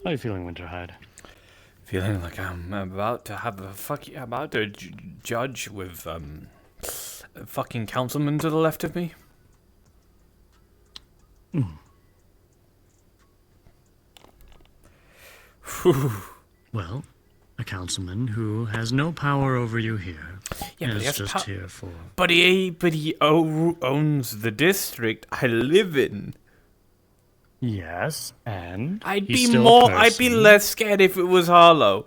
How are you feeling, Winterhide? Feeling like I'm about to have about to judge with a fucking councilman to the left of me. Whew. Well, a councilman who has no power over you here. Yeah, but he is has just here for. But he owns the district I live in. Yes, and I'd he's be still more. a I'd be person. less scared if it was Harlow.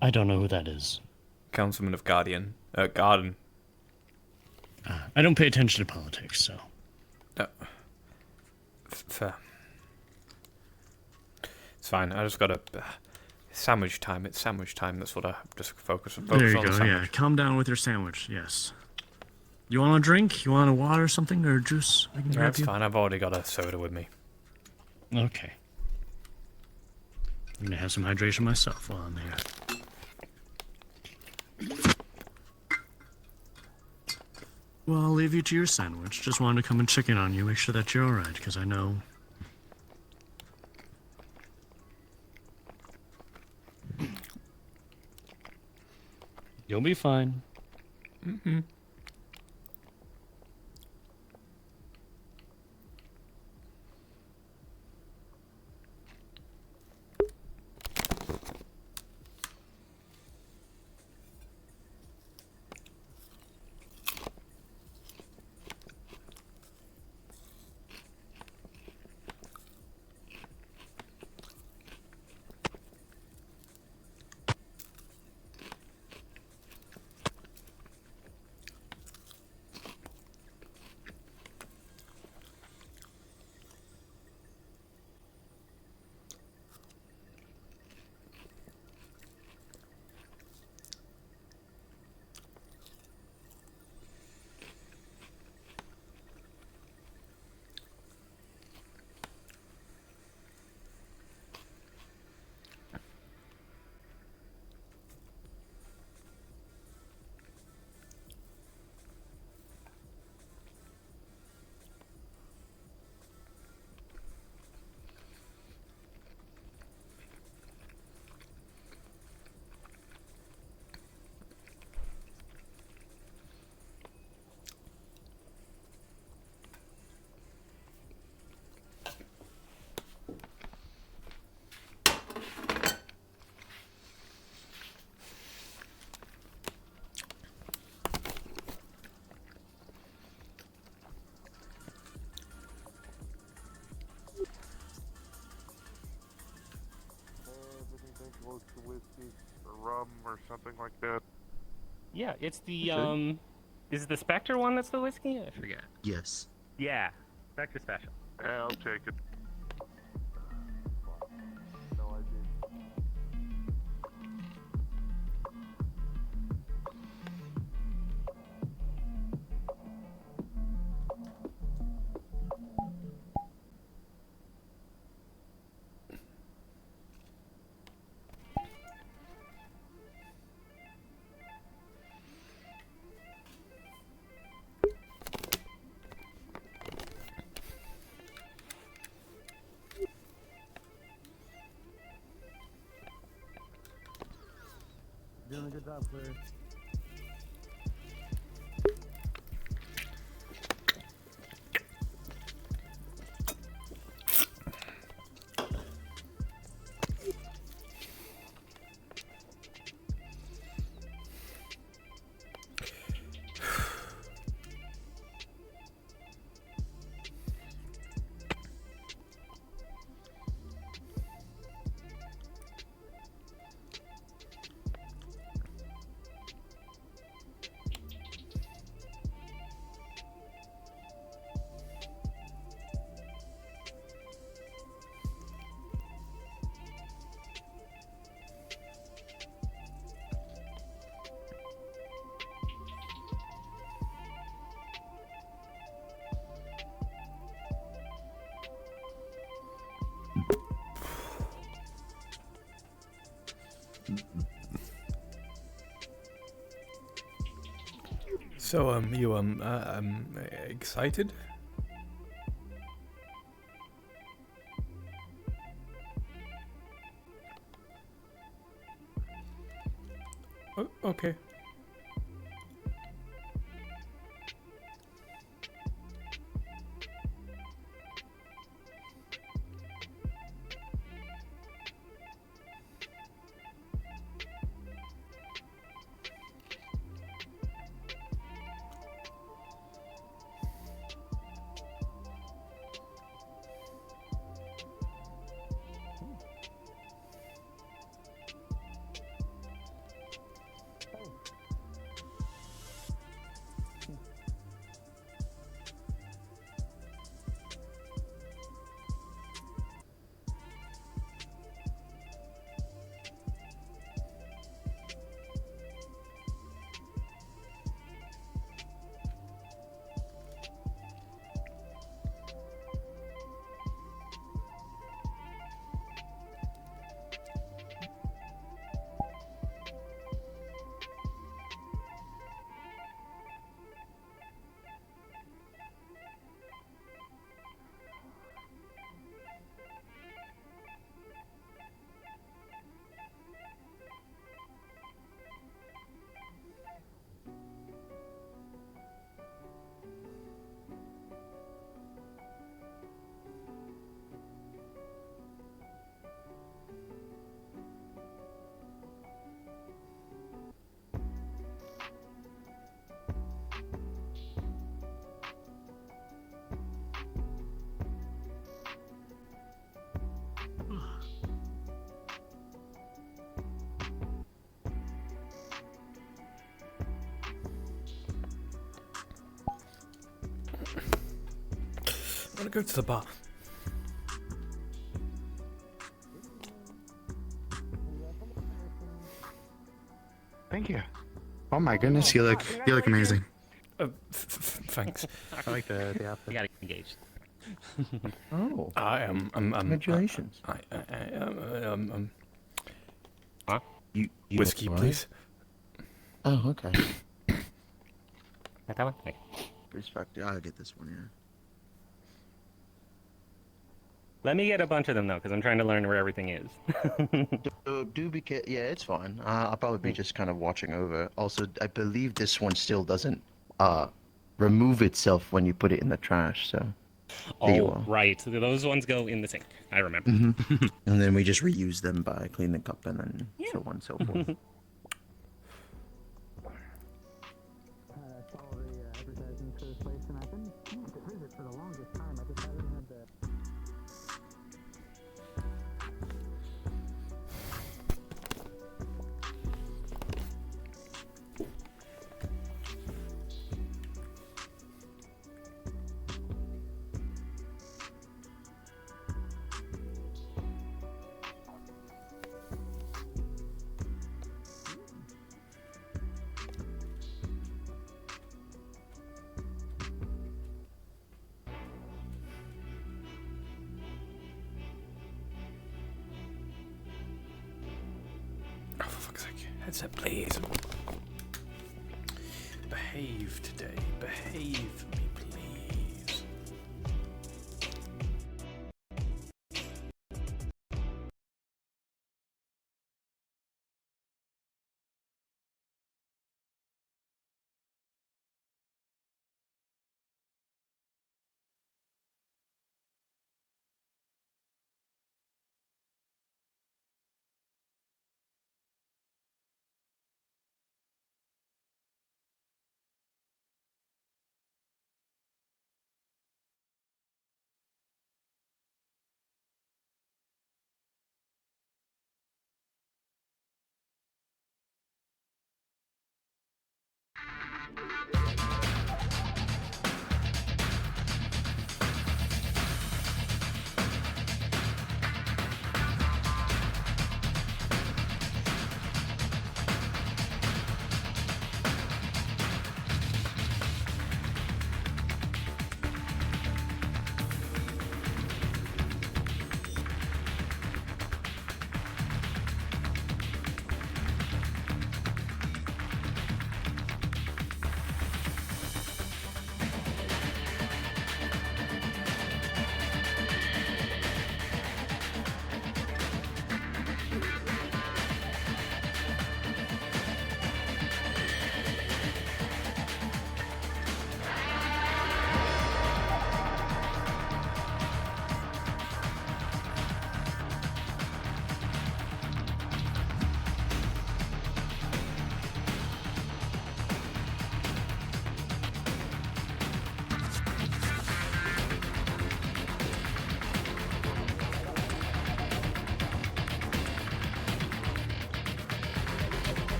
I don't know who that is. Councilman of Garden. I don't pay attention to politics, so. Fair. It's fine. I just gotta. Sandwich time. It's sandwich time. That's what I just focus on. There you On go. the Yeah, calm down with your sandwich. Yes. You want a drink? You want a water or something, or juice? I can grab That's you. fine. I've already got a soda with me. Okay. I'm gonna have some hydration myself while I'm here. Well, I'll leave you to your sandwich. Just wanted to come and check in on you, make sure that you're alright, because I know. You'll be fine. Mm-hmm. Anything close to whiskey or rum or something like that? Yeah, it's the is it the Spectre one that's the whiskey? I forget. Yes. Yeah, Spectre Special. Yeah, I'll take it. No idea. Doing a good job, Claire. So, you, excited? Okay. I'm gonna go to the bar. Thank you. Oh my goodness, you look amazing. Thanks. I like the outfit. We got engaged. Oh, I am. congratulations. Huh? You Whiskey, look all please. right. Oh, okay. Got that one? Okay. Respect. I'll get this one. Yeah. Let me get a bunch of them though, because I'm trying to learn where everything is. So do be yeah, it's fine. I'll probably be just kind of watching over. Also, I believe this one still doesn't remove itself when you put it in the trash. So there you Oh, are. right. So those ones go in the sink. I remember. And then we just reuse them by cleaning the cup and then so on and so forth. Oh, for fuck's sake. Headset, please. Behave today. Behave me, please.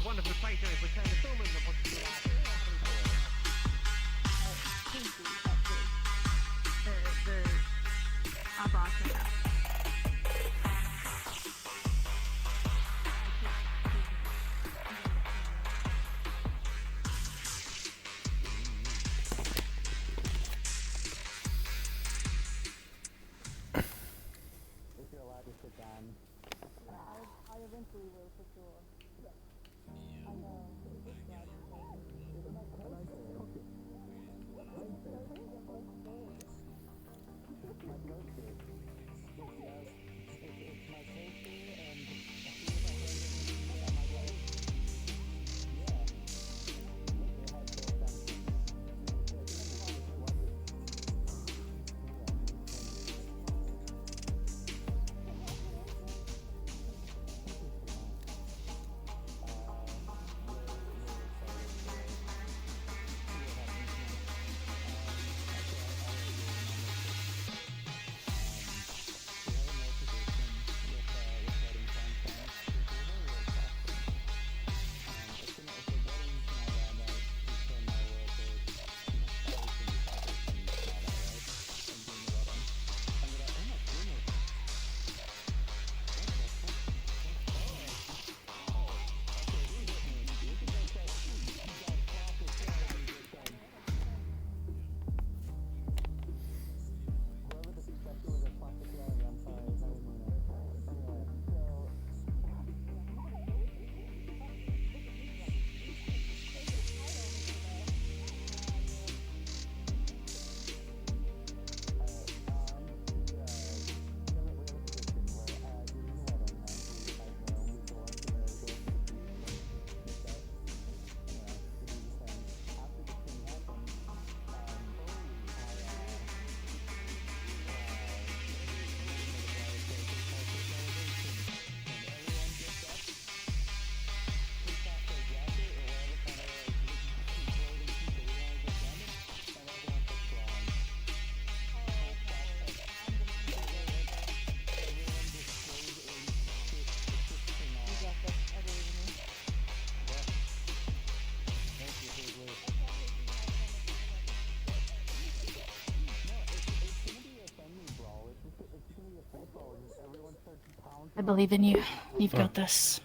wonderful fighter if we turn the film in the book. I believe in you. You've got this.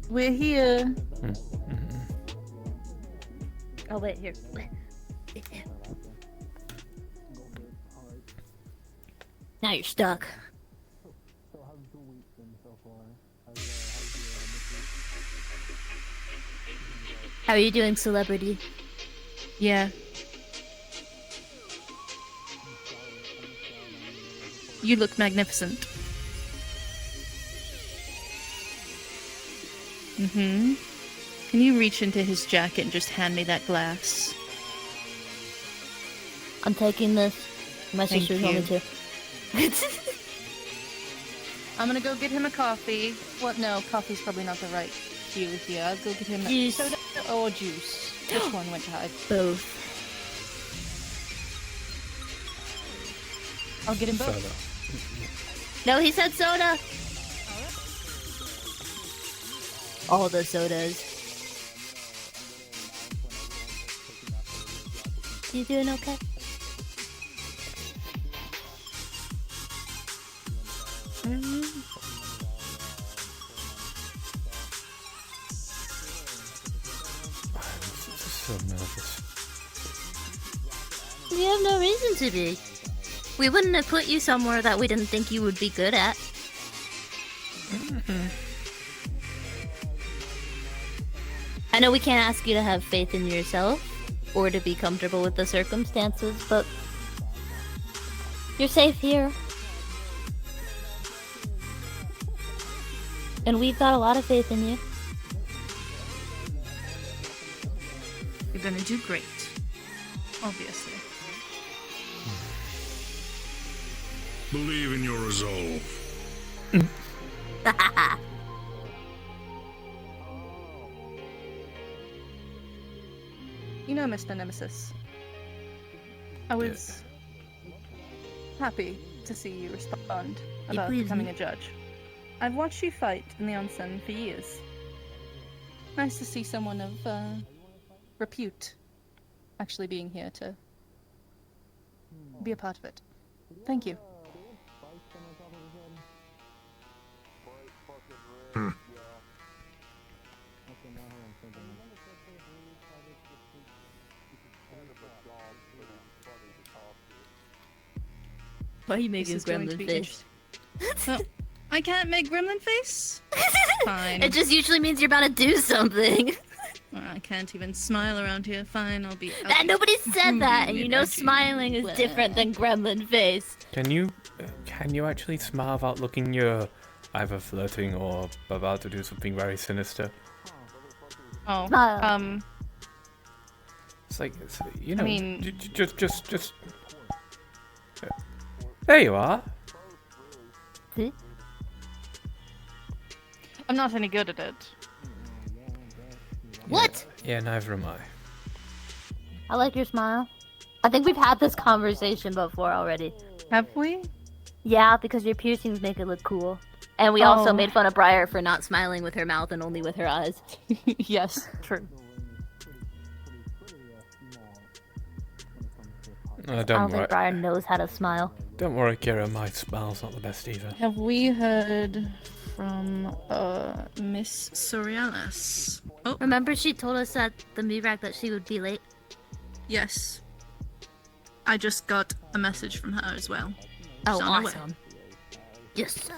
We're here. Oh wait, here. Now you're stuck. So how's the week been so far? How are you doing, celebrity? Yeah. You look magnificent. Mm-hmm. Can you reach into his jacket and just hand me that glass? I'm taking this. My Thank sister told me you. to. I'm gonna go get him a coffee. What? No, coffee's probably not the right cue here. I'll go get him a Juice. soda or juice. Which one went to hide? Both. I'll get him both. Soda. No, he said soda. All the sodas. You doing okay? I'm so nervous. You have no reason to be. We wouldn't have put you somewhere that we didn't think you would be good at. I know we can't ask you to have faith in yourself or to be comfortable with the circumstances, but you're safe here. And we've got a lot of faith in you. You're gonna do great. Obviously. Believe in your resolve. You know, Mr. Nemesis, I was happy to see you respond about pleased becoming me. a judge. I've watched you fight in the onsen for years. Nice to see someone of repute actually being here to be a part of it. Thank you. Why are you This making is going to gremlin be face? Oh, I can't make gremlin face? Fine. It just usually means you're about to do something. Well, I can't even smile around here. Fine, I'll be. That nobody said that, and brooding you know about you. smiling is different than gremlin face. Can you actually smile without looking you're either flirting or about to do something very sinister? Oh, Smile. It's like, you know, mean- just. There you are. See? I'm not any good at it. What? Yeah, neither am I. I like your smile. I think we've had this conversation before already. Have we? Yeah, because your piercings make it look cool. And we also Oh. made fun of Briar for not smiling with her mouth and only with her eyes. Yes, true. I Don't don't worry. think Briar knows how to smile. Don't worry, Kira. My smile's not the best either. Have we heard from Miss Sorialis? Oh, Remember she told us at the meetup that she would be late? yes. I just got a message from her as well. Oh, She's on her way. awesome. Yes, sir.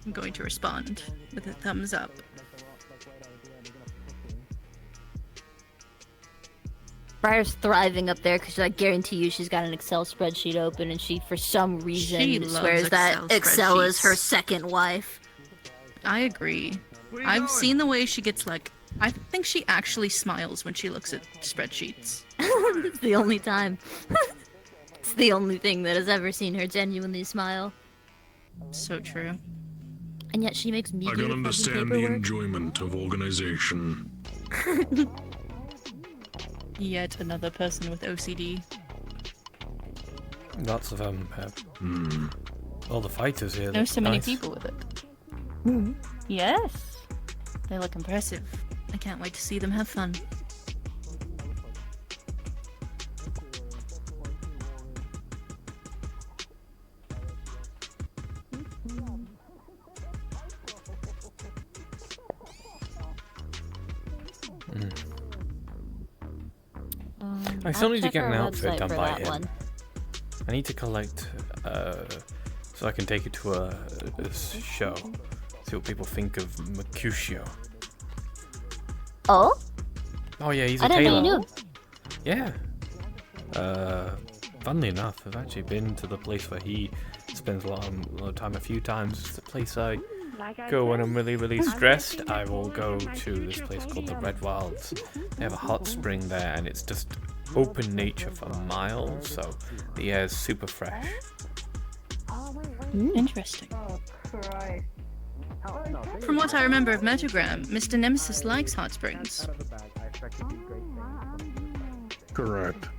I'm going to respond with a thumbs up. Briar's thriving up there because I guarantee you she's got an Excel spreadsheet open and she, for some reason, She loves swears that Excel Excel is her spreadsheets. second wife. I agree. I've seen the way she gets like. I think she actually smiles when she looks at spreadsheets. It's the only time. It's the only thing that has ever seen her genuinely smile. So true. And yet she makes me I do can the understand fucking the paperwork. enjoyment of organization. Yet another person with OCD. Lots of all the fighters here. There's look so many nice. people with it. Yes. They look impressive. I can't wait to see them have fun. I still I'll need to check get an our outfit website done for by that him. one. I need to collect, so I can take it to a show. See what people think of Mercutio. Oh? Oh yeah, he's a I didn't know tailor. you knew. Yeah. Funnily enough, I've actually been to the place where he spends a lot of time a few times. It's the place I go when I'm really, really stressed. I will go to this place called the Red Wilds. They have a hot spring there, and it's just open nature for miles, so the air is super fresh. Interesting. From what I remember of Motogram, Mr. Nemesis likes hot springs. Correct.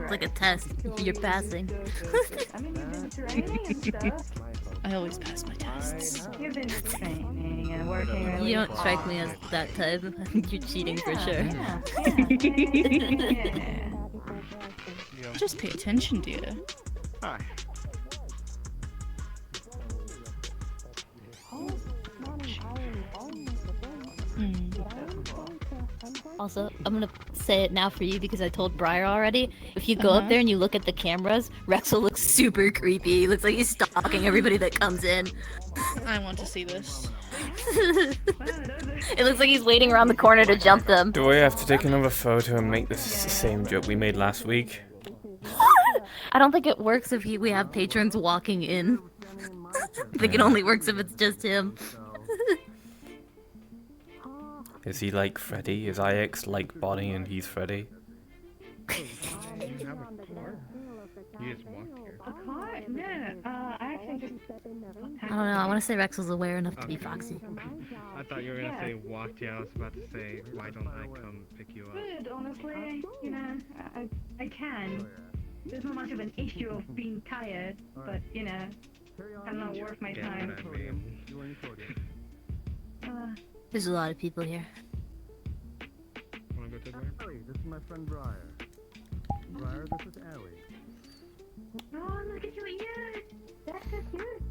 Like a test. You're passing. I always pass my tests. You've been training and working really You don't strike me as that type. You're cheating for sure. Just pay attention, dear. Hi. Also, I'm gonna say it now for you because I told Briar already. If you go up there and you look at the cameras, Rexel looks super creepy. He looks like he's stalking everybody that comes in. I want to see this. It looks like he's waiting around the corner to jump them. Do we have to take another photo and make this the same joke we made last week? I don't think it works if we have patrons walking in. I think it only works if it's just him. Is he like Freddy? Is IX like Bonnie and he's Freddy? You have a car? You just walked here. A car? No, I actually just... I don't know, I want to say Rexel's aware enough to be foxy. I thought you were gonna say walked you. I was about to say, why don't I come pick you up? Good, honestly. You know, I can. There's not much of an issue of being tired, but, you know, I'm not worth my Yeah, time. what I mean. There's a lot of people here. Wanna go to the bar? This is my friend Briar. Briar, this is Ellie. Oh, look at your ears! That's so cute!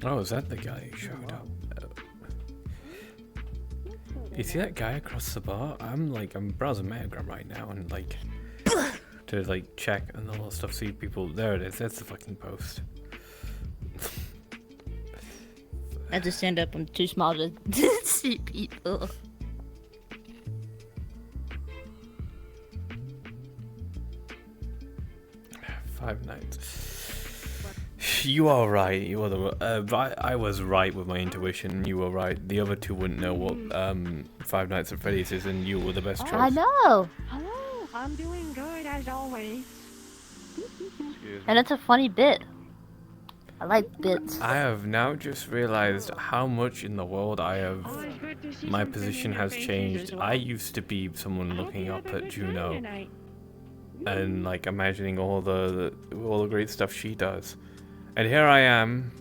Oh, is that the guy who showed up? You see that guy across the bar? I'm browsing Metagram right now and to check and all that stuff, see people. There it is. That's the fucking post. I have to stand up, I'm too small to see people. Five Nights. You are right. You are I was right with my intuition. You were right. The other two wouldn't know what Five Nights at Freddy's is, and you were the best choice. I know! Hello, I'm doing good as always. And it's a funny bit. I like bits. I have now just realized how much in the world I have. Always good to see My some position familiar has faces changed. as well. I used to be someone I hope looking you up have a at good time Juno tonight. and imagining all the great stuff she does. And here I am,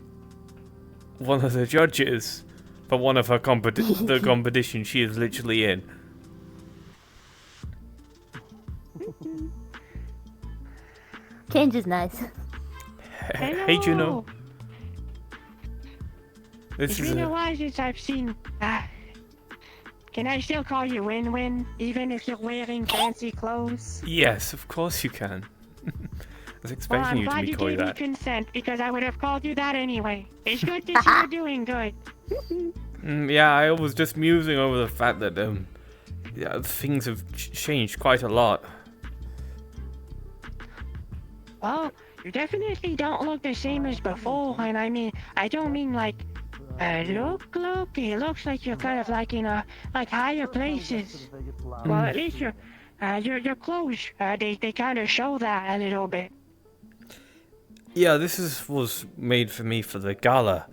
one of the judges for one of her the competition she is literally in. Change is nice. Hey Juno. This It's is been a while since I've seen. Can I still call you Win-Win, even if you're wearing fancy clothes? yes, of course you can. I was Well, expecting I'm you to glad be you called gave me that. consent, because I would have called you that anyway. It's good to see you're doing good. Yeah, I was just musing over the fact that things have changed quite a lot. Well, you definitely don't look the same as before, and I don't mean look. It looks like you're kind of in higher places. Well, at least your clothes, they kind of show that a little bit. Yeah, this was made for me for the gala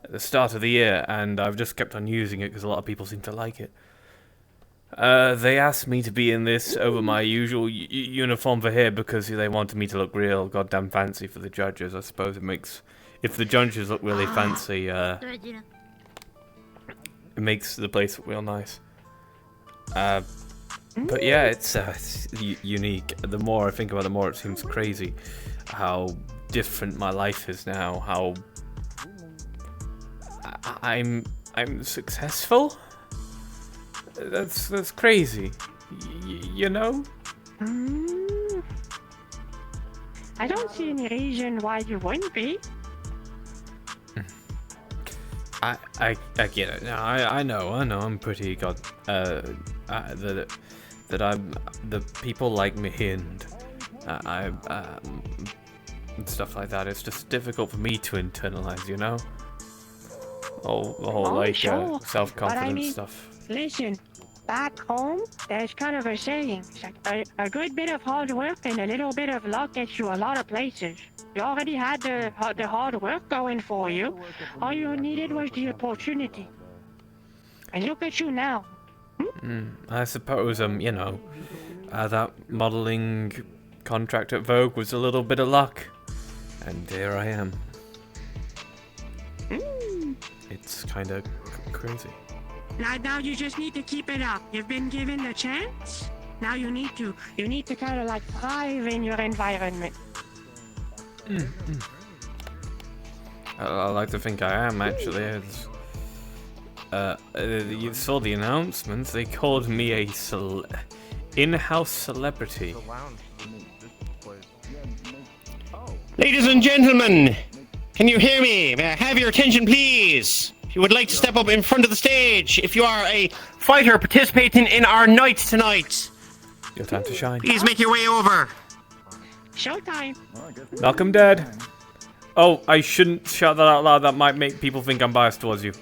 at the start of the year, and I've just kept on using it because a lot of people seem to like it. They asked me to be in this over my usual uniform for here because they wanted me to look real goddamn fancy for the judges. I suppose it makes, if the judges look really fancy, it makes the place look real nice. But yeah, it's unique. The more I think about it, the more it seems crazy how different my life is now. How I'm successful. That's crazy. You know? I don't see any reason why you wouldn't be. I get it. No, I know. I'm pretty that I'm the people like me and and stuff like that. It's just difficult for me to internalize, you know. The whole like sure. self-confidence But I mean, stuff. Listen, back home, there's kind of a saying. It's like a good bit of hard work and a little bit of luck gets you a lot of places. You already had the hard work going for you. All you needed was the opportunity. And look at you now. I suppose you know, that modeling contract at Vogue was a little bit of luck, and here I am. It's kind of crazy. Now you just need to keep it up. You've been given the chance. Now you need to kind of like thrive in your environment. I like to think I am actually. You saw the announcements. They called me a in-house celebrity. Ladies and gentlemen, can you hear me? May I have your attention, please? If you would like to step up in front of the stage, if you are a fighter participating in our night tonight, Your time to shine. please make your way over. Showtime. Malcolm dead. Oh, I shouldn't shout that out loud. That might make people think I'm biased towards you.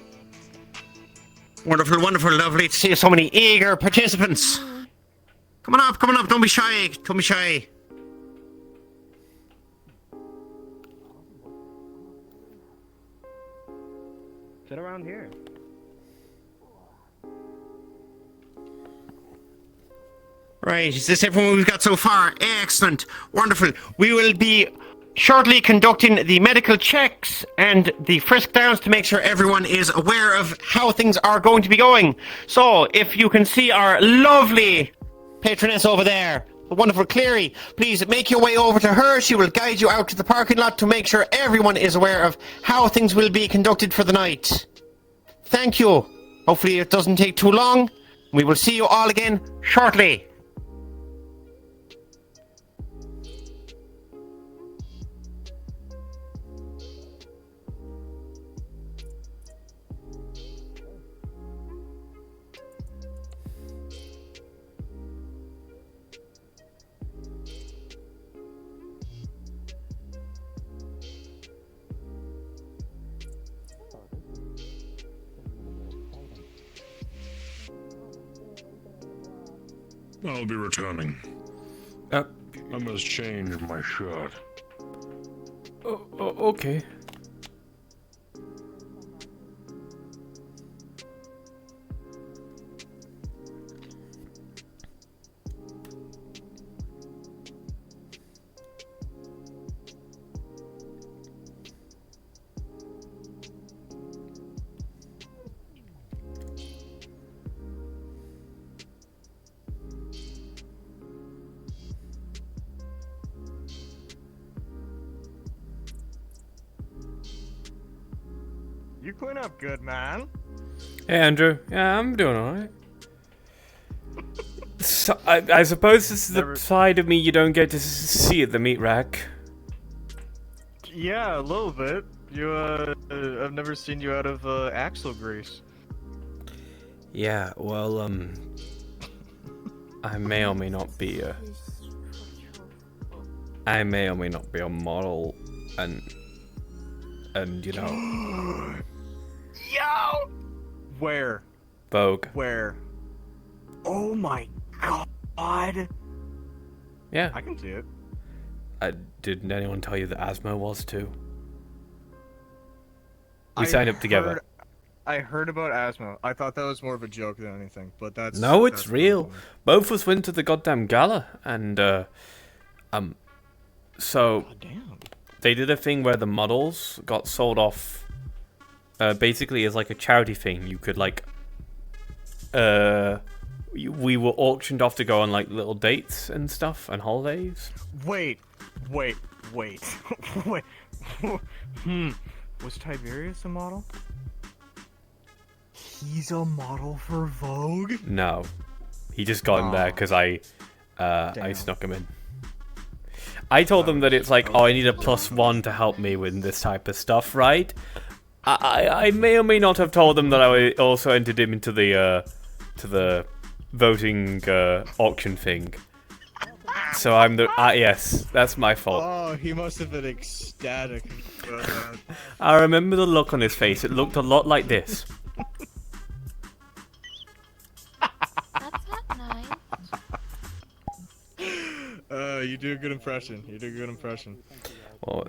Wonderful, wonderful, lovely to see so many eager participants. Come on up, don't be shy, don't be shy. Sit around here. Right, is this everyone we've got so far? Excellent, wonderful. We will be shortly conducting the medical checks and the frisk downs to make sure everyone is aware of how things are going to be going. So, if you can see our lovely patroness over there, the wonderful Cleary, please make your way over to her. She will guide you out to the parking lot to make sure everyone is aware of how things will be conducted for the night. Thank you. Hopefully it doesn't take too long. We will see you all again shortly. I'll be returning. I must change my shirt. Okay. You clean up good, man. Hey, Andrew. Yeah, I'm doing alright. So, I suppose this is the side of me you don't get to see at the meat rack. Yeah, a little bit. I've never seen you out of axle grease. Yeah, well, I may or may not be a model, and you know. Yo! Where? Vogue. Where? Oh my god! Yeah. I can see it. Didn't anyone tell you that Asmo was too? We signed up together. I heard about Asmo. I thought that was more of a joke than anything, but that's... No, it's real. Both of us went to the goddamn gala, and, so... Damn. They did a thing where the models got sold off, basically as like a charity thing. You could like, we were auctioned off to go on like little dates and stuff and holidays. Wait. Wait. Was Tiberius a model? He's a model for Vogue? No, he just got in there because I snuck him in. I told them that it's like, oh, I need a +1 to help me with this type of stuff, right? I may or may not have told them that I also entered him into the voting auction thing. So I'm the yes, that's my fault. Oh, he must have been ecstatic about that. I remember the look on his face. It looked a lot like this. That's not nice. You do a good impression. You do a good impression. Well,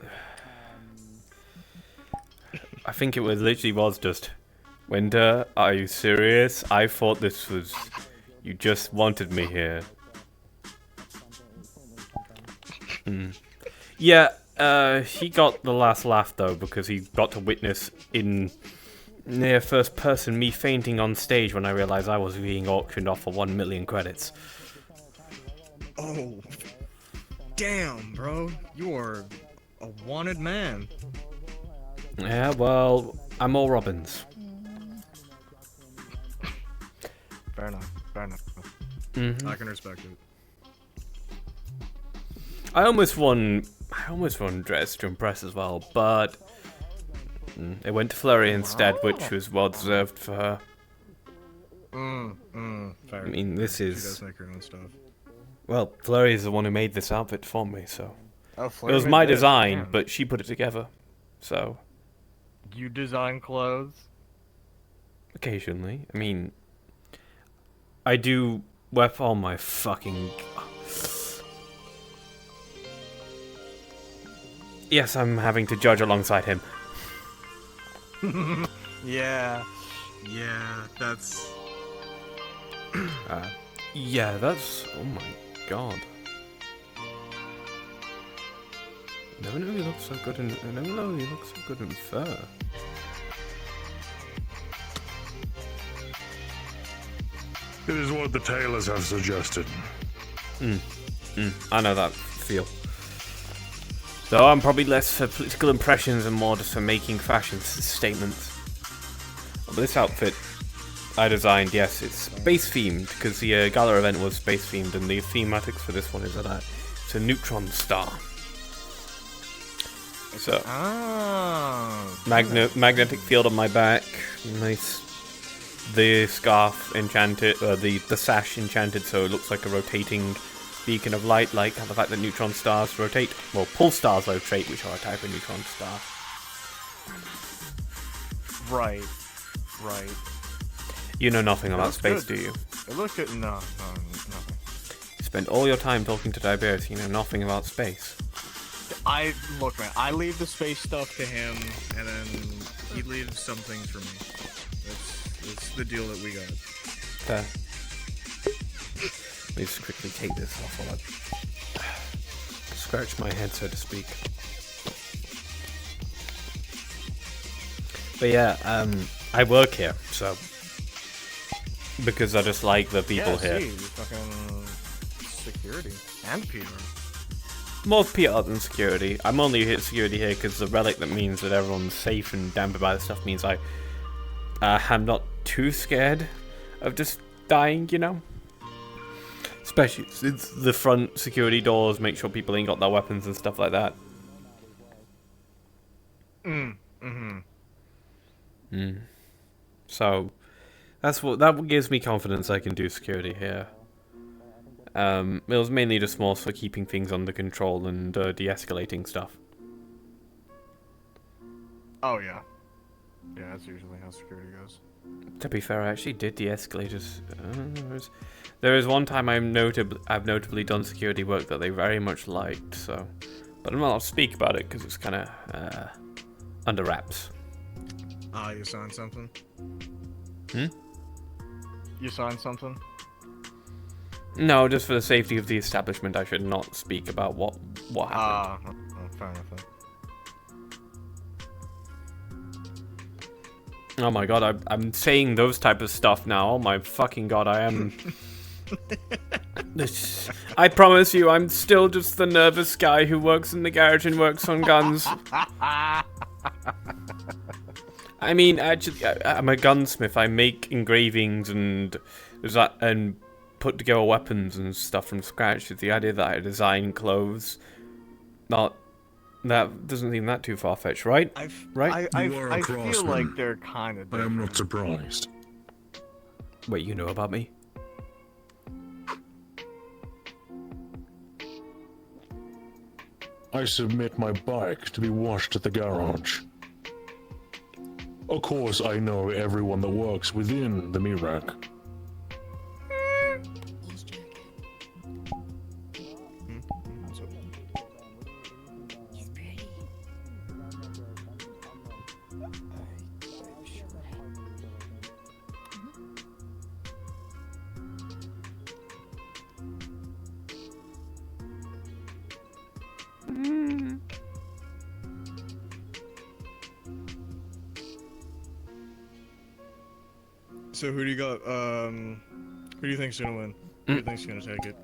I think it was literally was just, Winter, are you serious? I thought this was, you just wanted me here. Yeah, he got the last laugh though because he got to witness in near first person me fainting on stage when I realized I was being auctioned off for 1 million credits. Oh, damn, bro. You are a wanted man. Yeah, well, I'm all Robbins. Fair enough. Fair enough. Mm-hmm. I can respect it. I almost won dress to impress as well, but it went to Flurry instead, which was well deserved for her. Fair. I mean, this She is does make her own stuff. well, Flurry is the one who made this outfit for me, so Oh, it Flurry was made my this? design, Damn. but she put it together. So You design clothes? occasionally, I mean, I do whip all my fucking. Yes, I'm having to judge alongside him. Yeah. Yeah, that's... Yeah, that's... Oh my god. Never knew he looked so good in... I never knew he looked so good in fur. It is what the tailors have suggested. I know that feel. Though I'm probably less for political impressions and more just for making fashion statements. But this outfit I designed, yes, it's space themed because the gala event was space themed, and the thematics for this one is that it's a neutron star. So magnetic field on my back, nice. The scarf enchanted, the sash enchanted, so it looks like a rotating beacon of light, like the fact that neutron stars rotate. Well, pulsars rotate, which are a type of neutron star. Right. Right. You know nothing about Looks space, good. do you? It looks good. No, nothing. You spend all your time talking to Tiberius, you know nothing about space. Look, man, I leave the space stuff to him, and then he leaves some things for me. That's the deal that we got. Fair. Let me just quickly take this off while I scratch my head, so to speak. But yeah, I work here, so because I just like the people here. See, fucking security and PR. More PR than security. I'm only hit security here because the relic that means that everyone's safe and dampened by the stuff means I'm not too scared of just dying, you know? Especially since the front security doors make sure people ain't got their weapons and stuff like that. So that gives me confidence I can do security here. It was mainly just more for keeping things under control and de-escalating stuff. Oh yeah. Yeah, that's usually how security goes. To be fair, I actually did de-escalate us. There is one time I've notably done security work that they very much liked, so... But I'm not allowed to speak about it because it's kind of under wraps. You signed something? Hmm? You signed something? No, just for the safety of the establishment, I should not speak about what happened. Fair enough then. Oh my god, I'm saying those type of stuff now. Oh my fucking god, I am... I promise you, I'm still just the nervous guy who works in the garage and works on guns. I mean, actually, I'm a gunsmith. I make engravings and put together weapons and stuff from scratch. With the idea that I design clothes, not That doesn't seem that too far-fetched, right? Right? I You are a feel Crossman. like they're kind of I am not surprised. Wait, you know about me? I submit my bike to be washed at the garage. Of course, I know everyone that works within the Mirak. So who do you got? Who do you think's gonna win? Who do you think's gonna take it?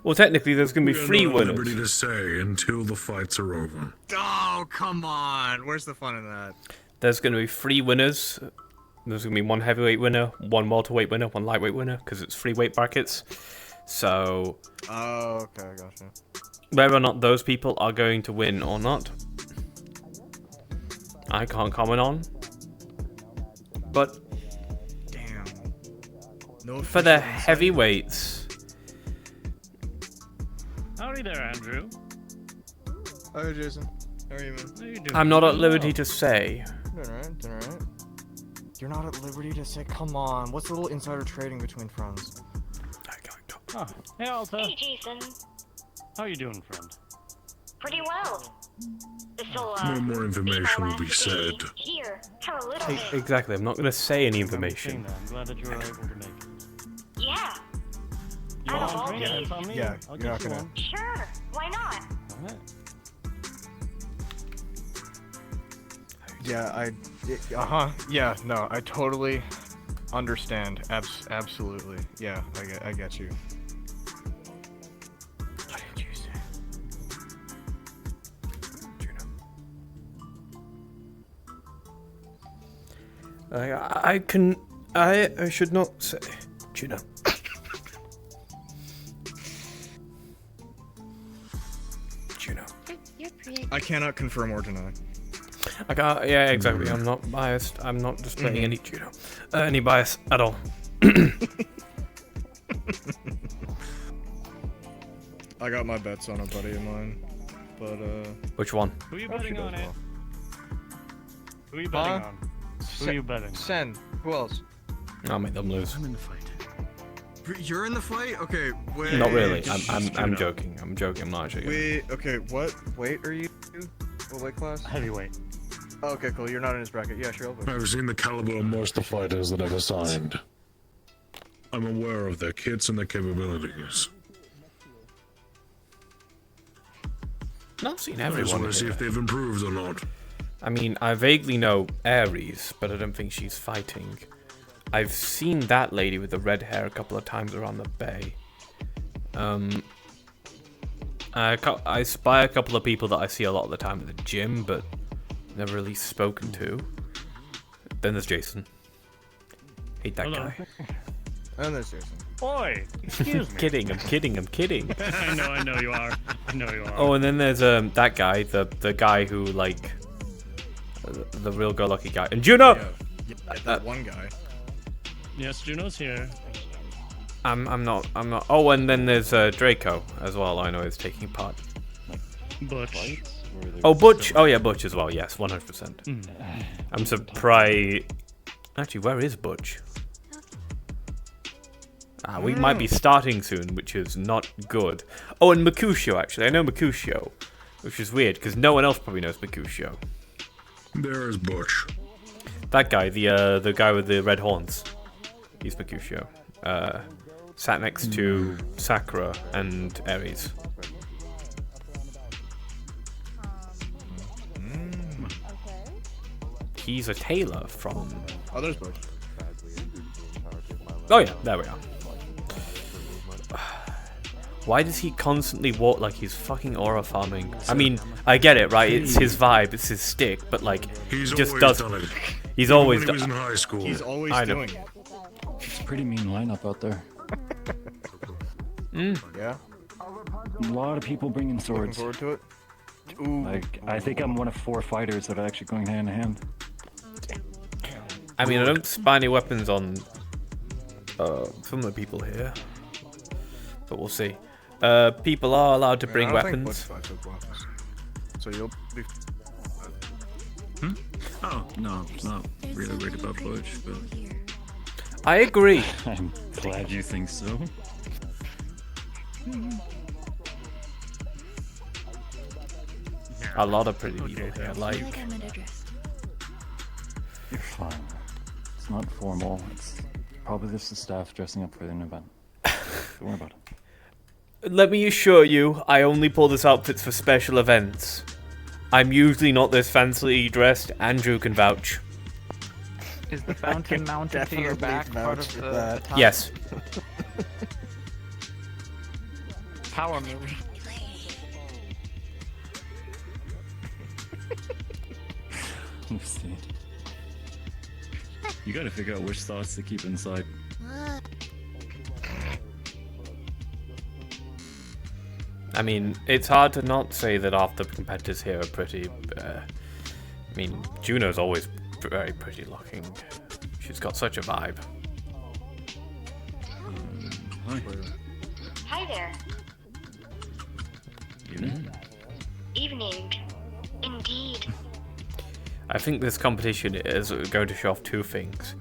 Well, technically, there's gonna be We are three not at winners. liberty to say until the fights are over. Oh, come on! Where's the fun in that? There's gonna be 3 winners. There's gonna be 1 heavyweight winner, 1 welterweight winner, 1 lightweight winner, because it's 3 weight brackets. So, Oh, okay, I gotcha. whether or not those people are going to win or not, I can't comment on. But Damn. No for the official insight. heavyweights, Howdy there, Andrew. Hi, Jason. How are you, man? How you doing? I'm not at Doing liberty well. to say. Doing alright, doing alright. You're not at liberty to say, come on, what's a little insider trading between friends? Oh, hey, Alta. Hey, Jason. How you doing, friend? Pretty well. This'll, No more information will be said. Here, have a little bit. Exactly, I'm not going to say any information. I'm glad that you were able to make it. Yeah. You Out of want all a drink? these- It's on me. Yeah, I'll you're get not you gonna- one. Sure, why not? Alright. Yeah, yeah, no, I totally understand. Absolutely. Yeah, I get you. What did you say? I should not say. Juno. Juno. I cannot confirm or deny. I can't, yeah, exactly. I'm not biased. I'm not displaying any Juno, any bias at all. I got my bets on a buddy of mine, but Which one? Who are you Oh, betting she on, does Ed? well. Who are you betting Huh? on? Who are you betting? Sen, who else? I'll make them lose. I'm in the fight. You're in the fight? Okay, wait. Not really. I'm joking. I'm joking. I'm not actually. Wait, okay, what weight are you? What weight class? Heavyweight. Okay, cool. You're not in his bracket. Yeah, sure. I'll vote. I've seen the caliber of most of the fighters that I've assigned. I'm aware of their kits and their capabilities. Not seen I just everyone. want to see here. if they've improved or not. I mean, I vaguely know Ares, but I don't think she's fighting. I've seen that lady with the red hair a couple of times around the bay. I spy a couple of people that I see a lot of the time at the gym, but never really spoken to. Then there's Jason. Hate that Hello. guy. And there's Jason. Boy, excuse me. Kidding, I'm kidding. I know you are. I know you are. Oh, and then there's that guy, the guy who like the real go-lucky guy. And Juno. Yeah, that one guy. Yes, Juno's here. I'm not. Oh, and then there's Draco as well. I know is taking part. Butch. Oh, Butch. Oh yeah, Butch as well. Yes, 100%. I'm surprised. Actually, where is Butch? We might be starting soon, which is not good. Oh, and Mercutio, actually. I know Mercutio, which is weird, because no one else probably knows Mercutio. There is Butch. That guy, the guy with the red horns. He's Mercutio. Sat next to Sakura and Ares. He's a tailor from... Oh, there's Butch. Oh yeah, there we are. Why does he constantly walk like he's fucking aura farming? I mean, I get it, right? It's his vibe, it's his stick, but like, He's he just always does. done it. He's Even always when he done. was in high school. He's always I know. doing it. It's a pretty mean lineup out there. Yeah. A lot of people bringing Looking swords. forward to it. Ooh. Like, I think I'm one of 4 fighters that are actually going hand in hand. I mean, I don't spy any weapons on some of the people here, but we'll see. People are allowed to bring weapons. So you'll be. Oh, no, not really worried about Butch, but... I agree. I'm glad you think so. A lot of pretty people here, like... You're fine. It's not formal. It's probably just the staff dressing up for an event. Don't worry about it. Let me assure you, I only pull this outfits for special events. I'm usually not this fancily dressed. Andrew can vouch. Is the fountain mounted to your back part of the top? Yes. Power move. Let's see. You gotta figure out which thoughts to keep inside. I mean, it's hard to not say that half the competitors here are pretty. I mean, Juno's always very pretty looking. She's got such a vibe. Hi there. Evening. Indeed. I think this competition is going to show off 2 things.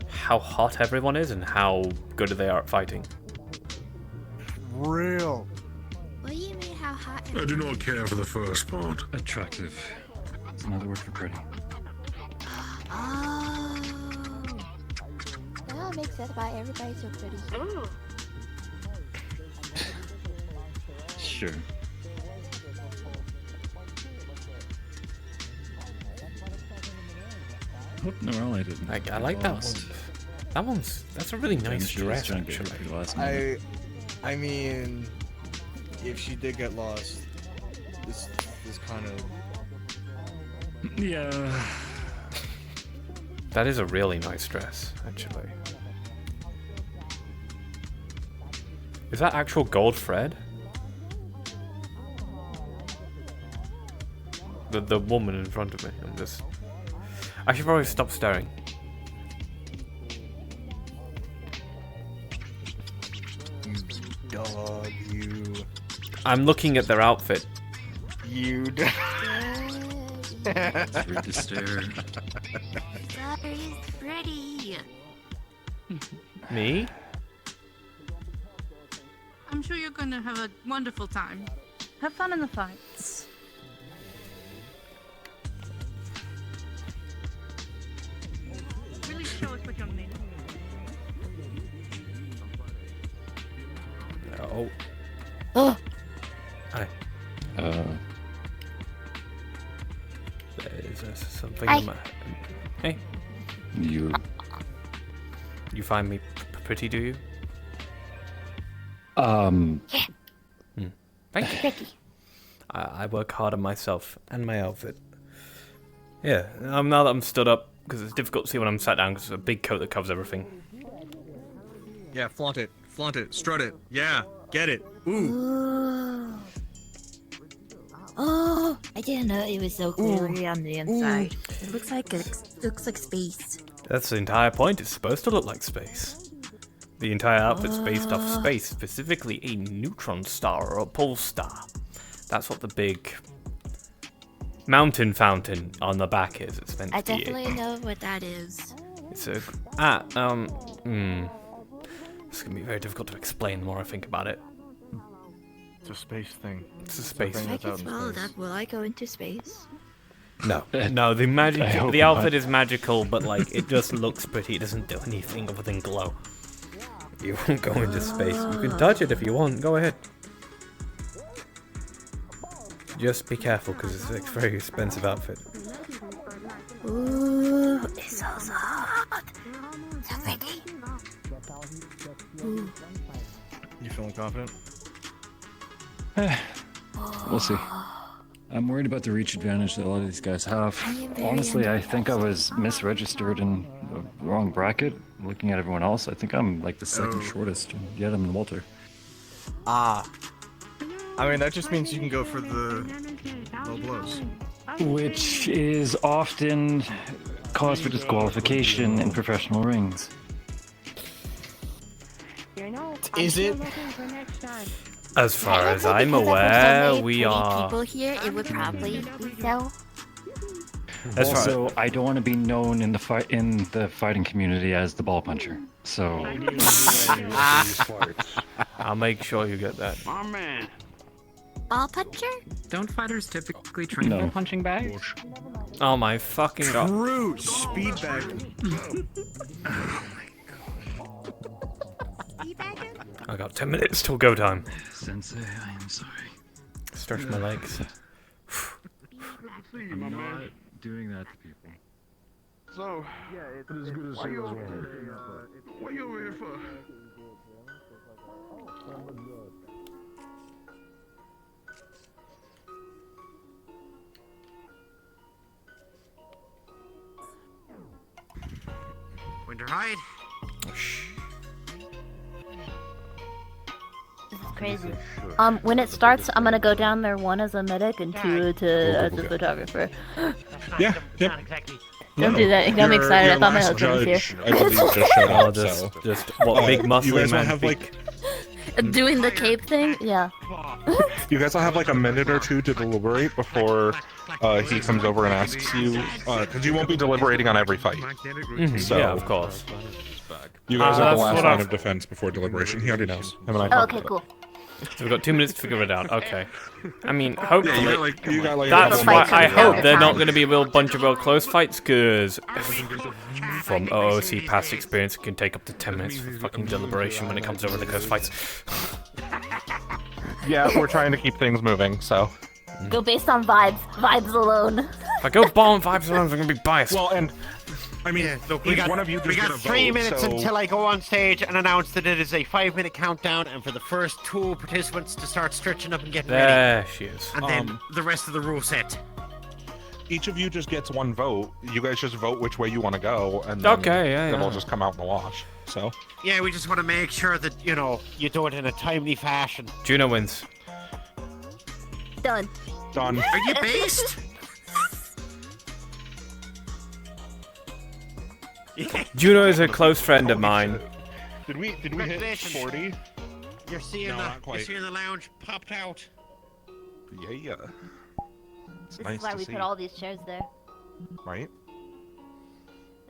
How hot everyone is and how good they are at fighting. Real. What do you mean how hot? I do not care for the first part. Attractive. It's another word for pretty. Oh. That makes sense why everybody's so pretty. Ooh. Sure. Oh, no, well, I didn't. I like that one. That's a really nice dress, actually. I mean, if she did get lost, this kind of. Yeah. That is a really nice dress, actually. Is that actual gold thread? The woman in front of me. I should probably stop staring. Dog, you. I'm looking at their outfit. You. It's rude to stare. Sorry, pretty. Me? I'm sure you're gonna have a wonderful time. Have fun in the fights. Really show us what you're made of. Oh. Oh. Hi. Is there something Hi. in my... Hey. You find me pretty, do you? Yeah. Thank you. I work hard on myself and my outfit. Yeah, now that I'm stood up, because it's difficult to see when I'm sat down, because it's a big coat that covers everything. Yeah, flaunt it, strut it. Yeah, get it. Ooh. Ooh. Oh, I didn't know it was so clearly on the inside. It looks like space. That's the entire point. It's supposed to look like space. The entire outfit's based off space, specifically a neutron star or a pole star. That's what the big mountain fountain on the back is. It's meant I to be. definitely know what that is. It's a It's gonna be very difficult to explain the more I think about it. It's a space thing. It's a space If thing. I can follow that, will I go into space? No, no. The outfit is magical, but like it just looks pretty. It doesn't do anything other than glow. You won't go into space. You can touch it if you want. Go ahead. Just be careful, because it's a very expensive outfit. Ooh, it's so soft. So pretty. Ooh. You feeling confident? We'll see. I'm worried about the reach advantage that a lot of these guys have. Honestly, I think I was misregistered in the wrong bracket. Looking at everyone else, I think I'm like the second shortest. Yet I'm in Walter. Ah, I mean, that just means you can go for the low blows. Which is often cause for disqualification in professional rings. Is it? As far as Honestly, I'm because there's aware, only we 20 are. people here, it would probably be so. Also, I don't want to be known in the fighting community as the ball puncher. So I'll make sure you get that. Oh man. Ball puncher? Don't fighters typically train No. for punching bags? Oh my fucking god. True. Speed bag. I got 10 minutes till go time. Sensei, I am sorry. Stretch my legs. I'm not doing that to people. So, It's as good as what you yours over was. what you over here for? Winter hide. This is crazy. When it starts, I'm gonna go down there 1 as a medic and 2 as a photographer. Yeah, yep. Don't do that. It got me excited. I thought my husband was here. I believe just showed Oh, up, so. just what big muscly You guys will man have feet. like Doing the cape thing? Yeah. you guys will have like a minute or two to deliberate before he comes over and asks you, because you won't be deliberating on every fight. So Yeah, of course. you guys are That's the last what line I've- of defense before deliberation. He already knows. Him and I Oh, talked okay, about cool. So we've got 2 minutes to figure it out. Okay. I mean, hopefully. You got like That's a why couple I minutes. hope they're not going to be a real bunch of real close fights, because from OOC past experience, it can take up to 10 minutes for fucking deliberation when it comes over the close fights. Yeah, we're trying to keep things moving, so. Go based on vibes. Vibes alone. If I go ball and vibes alone, I'm going to be biased. Well, and I mean, look, We got, one of you just we got get a 3 vote, minutes so... until I go on stage and announce that it is a 5-minute countdown, and for the first 2 participants to start stretching up and getting ready. There she is. And then the rest of the rule set. Each of you just gets 1 vote. You guys just vote which way you want to go, and then it'll just come out in the wash. So. Yeah, we just want to make sure that, you know, you do it in a timely fashion. Juno wins. Done. Done. Are you based? Juno is a close friend of mine. Did we hit 40? You're seeing No, not quite. the lounge popped out. Yeah. It's This nice is why to we see. put all these chairs there. Right?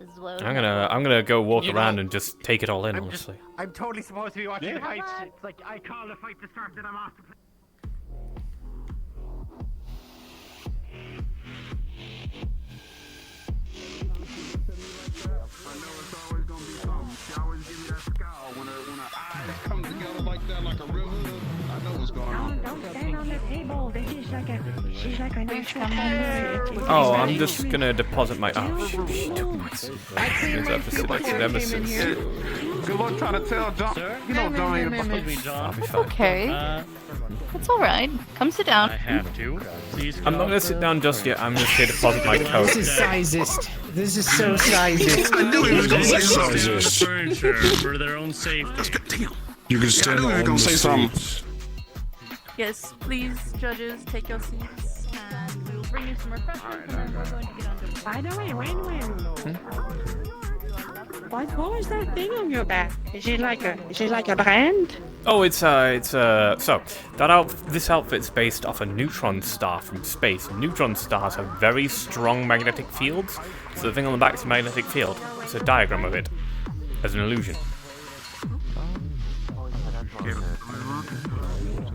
This is what I'm gonna go walk You around know, and just take it all in, honestly. I'm totally supposed to be watching fights. It's like I call the fight to start, then I'm off to play. Come together like that, like a river. I know what's going on. Don't stand on the table. This is like a nice conversation. Oh, I'm just gonna deposit my. Oh, she took my seat. Is that the nemesis? Good luck trying to tell John. You know John ain't about to be I'll be fine. Okay. It's alright. Come sit down. have to. Please. I'm not gonna sit down just yet. I'm just here to deposit my coat. This is sizist. This is so sizist. I knew he was gonna say The furniture for their own safety. You can stand on the seats. Yes, please, judges, take your seats, and we will bring you some refreshments, and then we're going to get underway. By the way, Win-Win. What was that thing on your back? Is it like a brand? Oh, it's so this outfit's based off a neutron star from space. Neutron stars have very strong magnetic fields, so the thing on the back is a magnetic field. It's a diagram of it, as an illusion.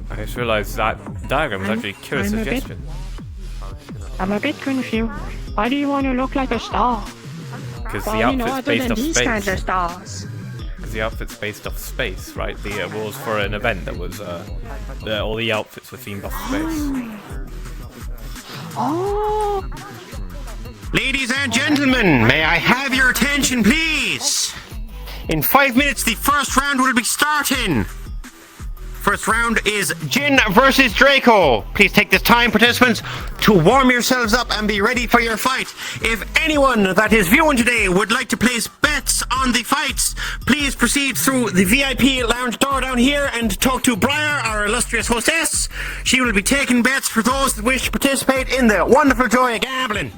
I just realized that diagram is actually Kira's I'm a bit- suggestion. I'm a bit confused. Why do you want to look like a star? Because the Well, you know, outfit's other based than off these kinds of space. stars. Because the outfit's based off space, right? The rules for an event that was all the outfits were themed off space. Oh. Ladies and gentlemen, may I have your attention, please? In 5 minutes, the first round will be starting. first round is Jin versus Draco. Please take this time, participants, to warm yourselves up and be ready for your fight. If anyone that is viewing today would like to place bets on the fights, please proceed through the VIP lounge door down here and talk to Briar, our illustrious hostess. She will be taking bets for those that wish to participate in the wonderful joy of gambling.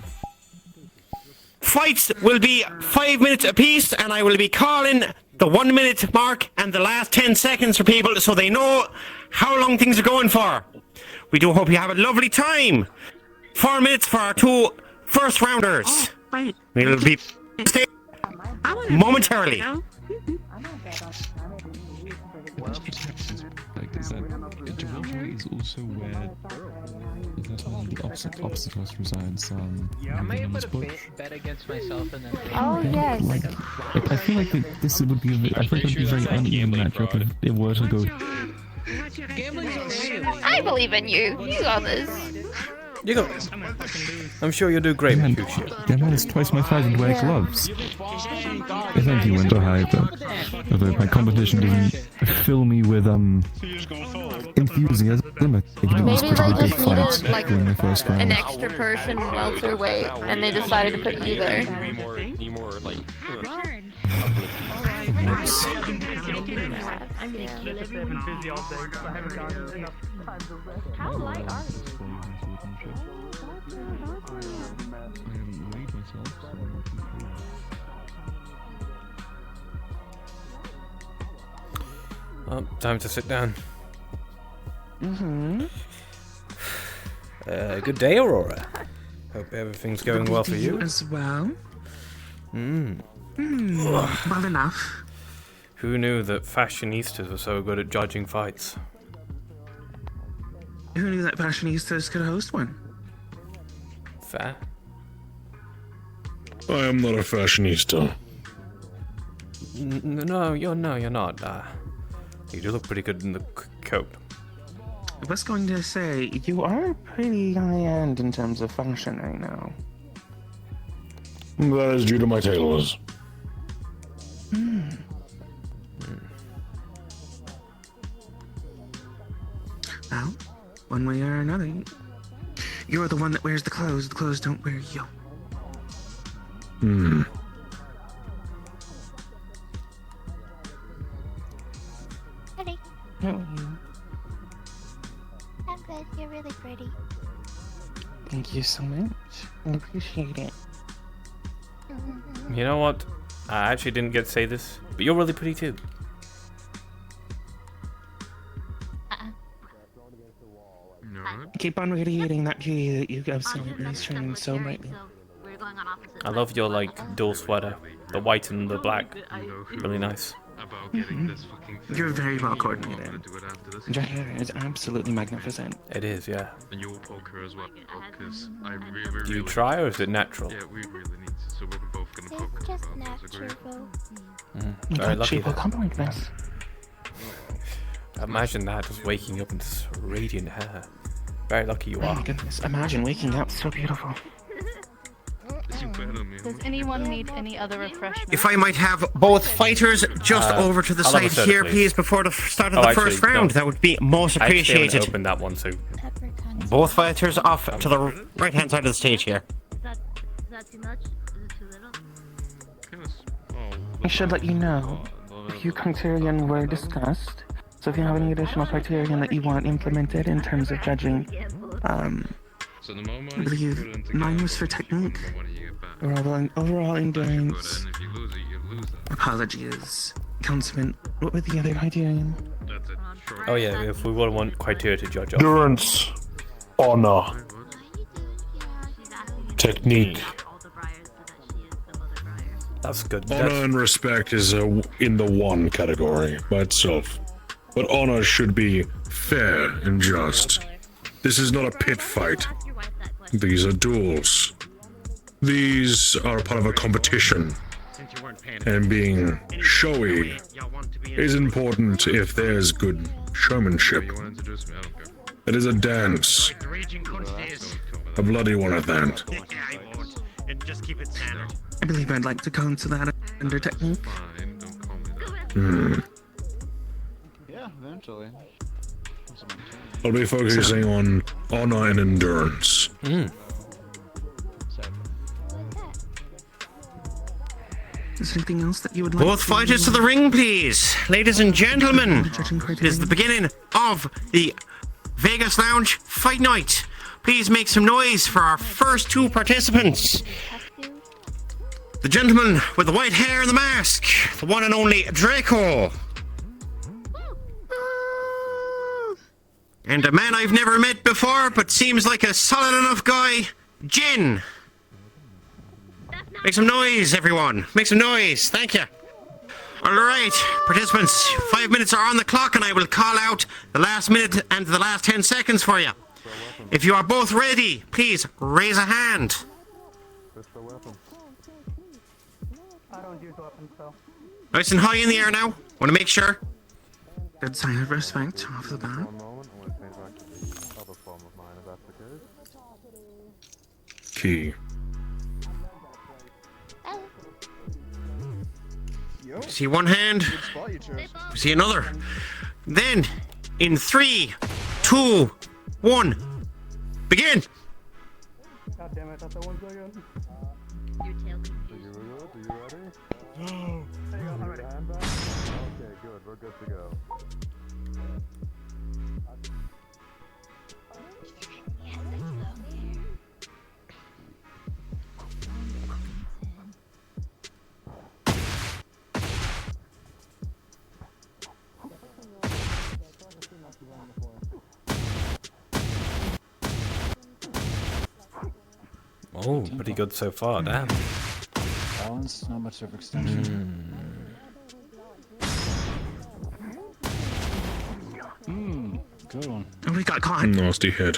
Fights will be 5 minutes apiece, and I will be calling the 1 minute mark and the last 10 seconds for people so they know how long things are going for. We do hope you have a lovely time. 4 minutes for our two first rounders. We'll be momentarily. Like, is that Gibraltar is also where the obstacles resides. I might have put a bet against myself and then. Oh yes. Like, I feel like this would be. I think it would be a very uneven matchup if it were to go. I believe in you. You got this. You go. I'm sure you'll do great, Mercutio. That man is twice my size and wear gloves. I think he went high, but my competition didn't fill me with enthusiasm. Maybe they just needed like during the first round. an extra person welterweight, and they decided to put you there. How light are Time to sit down. Good day, Aurora. Hope everything's going well for you. As well. Well enough. Who knew that fashionistas were so good at judging fights? Who knew that fashionistas could host one? Fair. I am not a fashionista. No, you're not. You do look pretty good in the coat. I was going to say, you are pretty high-end in terms of fashion right now. That is due to my tailors. Well, one way or another, you're the one that wears the clothes don't wear you. Pretty. How are you? I'm good. You're really pretty. Thank you so much. I appreciate it. You know what? I actually didn't get to say this, but you're really pretty too. Keep on radiating that beauty that you absolutely shine so brightly. I love your like dual sweater, the white and the black. Really nice. You're very well coordinated. Your hair is absolutely magnificent. It is, yeah. And your poker as well, because I really, Do you try or is it natural? Yeah, we really need to, so we're both gonna poke. It's just natural. Very lucky. Shape will come like this. Imagine that, just waking up in this radiant hair. Very lucky you Oh are. my goodness, imagine waking up so beautiful. Does anyone need any other refreshments? If I might have both fighters just over to the I'll have a side soda, here, please, before the start of the first round. That would be most I actually appreciated. haven't opened that one, so Both fighters off to the right-hand side of the stage here. Is that too much? Is it too little? I should let you know, a few criterion were discussed, so if you have any additional criterion that you want implemented in terms of judging, I believe mine was for technique, overall endurance. Apologies, Councilman, what were the other criterion? oh yeah, if we want criteria to judge off. Endurance, honor, technique. That's good. Honor and respect is in the one category by itself. But honor should be fair and just. This is not a pit fight. These are duels. These are part of a competition. And being showy is important if there's good showmanship. It is a dance. A bloody one at that. I believe I'd like to go into that under technique. Yeah, eventually. I'll be focusing on honor and endurance. Is there anything else that you would like Both fighters to the ring, please. Ladies and gentlemen, it is the beginning of the Vegas Lounge Fight Night. Please make some noise for our first two participants. The gentleman with the white hair and the mask, the one and only Draco. And a man I've never met before, but seems like a solid enough guy, Jin. Make some noise, everyone. Make some noise. Thank you. All right, participants, 5 minutes are on the clock, and I will call out the last minute and the last 10 seconds for you. If you are both ready, please raise a hand. Nice and high in the air now. Want to make sure. Good sign of respect off the bat. Key. See one hand. See another. Then, in 3, 2, 1, begin. God damn it, that's that 1 second. Okay, good, we're good to go. Oh, pretty good so far, damn. Balance, not much of extension. Good one. Oh, we got caught. Nasty hit.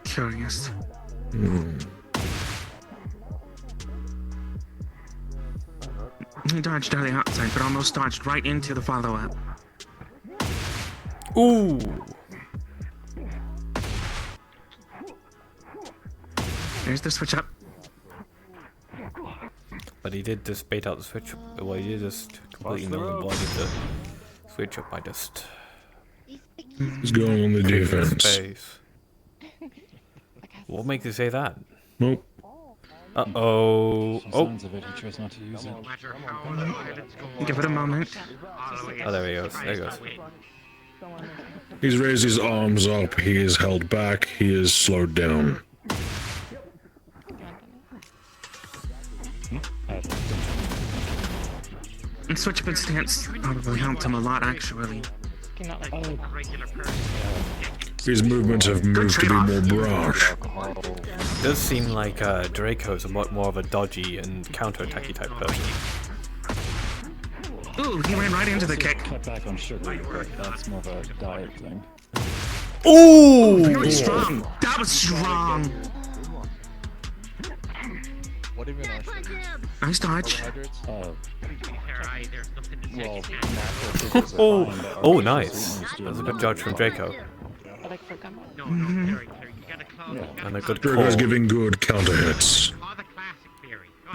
Curious. He dodged on the outside, but almost dodged right into the follow-up. Ooh. There's the switch up. But he did just bait out the switch. Well, he did just completely null and voided the switch up by just. He's going on the defense. Space. What makes you say that? Nope. Uh-oh. Some Oh. signs of it, he tries not to use it. Give it a moment. Oh, there he goes. There he goes. He's raised his arms up. He is held back. He is slowed down. And switch up in stance probably helped him a lot, actually. His movements have moved to be more brash. It does seem like Draco's a lot more of a dodgy and counter-attacky type person. Ooh, he ran right into the kick. Cut back on sugar, but that's more of a diet thing. Ooh! Very strong. That was strong. What even are Nice dodge. Oh, nice. That's a good dodge from Draco. And a good Draco's call. giving good counter hits.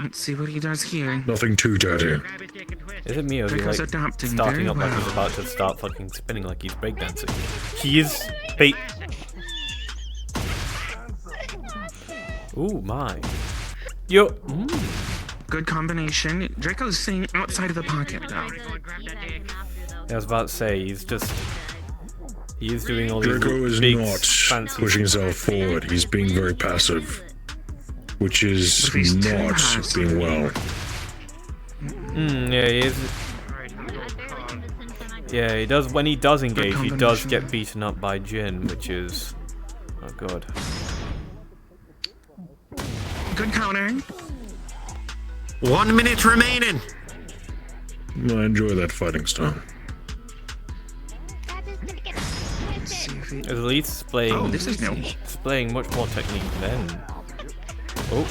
Let's see what he does here. Nothing too dirty. Is it me or is he Draco's like adapting starting very up like he's well. about to start fucking spinning like he's breakdancing? He is bait. Ooh, my. Yo. Good combination. Draco's staying outside of the pocket, though. I was about to say, he is doing all these Draco is big, not fancy pushing himself forward. He's being very passive, which is not being well. Yeah, he is. Yeah, he does. When he does engage, he does get beaten up by Jin, which is not good. Good counter. 1 minute remaining. I enjoy that fighting style. At least displaying, Oh, this is new. displaying much more technique than Oh.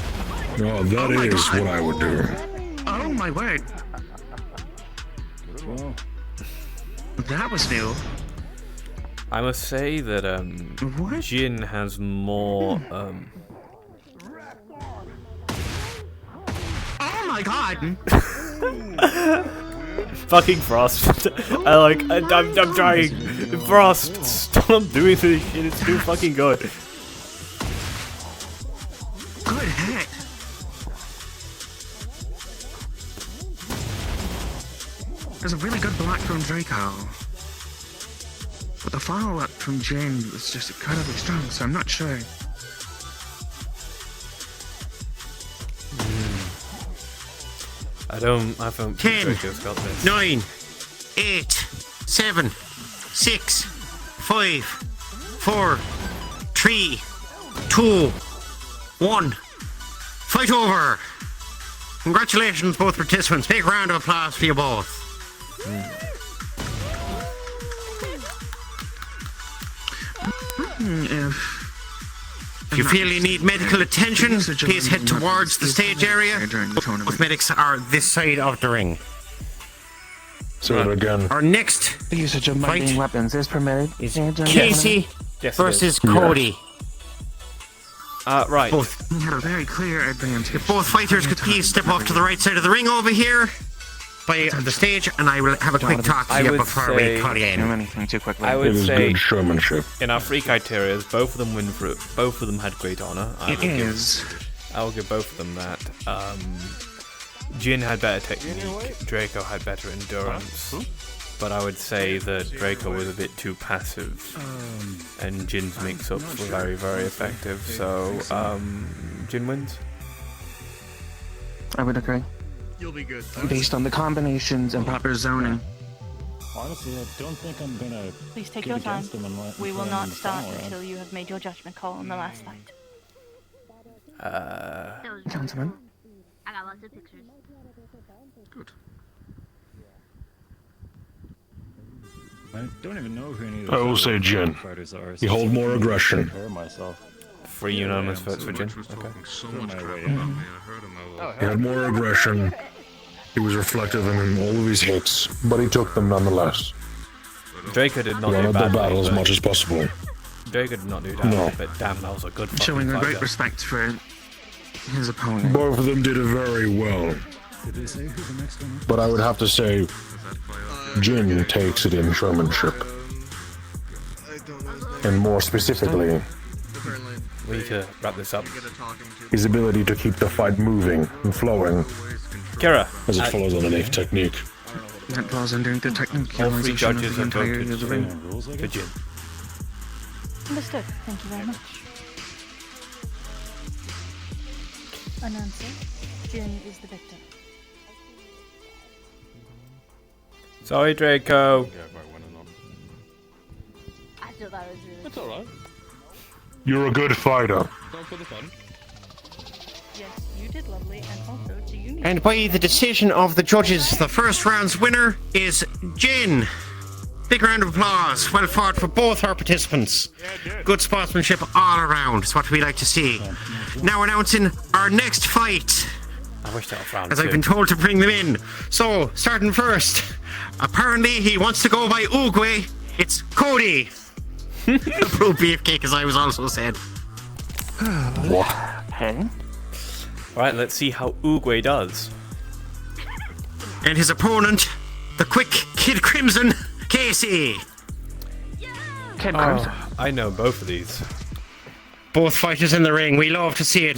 Oh, that is what I would do. Oh my word. Well, that was new. I must say that Jin has more Oh my god. fucking Frost. I'm trying. Frost, stop doing this shit. It's too fucking good. Good hit. There's a really good block from Draco. But the follow-up from Jin was just incredibly strong, so I'm not sure. I don't think 10, Draco's got this. 9, 8, 7, 6, 5, 4, 3, 2, 1. Fight over! Congratulations, both participants. Big round of applause for you both. If you feel you need medical attention, please head towards the stage area. Both medics are this side of the ring. Say it again. Our next The usage of fight mundane weapons is permitted. is Gentlemen. Casey Yes, it versus is. Cody. Right. Both, He had a very clear advantage. if both fighters could please step off to the right side of the ring over here by the stage, and I will have a quick talk to I you would before we say- cut in. Anything too quickly. I It would is say good showmanship. in our three criterias, both of them win for it. Both of them had great honor. I will give both of them that. Jin had better technique. Draco had better endurance. But I would say that Draco was a bit too passive, and Jin's mix-ups were very, very effective. So Jin wins. I would agree. You'll be good. Based on the combinations and proper zoning. honestly, I don't think I'm gonna. Please take give your time. against them unless We will I'm not in the start final round. until you have made your judgment call on the last fight. Gentlemen. I got lots of pictures. Good. I don't even know who any of I will say Jin. fighters are. He hold more aggression. Myself. 3 unanimous votes for Jin. Okay. So much crap about me, I heard him. He had more aggression. He was reflective in all of his hits, but he took them nonetheless. Draco did not He do wanted the badly. battle as but- much as possible. Draco did not do damage, No. but damn, that was a good fucking Showing a great fighter. respect for his opponent. Both of them did it very well. Did they say who the next one is? But I would have to say, Jin takes it in showmanship. And more specifically, We need to wrap this up. his ability to keep the fight moving and flowing Kira, as it follows underneath technique. That falls under the technique all 3 utilization of judges the have entirety voted of the ring. to Jin. Understood. Thank you very much. Announcer, Jin is the victor. Sorry, Draco. I feel that was really. It's alright. You're a good fighter. Don't for the fun. Yes, you did lovely, and also do you need. And by the decision of the judges, the first round's winner is Jin. Big round of applause. Well fought for both our participants. Good sportsmanship all around. It's what we like to see. Now announcing our next fight, I wish that was round as I've been told to bring them in. So, starting first, apparently he wants to go by Oogway. It's Cody. The pro beefcake, as I was also said. Hey. Alright, let's see how Oogway does. And his opponent, the quick Kid Crimson, Casey. Kid Crimson. I know both of these. Both fighters in the ring. We love to see it.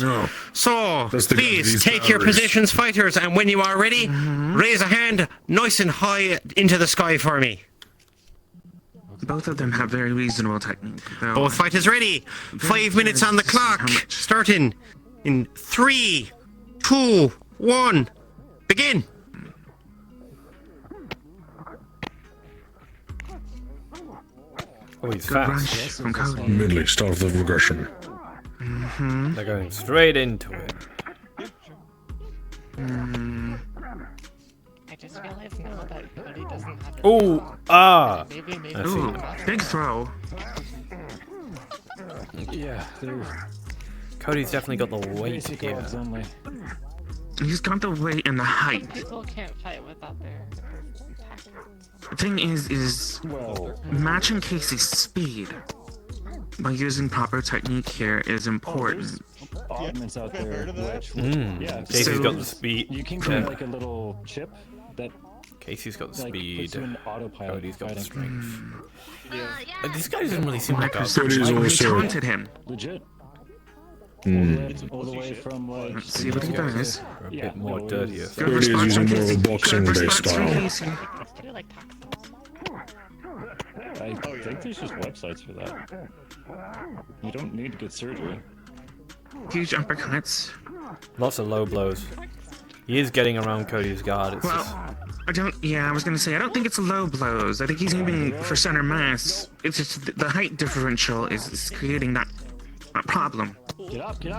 So, That's the guy with please these take your batteries. positions, fighters, and when you are ready, raise a hand nice and high into the sky for me. Both of them have very reasonable technique. though. Both fighters ready. 5 minutes on the clock. Starting in 3, 2, 1. Begin. Oh, he's Good fast. rush from Cody. Midley, start of the regression. They're going straight into it. I just realized now that Cody doesn't have it. Ooh, ah! Maybe I see. Ooh, big throw. Yeah, Cody's definitely got the weight here. He's got the weight and the height. People can't fight without their attacker. The thing is matching Casey's speed by using proper technique here is important. Augments out there, which yeah, Casey's got the speed. You can get like a little chip that. Casey's got the like, speed. puts you in autopilot Cody's got the fighting. strength. This guy doesn't really seem like a. We taunted him. Legit. All the way from like. Let's see what he does. A bit more dirtier. Cody is using more of a boxing-based style. I think there's just websites for that. You don't need to get surgery. Huge uppercuts. Lots of low blows. He is getting around Cody's guard. It's just... I don't. Yeah, I was gonna say I don't think it's low blows. I think he's aiming for center mass. It's just the height differential is creating that problem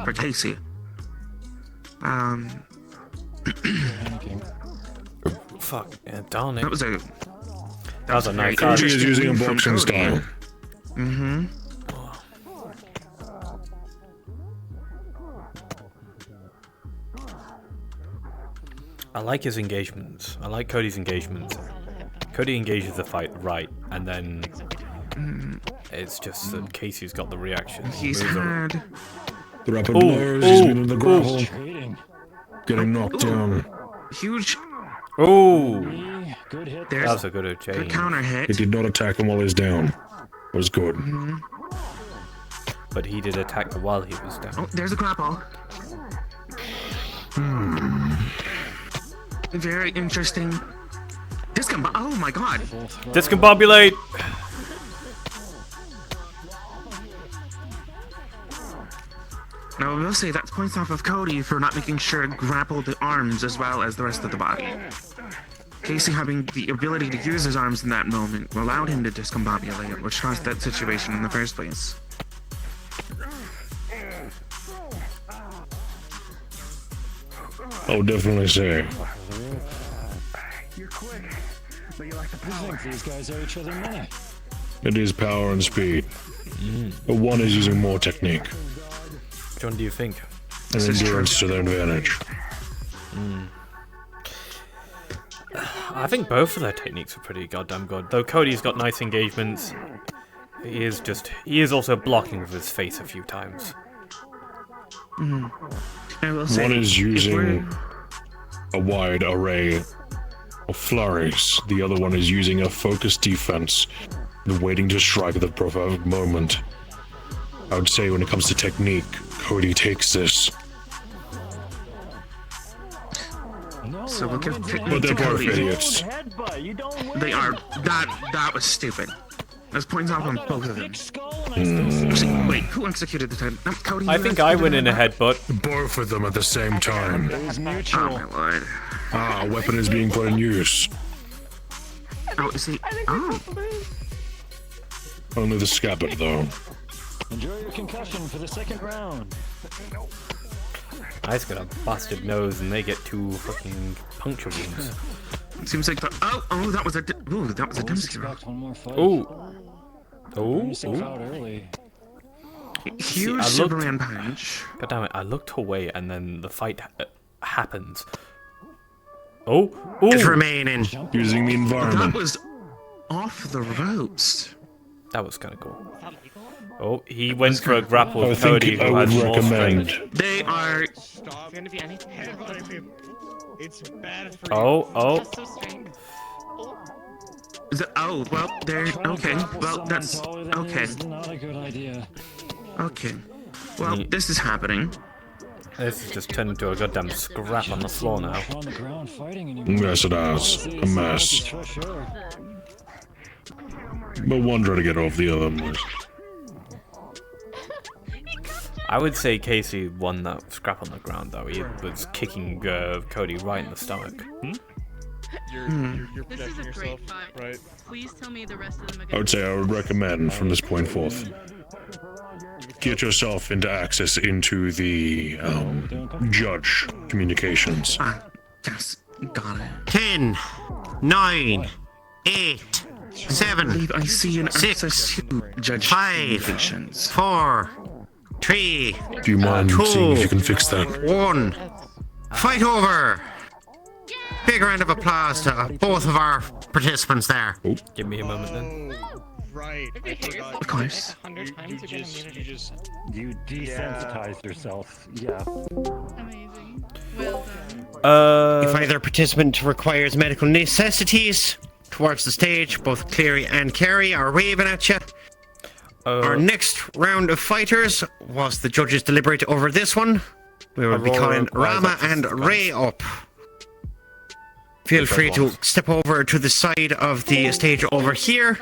for Casey. Fuck. Yeah, darn it. That was a nice. Cody is using a boxing style. Mm-hmm. I like his engagements. I like Cody's engagements. Cody engages the fight right, and then it's just that Casey's got the reaction. He's had the rapid blows. He's been in the grapple, getting knocked down. Huge. Oh, good hit. That was a good chain. Good counter hit. He did not attack him while he's down. It was good. But he did attack her while he was down. Oh, there's a grapple. Very interesting. Oh my god. Discombobulate! Now, I will say that points off of Cody for not making sure to grapple the arms as well as the rest of the body. Casey having the ability to use his arms in that moment allowed him to discombobulate, which caused that situation in the first place. I'll definitely say. You're quick, but you like the power. These guys are each other money. It is power and speed. But one is using more technique. Which one do you think? And endurance to their advantage. I think both of their techniques are pretty goddamn good. Though Cody's got nice engagements, he is also blocking with his face a few times. I will say, one is using a wide array of flurries. The other one is using a focused defense and waiting to strike at the perfect moment. I would say when it comes to technique, Cody takes this. So we'll give But they're both idiots. They are. That was stupid. There's points off on both of them. Wait, who executed the time? Cody. I think I went in a headbutt. Both of them at the same time. Oh my lord. A weapon is being put in use. Oh, is he? Oh. Only the scabbard, though. Enjoy your concussion for the second round. I's got a busted nose and they get 2 fucking puncture wounds. Seems like the. Oh, that was a. Ooh, that was a dumb scare. Huge Superman punch. God damn it! I looked away and then the fight happens. Oh, It's remaining. Using the environment. That was off the ropes. That was kind of cool. Oh, he went for a grapple with Cody, I who would has more recommend. strength. They are. It's gonna be anything. It's bad for Oh. Is it, oh, well, they're okay. Well, that's okay. Not a good idea. Okay. Well, this is happening. This has just turned into a goddamn scrap on the floor now. Yes, it has. A mess. But one tried to get off the other was. I would say Casey won that scrap on the ground, though. He was kicking Cody right in the stomach. You're This is protecting a great yourself, fight. right? Please tell me the rest of them I would say I would recommend from this point forth. Get yourself into access into the judge communications. Yes, got it. 10, 9, 8, 7, I see an 6, access to judge 5, communications. 4, 3, Do you mind 2, seeing if you can fix that? 1. Fight over! Big round of applause to both of our participants there. Give me a moment then. Right. I forgot. Of course. You desensitized yourself. Yeah. Amazing. Well done. If either participant requires medical necessities, towards the stage, both Cleary and Carey are waving at you. Our next round of fighters, whilst the judges deliberate over this one, we will be calling Rama and Ray up. Feel free to step over to the side of the stage over here.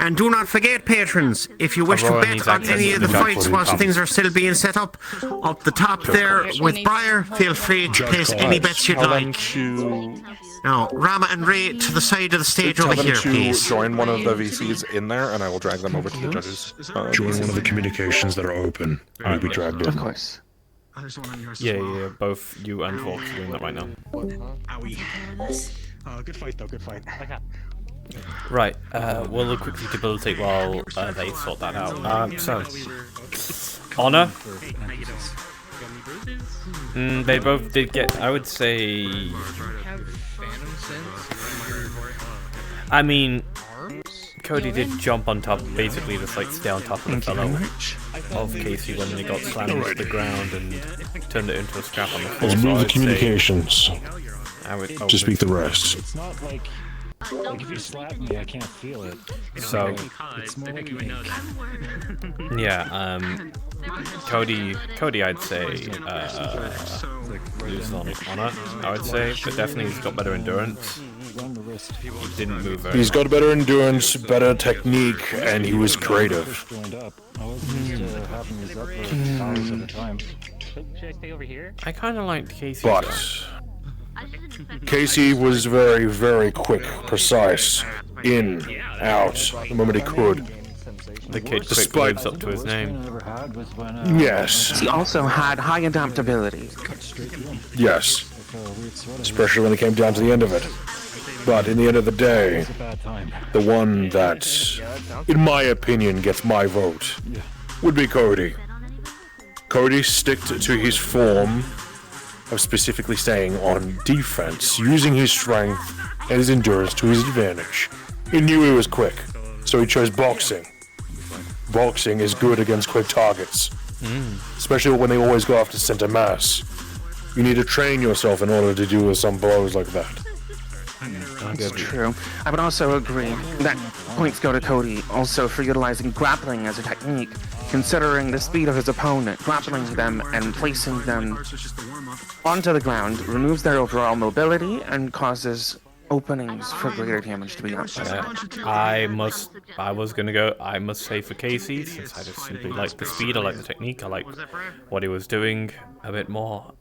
And do not forget, patrons, if you wish to bet on any of the fights whilst things are still being set up the top there with Briar, feel free to place any bets you'd like. Now, Rama and Ray to the side of the stage over here, please. Join one of the VCs in there, and I will drag them over to the judges. Join one of the communications that are open. You'll be dragged in. Of course. Yeah, both you and Volk are doing that right now. Good fight though, good fight. Right, we'll quickly debilitate while they sort that out. So, Honor. They both did get, I would say... I mean, Cody did jump on top, basically just like stay on top of the fellow of Casey when they got slammed into the ground and turned it into a scrap on the floor. Let's move the communications. To speak the rest. It's not like if you slap me, I can't feel it. So, it's more like yeah, Cody, I'd say, loses on Honor, I would say, but definitely he's got better endurance. He didn't move very He's got better endurance, better technique, and he was creative. Should I stay over here? I kind of liked Casey. But Casey was very, very quick, precise, in, out, the moment he could. The kid quick lives up to his name. Yes. He also had high adaptability. Yes. Especially when it came down to the end of it. But in the end of the day, the one that, in my opinion, gets my vote would be Cody. Cody sticked to his form of specifically staying on defense, using his strength and his endurance to his advantage. He knew he was quick, so he chose boxing. Boxing is good against quick targets, especially when they always go after center mass. You need to train yourself in order to do some blows like that. That's true. I would also agree that points go to Cody also for utilizing grappling as a technique, considering the speed of his opponent. Grappling them and placing them onto the ground removes their overall mobility and causes openings for greater damage to be output. I must say for Casey, since I just simply like the speed, I like the technique, I like what he was doing a bit more.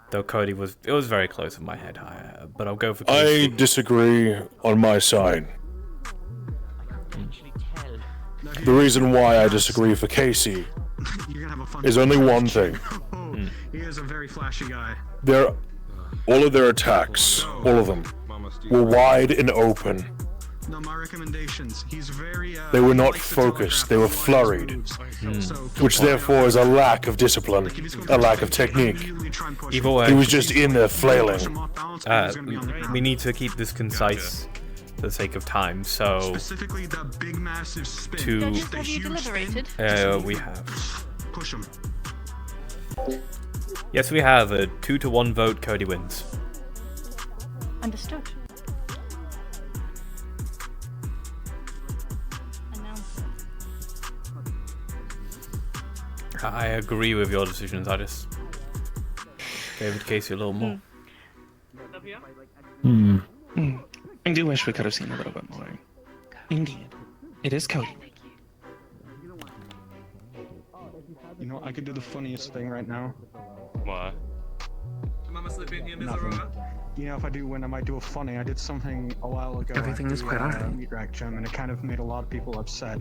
Though Cody it was very close in my head, but I'll go for Casey. I disagree on my side. The reason why I disagree for Casey is only one thing. He is a very flashy guy. All of their attacks, all of them, were wide and open. No, my recommendations. He's very. They were not focused. They were flurried, which therefore is a lack of discipline, a lack of technique. Either way, he was just in there flailing. We need to keep this concise for the sake of time. So, specifically the big massive spin. Have you deliberated? We have. Push him. Yes, we have a 2-to-1 vote. Cody wins. Understood. I agree with your decisions. I just gave it to Casey a little more. I do wish we could have seen a little bit more. Indeed. It is Cody. You know, I could do the funniest thing right now. What? Nothing. You know, if I do win, I might do a funny. I did something a while ago. Everything is quite alright. Meat rack gem, and it kind of made a lot of people upset.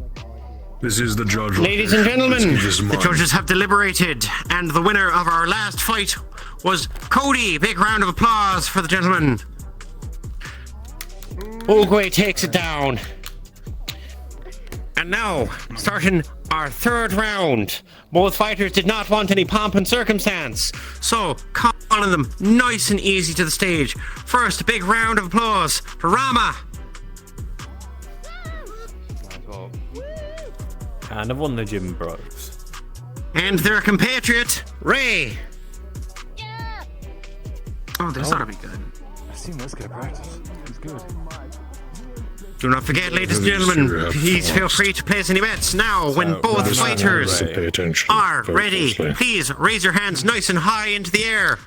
This is the judge. Ladies and gentlemen, the judges have deliberated, and the winner of our last fight was Cody. Big round of applause for the gentleman. Oogway takes it down. And now, starting our third round. Both fighters did not want any pomp and circumstance, so calling them nice and easy to the stage. First, a big round of applause for Rama. And I've won the gym bros. And their compatriot, Ray. Oh, this ought to be good. I've seen this guy practice. He's good. Do not forget, ladies and gentlemen, please feel free to place any bets now when both fighters are ready. Please raise your hands nice and high into the air.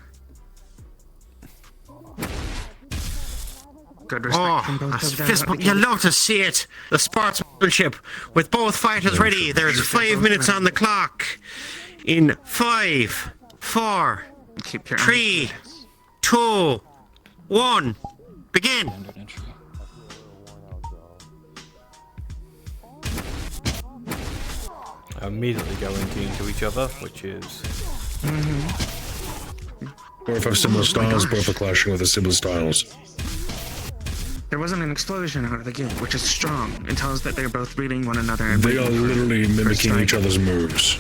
Good respect from both of them. Fist bump. You love to see it. The sportsmanship with both fighters ready. There's 5 minutes on the clock. In 5, 4, 3, 2, 1, begin. Immediately go into each other, which is... Both have similar styles, both are clashing with the similar styles. There wasn't an explosion out of the gate, which is strong. It tells us that they're both reading one another. And They are literally mimicking each other's moves.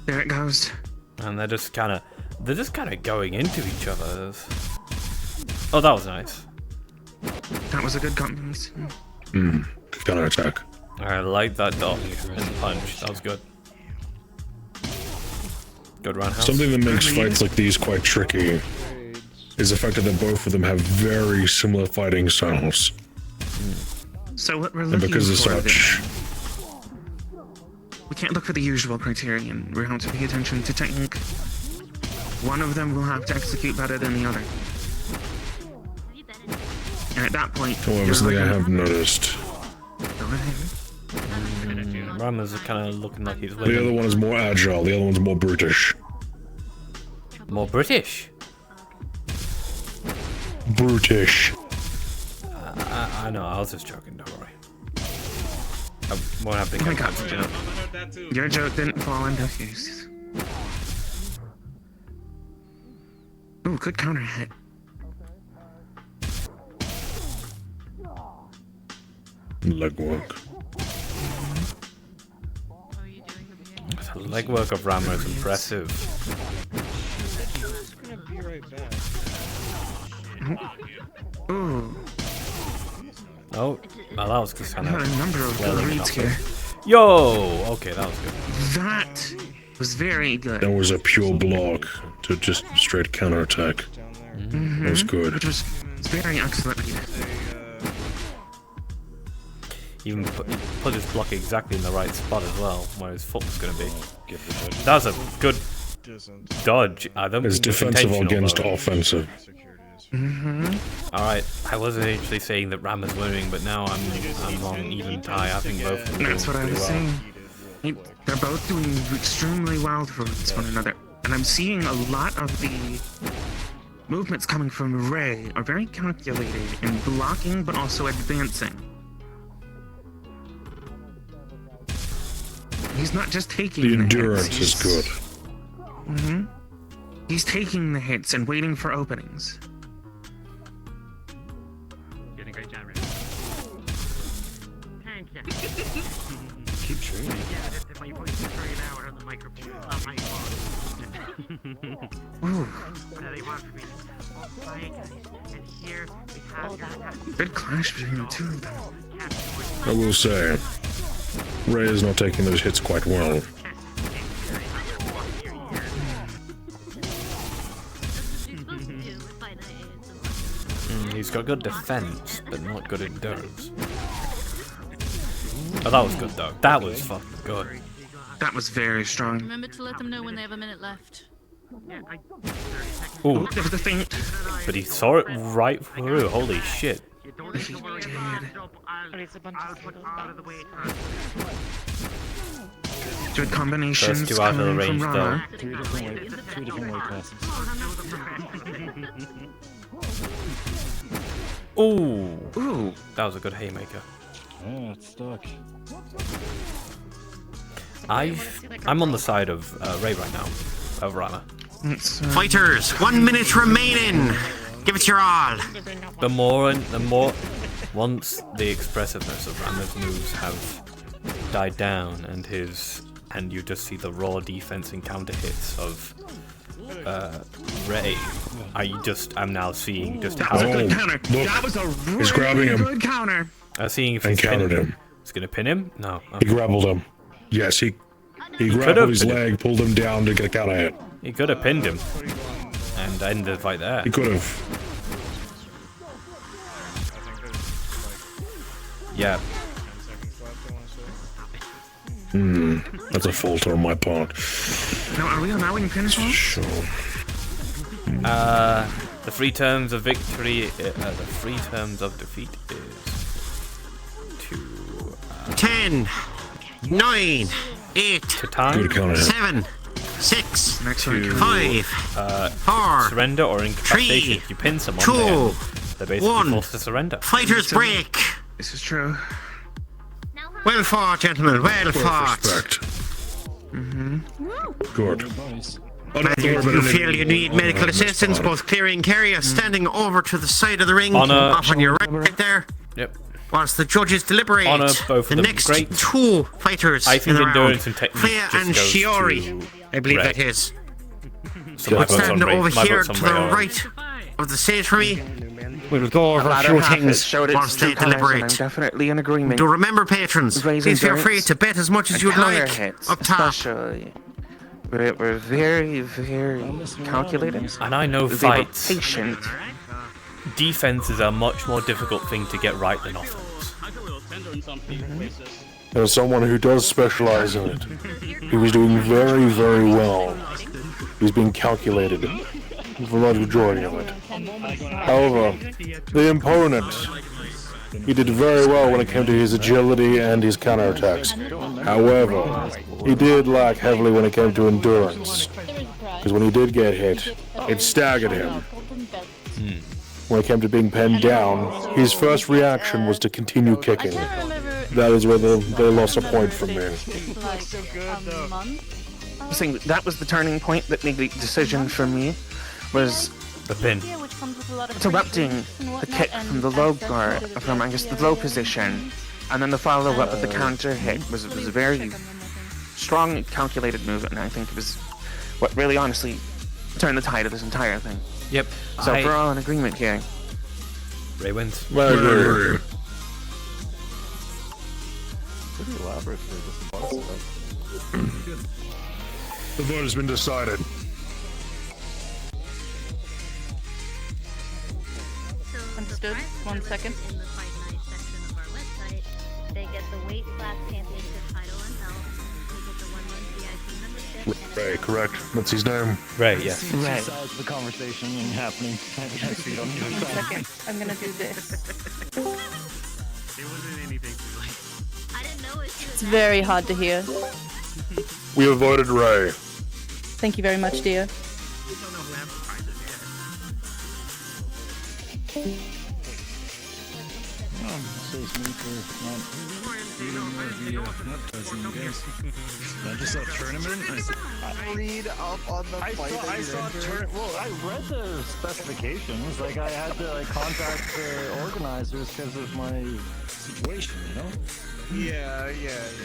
There it goes. And they're just kind of going into each other. Oh, that was nice. That was a good combination. Counter attack. I like that dodge and punch. That was good. Good roundhouse. Something that makes fights like these quite tricky is the fact that both of them have very similar fighting styles. So what we're And looking because of for such, we can't look for the usual criterion. We have to pay attention to technique. One of them will have to execute better than the other. And at that point, however, something I have noticed. Rama's kind of looking like he's The winning. other one is more agile, the other one's more brutish. More British? Brutish. I know, I was just joking, don't worry. I won't have to Oh my get God, joke. Your joke didn't fall into use. Ooh, good counter hit. Leg work. The legwork of Rama is impressive. Ooh. Oh, well, that was just kind I had a number of good reads here. Yo! Okay, that was good. That was very good. That was a pure block to just straight counter attack. That was good. Which was very excellent. Even put his block exactly in the right spot as well, where his foot was going to be. That was a good dodge. I don't It's think it was defensive intentional, against though. offensive. Alright, I wasn't actually saying that Rama's winning, but now I'm on even tie. I think both of them That's what I doing was pretty well. saying. They're both doing extremely well towards one another. And I'm seeing a lot of the movements coming from Ray are very calculated in blocking, but also advancing. He's not just taking The hits, endurance is good. He's taking the hits and waiting for openings. Doing a great job, Ray. Thank you. Keep training. Yeah, that's my voice is very loud on the microphone. It's not my fault. Ooh, What do they want from me? Hi guys, and here we have your good clash between the two of them. I will say, Ray is not taking those hits quite well. He's got good defense, but not good endurance. Oh, that was good though. That was fucking good. That was very strong. Remember to let them know when they have a minute left. Ooh, There was a feint. but he saw it right through. Holy shit. Good combinations First two out of the coming range, from though. Rama. Three different weight classes. Ooh, that was a good haymaker. Yeah, it's stuck. I'm on the side of Ray right now, of Rama. Fighters, 1 minute remaining. Give it your all. The more, once the expressiveness of Rama's moves have died down, and you just see the raw defense and counter hits of Ray. I'm now seeing just how. Look, That was a he's grabbing really him. good counter. Seeing if And he's pinning countered him. him. He's gonna pin him? No. He grappled him. Yes, he could've grappled his pinned him. leg, pulled him down to get a counter hit. He could have pinned him and ended the fight there. He could have. Yeah. That's a fault on my part. Now, are we allowing pins on? Sure. The three terms of victory, the three terms of defeat is to 10, 9, 8, to time, Good counter hit. 7, 6, to 5, 4, surrender or incapacitation. 3, If you pin someone, 2, they're basically 1. forced to surrender. Fighters break. This is true. Well fought, gentlemen. Well fought. Respect. Good. Matthew, you feel you need medical assistance, both clearing carrier, standing over to the side of the ring, Honor. off on your right there. Yep. Whilst the judges deliberate, Honor, both the of them next great. 2 fighters I in think the endurance round, and technique Freya just and goes Shiori, to I believe Ray. that is. So my vote's on Standing Ray. over My here vote's to on the Ray. right of the stage for me, we'll go over a latter few half has things showed its whilst true they colours, and I'm deliberate. definitely in agreement. Do remember, patrons, Ray's please feel endurance free to bet as much as and you'd counter like hits, up top. especially. We're very, very calculated. And I know They were fights. patient. Defense is a much more difficult thing to get right than offense. As someone who does specialize in it, he was doing very, very well. He was being calculated for the large majority of it. However, the opponent, he did very well when it came to his agility and his counterattacks. However, he did lack heavily when it came to endurance. Because when he did get hit, it staggered him. When it came to being pinned down, his first reaction was to continue kicking. That is where they lost a point from me. I'm saying that was the turning point that made the decision for me, was the pin. Interrupting the kick from the low guard, from I guess the low position, and then the follow-up with the counter hit was a very strong, calculated move, and I think it was what really honestly turned the tide of this entire thing. Yep. So we're all in agreement here. Ray wins. Pretty elaborate for this boss. The vote has been decided. Understood. 1 second. In the Fight Night section of our website, they get the weight class championship title and belt. They get the 1-month VIP membership. Ray, correct. That's his name. Ray, yes. Two sides of the conversation happening. I see it on the other 1 side. second. I'm gonna do this. I didn't know if It's very hard to hear. We have voted Ray. Thank you very much, dear. Just a tournament? Read up on the fight. Well, I read the specifications. Like, I had to contact the organizers because of my situation, you know? Yeah.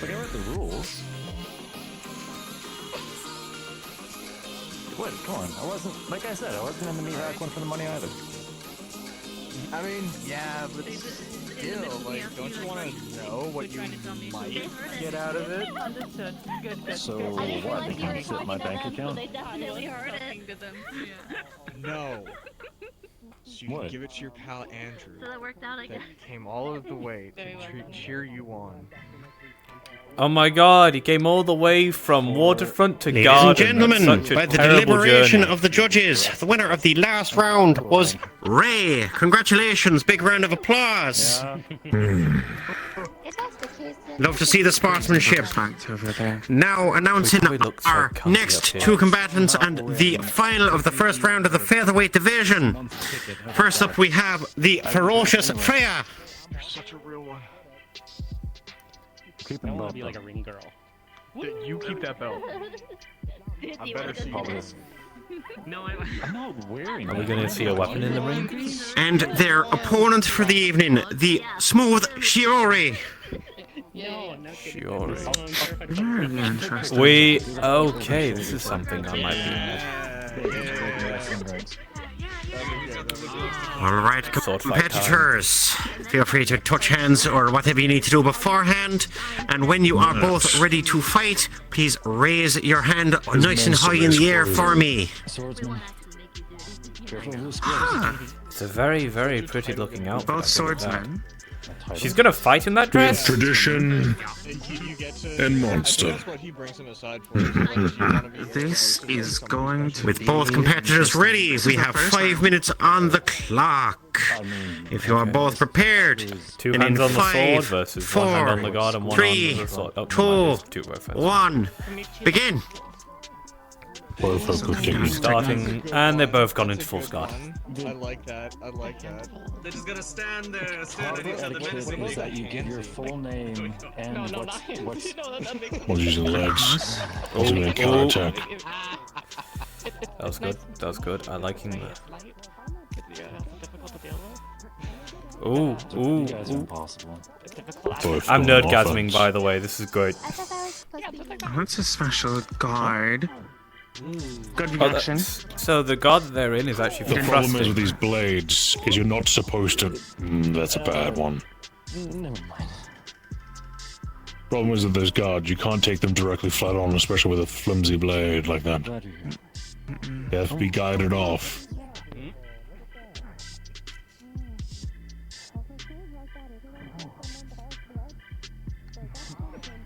Like, I read the rules. What? Come on. I wasn't, like I said, I wasn't in the meat rack one for the money either. I mean, yeah, but still, like, don't you want to know what you might get out of it? Understood. Good. So, what? They can sit in my bank account? They definitely heard it. No. So you What? can give it to your pal Andrew. So that worked out, I guess. That came all of the way to cheer you on. Oh my god, he came all the way from waterfront to Ladies garden. and gentlemen, That's such a by the terrible deliberation journey. of the judges, the winner of the last round was Ray. Congratulations, big round of applause. Love to see the sportsmanship. Now announcing our next 2 combatants and the final of the first round of the featherweight division. First up, we have the ferocious Freya. You're such a real one. Keep I want to be like a ring girl. You keep that belt. I better see you. No, I'm not wearing Are we going to see a weapon in the ring? And their opponent for the evening, the smooth Shiori. No, not kidding. Shiori. Very interesting. Okay, this is something I might be. Alright, competitors, feel free to touch hands or whatever you need to do beforehand. And when you are both ready to fight, please raise your hand nice and high in the air for me. Swordsman. It's a very, very pretty looking outfit. Both swordsmen. She's gonna fight in that dress? Tradition and monster. This is going to With be both competitors ready, This we is the have first 5 minutes on the clock. If you are both prepared, Two and hands in on the sword 5, versus one hand on the guard and one 3, on the sword. Oh, never mind, there's two weapons. 1, begin. Starting, and they've both gone into full guard. I like that. I like that. They're just gonna stand there, stare at each other menacingly. Is that you give your full name and what's Well, using legs. I was doing a counterattack. That was good. That was good. I like him. Ooh, ooh, ooh. I'm nerdgasming, by the way. This is great. What's a special guard? Good reaction. So the guard that they're in is actually The for problem is thrusting. with these blades is you're not supposed to. That's a bad one. Never mind. Problem is with those guards, you can't take them directly flat on, especially with a flimsy blade like that. They have to be guided off.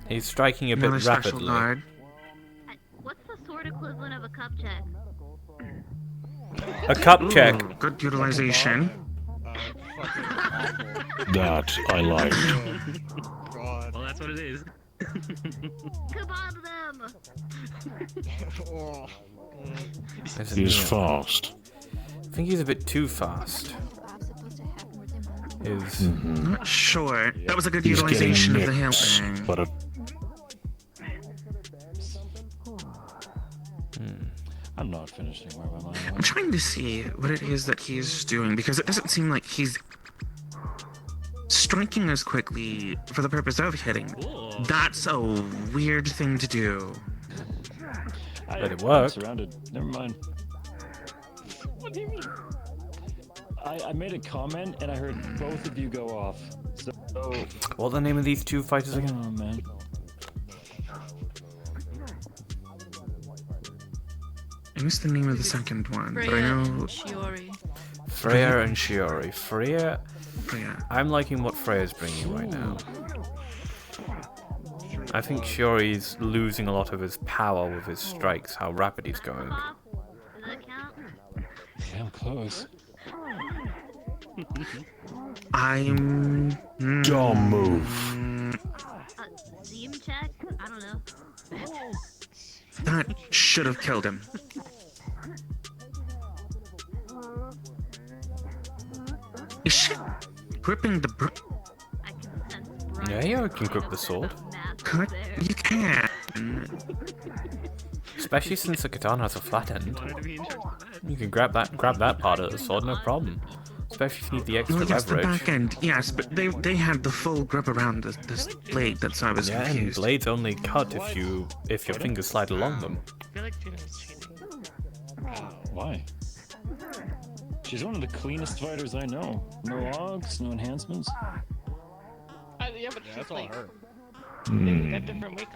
He's striking a bit Another special rapidly. guard. What's the sword equivalent of a cup check? A cup check. Ooh, good utilization. That I like. Well, that's what it is. Kebab them! He's fast. I think he's a bit too fast. Is Not sure. That was a good He's getting utilization of the nicks, healing. but I'm not finishing where my mind I'm trying to see what it is that he's doing because it doesn't seem like he's striking as quickly for the purpose of hitting. That's a weird thing to do. But it worked. Surrounded. Never mind. What do you mean? I made a comment and I heard both of you go off. So. What are the name of these two fighters again? Oh man. I missed the name of the second one, but I Freya know. and Shiori. Freya and Shiori. Freya. Freya. I'm liking what Freya's bringing right now. I think Shiori's losing a lot of his power with his strikes, how rapid he's going. Yeah, I'm close. I'm. Dumb move. Zoom check? I don't know. That should have killed him. Is she gripping the Yeah, you can grip the sword. Cut? You can. Especially since the katana has a flat end. You can grab that part of the sword, no problem. Especially if you need the extra Well, yes, the leverage. back end, yes, but they had the full grip around this blade, that's why I was Yeah, and confused. blades only cut if your fingers slide along them. Why? She's one of the cleanest fighters I know. No logs, no enhancements. Yeah, but That's all her. Hmm. Got different weight.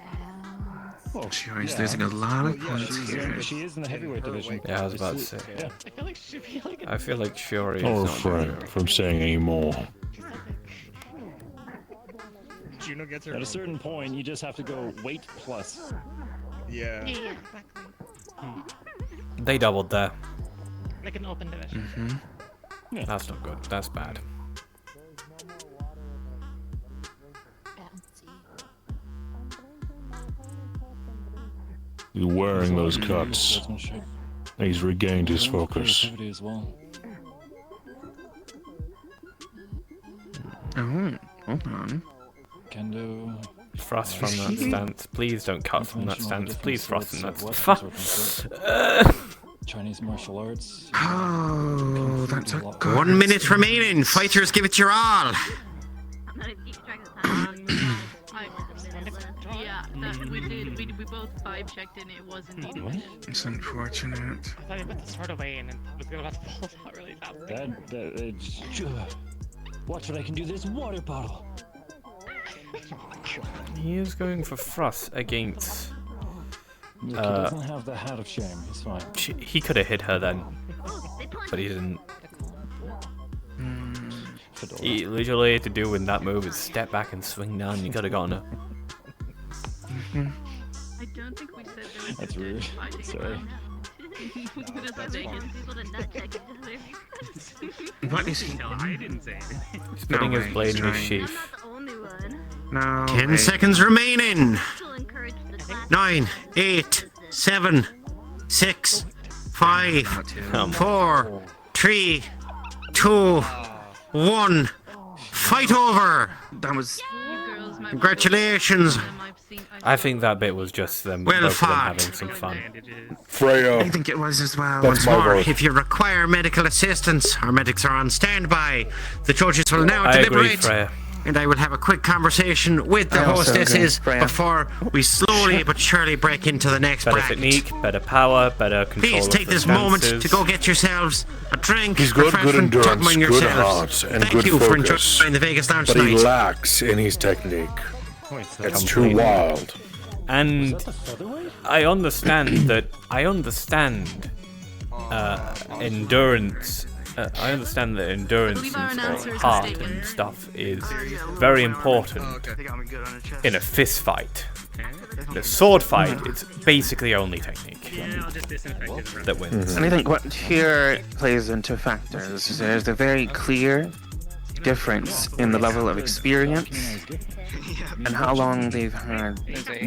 Well, She's losing a lot of points here. She is in the heavyweight division. Yeah, I was about to say. Yeah. I feel like she'd be like. I feel like Shiori I'll is not doing refrain from saying any more. Juno gets her. At a certain point, you just have to go weight plus. Yeah. Yeah, They doubled there. like an open division. Mm-hmm. That's not good. That's bad. He's wearing those cuts. He's regained his focus. As well. Oh, hold on. Kendo. Thrust from that stance. Please don't cut from that stance. Please thrust from that stance. Chinese martial arts. Oh, that's a good 1 minute remaining. Fighters, give it your all. I'm not even keeping track of the time. that we did. We both vibe checked and it was indeed a witch. It's unfortunate. I thought he put the sword away and then was gonna about to pull it out really fast. Watch what I can do to this water bottle. He is going for Frost against. Look, he doesn't have the hat of shame. He's fine. He could have hit her then, but he didn't. He literally had to do in that move is step back and swing down. You could have gotten her. I don't think we said there was That's rude. Sorry. We could have said Vegas people to nut check each other. What is he? No, I didn't say anything. He's putting his blade in his sheath. No. 10 seconds remaining. 9, 8, 7, 6, 5, 4, 3, 2, 1. Fight over. That was. Congratulations. I think that bit was just them, Well both of them fought. having some fun. Freya. I think it was as well. Once more, if you require medical assistance, our medics are on standby. The judges will now I agree, deliberate. Freya. And I will have a quick conversation with the I also hostesses agree, Freya. before we slowly but surely break into the next Better bracket. technique, better power, better control. Please of take the this moment stances. to go get yourselves a drink, He's got good refreshment, endurance, talk among good yourselves. heart, and Thank good you for focus. enjoying the Vegas Lounge But he tonight. lacks in his technique. It's too Completely. wild. And I understand that. I understand endurance. I understand that endurance believe our and announcer is heart mistaken. and stuff is very important in a fist fight. In a sword fight, it's basically only technique Yeah, I'll just disinfect it. that wins. And I think what here plays into factors is there's a very clear difference in the level of experience and how long they've had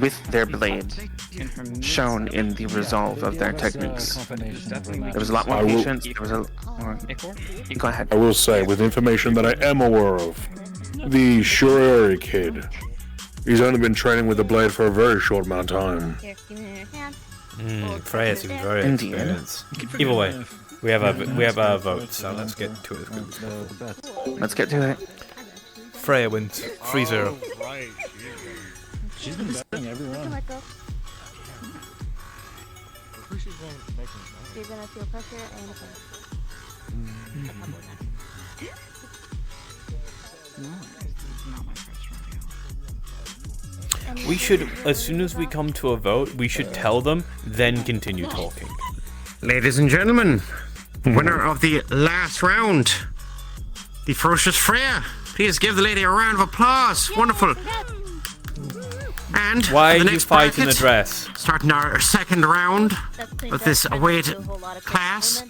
with their blade shown in the resolve of their techniques. There was a lot more I will- patience. There was a more... Go ahead. I will say, with information that I am aware of, the Shurari kid, he's only been training with the blade for a very short amount of time. Freya seems very Indeed. experienced. Either way, we have our vote, so let's get to it as quick as possible. Let's get to it. Freya wins 3-0. Right. She's been betting every round. You're gonna feel pressure and We should, as soon as we come to a vote, we should tell them, then continue talking. Ladies and gentlemen, winner of the last round, the ferocious Freya. Please give the lady a round of applause. Wonderful. And Why for are the you next fighting the bracket, dress? starting our second round of this awaited class,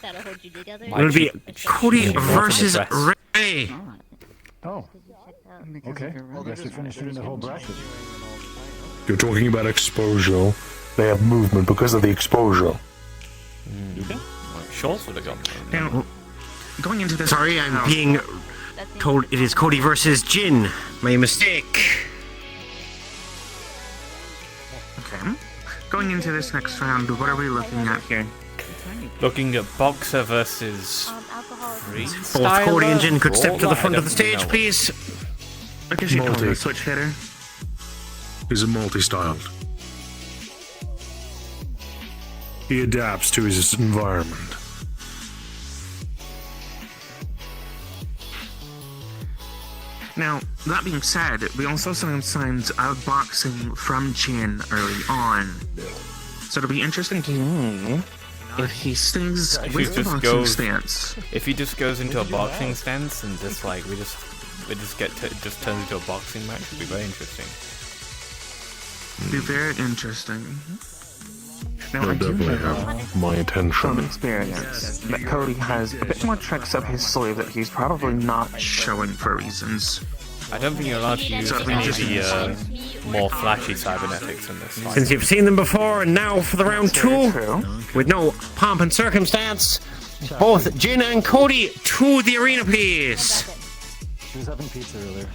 will be Cody versus Ray. Oh. Okay. I guess we're finishing the whole bracket. You're talking about exposure. They have movement because of the exposure. Schultz would have gone. Now, going into this... Sorry, I'm being told it is Cody versus Jin. My mistake. Okay. Going into this next round, what are we looking at here? Looking at boxer versus Both Cody and Jin could step to the front of the stage, know. please. I guess you call it Multi. a switch hitter. He's a multi-styled. He adapts to his environment. Now, that being said, we also saw some signs of boxing from Jin early on. So it'll be interesting to know if he stays If with he the just boxing goes, stance. if he just goes into a boxing stance and just like we just get to, it just turns into a boxing match, it'd be very interesting. Be very interesting. Now, He'll I do definitely know have my from attention. experience that Cody has a bit more tricks up his sleeve that he's probably not showing for reasons. I don't think you're allowed to use So any of the more flashy cybernetics in this fight. Since you've seen them before, and now for the round two, with no pomp and circumstance, both Jin and Cody to the arena, please. She was having pizza earlier.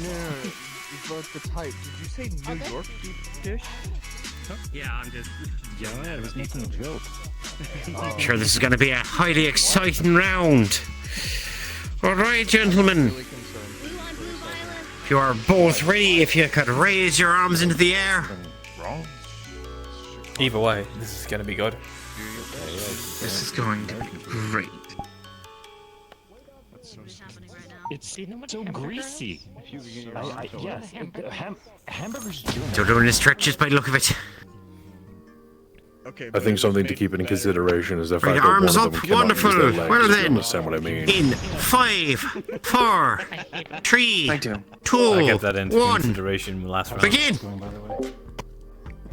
No, you broke the type. Did you say New York deep dish? Yeah, I'm just. Yeah, I was making a joke. I'm sure this is going to be a highly exciting round. All right, gentlemen. If you are both ready, if you could raise your arms into the air. Either way, this is gonna be good. This is going to be great. It's so greasy. Yes, hamburgers. You're doing the stretches by the look of it. Okay, I think something to keep in consideration is the Right, fact that arms one up, of them cannot wonderful. use their legs, Well if you then, understand what I mean. in 5, 4, 3, 2, I kept that into 1. consideration last round. Begin.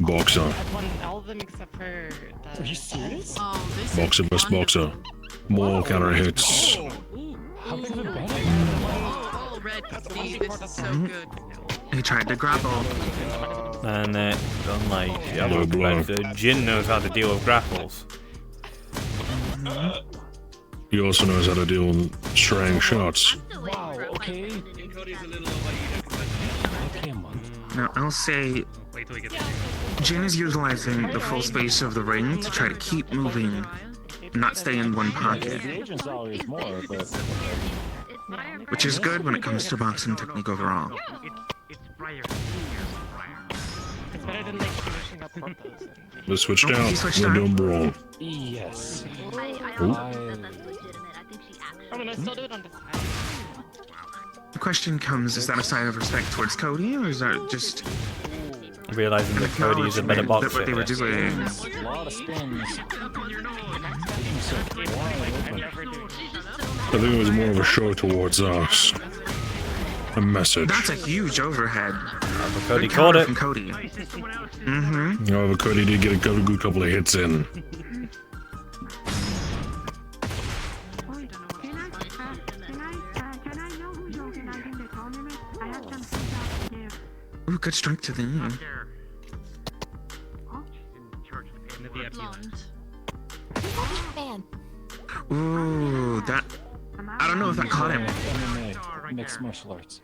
Boxer. All of them except for. Are you serious? Boxer vs. boxer. More counter hits. How big of a bag? Oh, Red, Steve, this is so good. He tried to grapple. And unlike the other competitor, Jin knows how to deal with grapples. He also knows how to deal with straying shots. Wow, okay. Now, I'll say Jin is utilizing the full space of the ring to try to keep moving, not stay in one pocket. The agent salary is more, but Which is good when it comes to boxing technique overall. It's better than like finishing up photos. Let's switch Oh, down. he switched We're down? doing brawl. yes. I mean, I still do it on the side. The question comes, is that a sign of respect towards Cody, or is that just Realizing that Cody is a better acknowledgement that what they were boxer. doing? A lot of spins. I think it was more of a show towards us. A message. That's a huge overhead. Cody Good caught counter it. from Cody. Mm-hmm. However, Cody did get a good couple of hits in. Ooh, good strength to the knee. Man. Ooh, that... I don't know if that caught him. MMA, mixed martial arts.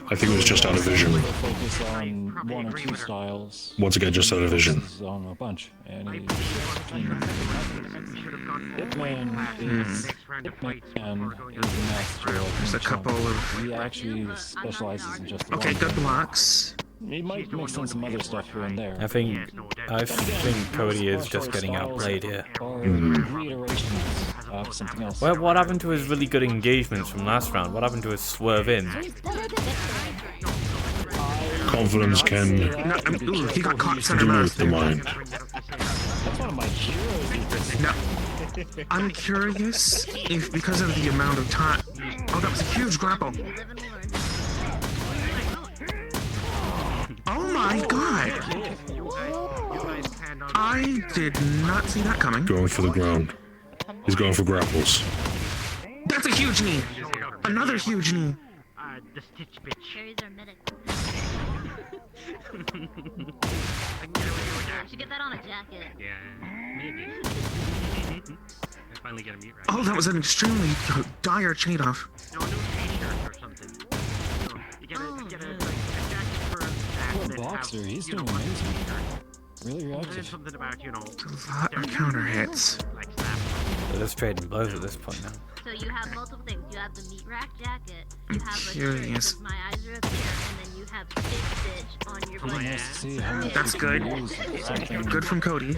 I think it was just out of vision. Focus on one or two styles. Once again, just out of vision. Focuses on a bunch, and he Hitman is a master of There's a couple of... He actually specializes in just Okay, one good thing. blocks. He might mix in some other stuff here and there. I think Cody is just getting outplayed here. Or reiterations of something else. Well, what happened to his really good engagements from last round? What happened to his swerve in? Confidence can No, ooh, he got caught center dilute mass the there. mind. That's one of my heroes. No. I'm curious if because of the amount of time... Oh, that was a huge grapple. Oh my god! I did not see that coming. Going for the ground. He's going for grapples. That's a huge knee! Another huge knee! The stitch bitch. Carries our medic. Should get that on a jacket. Yeah, maybe. I finally get a meat rack. Oh, that was an extremely dire trade-off. No, t-shirt or something. You get a jacket for that. Poor boxer, he's doing amazing. Really There's reactive. something about, A lot of counter hits. So let's trade in blows at this point now. So you have multiple things. You have the meat rack jacket. You have a shirt Curious. with my eyes are up here, and then you have stitch on your butt. Nice to see how much That's you can good. use something. Good from Cody.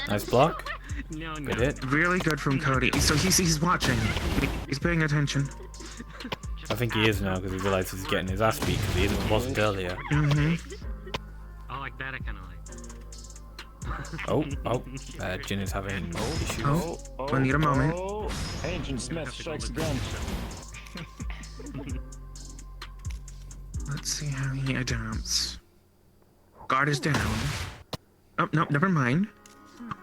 Nice block. Good hit. Really good from Cody. So he's watching. He's paying attention. I think he is now because he realizes he's getting his ass beat because he wasn't earlier. Mm-hmm. I like that, I kind of like. Jin is having issues. Oh, I need a moment. Agent Smith strikes again. Let's see how he adapts. Guard is down. Oh, no, never mind.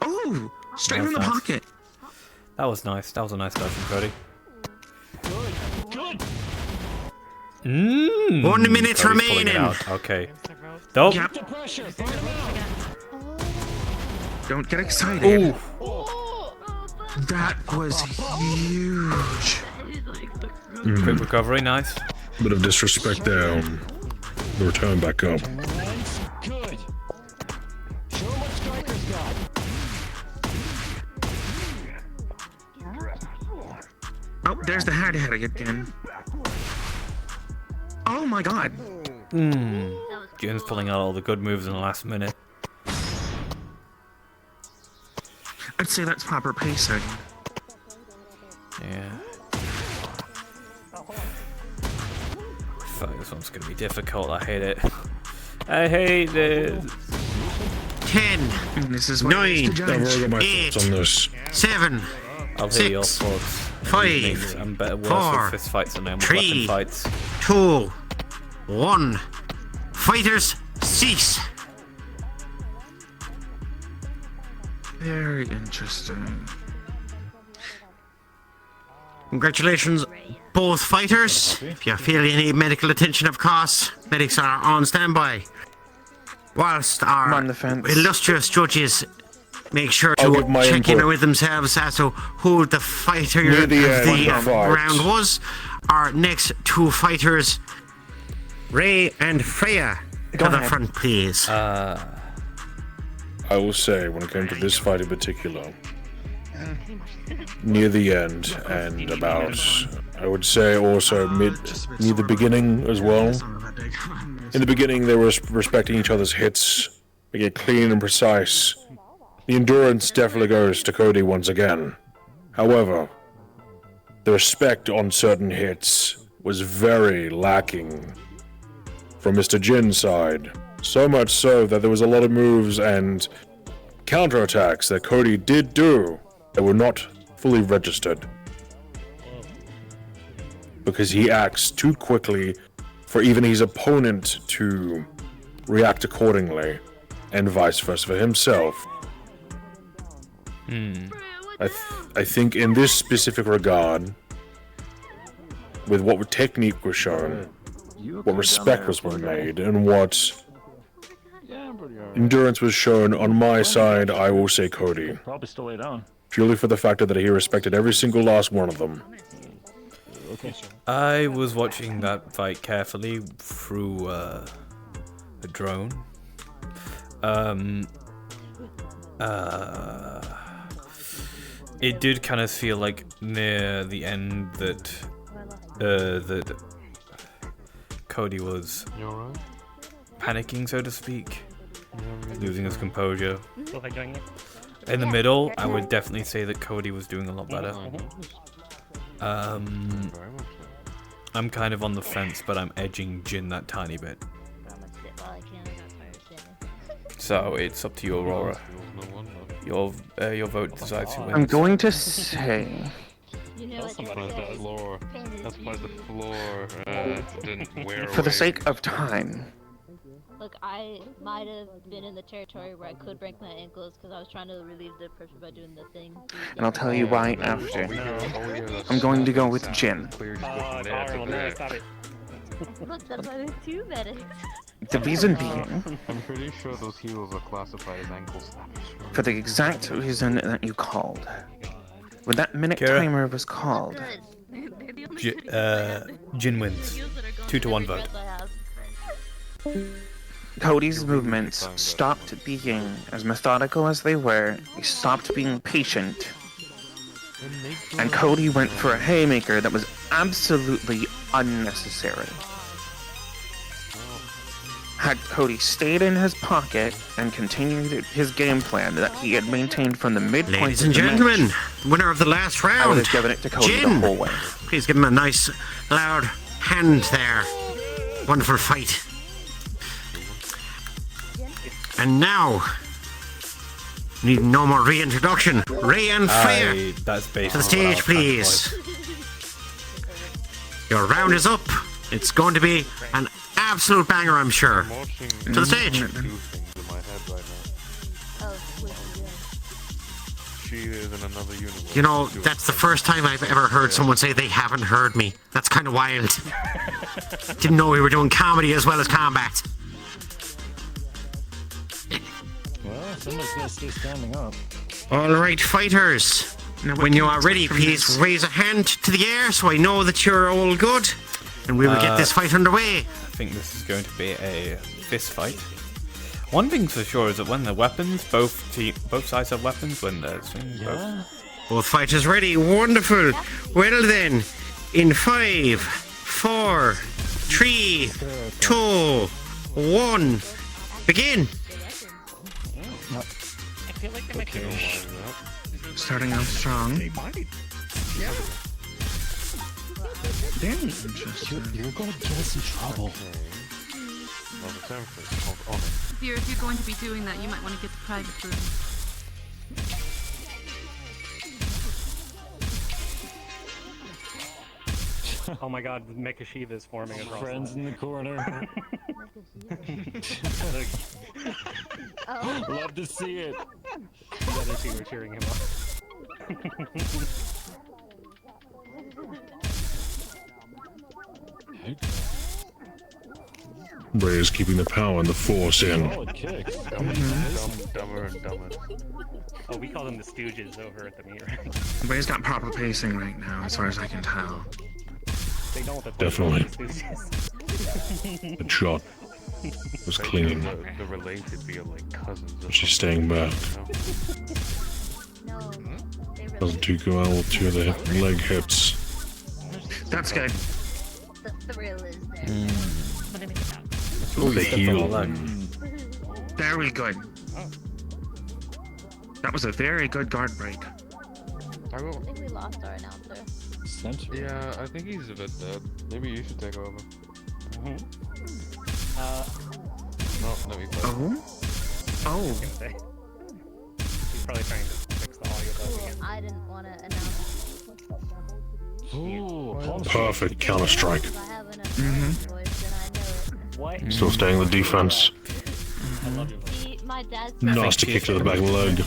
Oh! Straight from the Nice. pocket! That was nice. That was a nice dodge from Cody. Good. Mmm. 1 minute Cody's pulling it remaining. out. Okay. Dope. Yep. The pressure. Fight him out. Don't get excited. Ooh. That was huge. Quick recovery. Nice. Bit of disrespect there. The return back up. Nice. Good. Show him what Striker's got. Oh, there's the hard hat again. Oh my god. Jin's pulling out all the good moves in the last minute. I'd say that's proper pacing. Yeah. Fuck, this one's gonna be difficult. I hate it. I hate it. 10, This is 9, I've already got my thoughts on this. 7, I'll hear your 6, thoughts. 5, I'm better worse 4, with fist fights than I am with 3, weapon fights. 2, 1. Fighters, cease. Very interesting. Congratulations, both fighters. If you feel you need medical attention, of course, medics are on standby. Whilst our On the fence. illustrious judges make sure I'll to give my check in input. with themselves as to who the fighter Near of the the end of the fight. round was. Our next two fighters, Ray and Freya, to the front, please. I will say, when it came to this fight in particular, near the end and about, I would say also near the beginning as well. In the beginning, they were respecting each other's hits, making it clean and precise. The endurance definitely goes to Cody once again. However, the respect on certain hits was very lacking from Mr. Jin's side. So much so that there was a lot of moves and counterattacks that Cody did do that were not fully registered. Because he acts too quickly for even his opponent to react accordingly, and vice versa for himself. I think in this specific regard, with what technique was shown, what respect was made, and what endurance was shown on my side, I will say Cody. Probably still lay down. Purely for the fact that he respected every single last one of them. Okay. I was watching that fight carefully through a drone. It did kind of feel like near the end that that Cody was panicking, so to speak, losing his composure. Still enjoying it? In the middle, I would definitely say that Cody was doing a lot better. I'm kind of on the fence, but I'm edging Jin that tiny bit. So it's up to you, Aurora. Your vote decides who wins. I'm going to say. That's surprised that floor. That's surprised the floor didn't wear For the away. sake of time. Look, I might have been in the territory where I could break my ankles because I was trying to relieve the pressure by doing the thing. And I'll tell you why after. I'm going to go with Jin. Look, that's why there's two medics. The reason being, I'm pretty sure those heels are classified as ankle snappers. for the exact reason that you called. When that minute Kara? timer was called, Jin wins. 2-1 vote. Cody's movements stopped being as methodical as they were. He stopped being patient. And Cody went for a haymaker that was absolutely unnecessary. Had Cody stayed in his pocket and continued his game plan that he had maintained from the midpoint Ladies of and the match, gentlemen, winner of the last I would round, have given it to Cody the Jin. whole way. Please give him a nice, loud hand there. Wonderful fight. And now, need no more reintroduction. Ray and Freya, That's to basically the stage, please. Your round is up. It's going to be an absolute banger, I'm sure. To the stage. She is in another universe. You know, that's the first time I've ever heard someone say they haven't heard me. That's kind of wild. Didn't know we were doing comedy as well as combat. Well, somebody's gonna stay standing up. All right, fighters. When you are ready, please raise a hand to the air so I know that you're all good. And we will get this fight underway. I think this is going to be a fist fight. One thing's for sure is that when the weapons, both sides have weapons when they're swinging both. Both fighters ready. Wonderful. Well then, in 5, 4, 3, 2, 1, begin. I feel like they might go Starting off strong. Yeah. Very interesting. You're gonna get us in trouble. If you're going to be doing that, you might want to get the private room. Oh my god, Mecha Shiva is forming across. Friends in the corner. Love to see it. The other two are cheering him Ray is keeping the power and the force in. Dumber and dumber. Oh, we call them the Stooges over at the meet room. Ray's got proper pacing right now, as far as I can tell. They know what the Definitely. Stooges. The shot was clean. The related be like cousins. She's staying back. Doesn't do go out with 2 of the leg hits. That's good. The thrill is there. The heel. Very good. That was a very good guard break. I will. I think we lost our announcer. Yeah, I think he's a bit dead. Maybe you should take over. No, let me play. Oh. He's probably trying to fix the audio bug again. I didn't want to announce. Perfect counter-strike. What? Still staying the defense. See, my dad said Nasty kick to the back leg.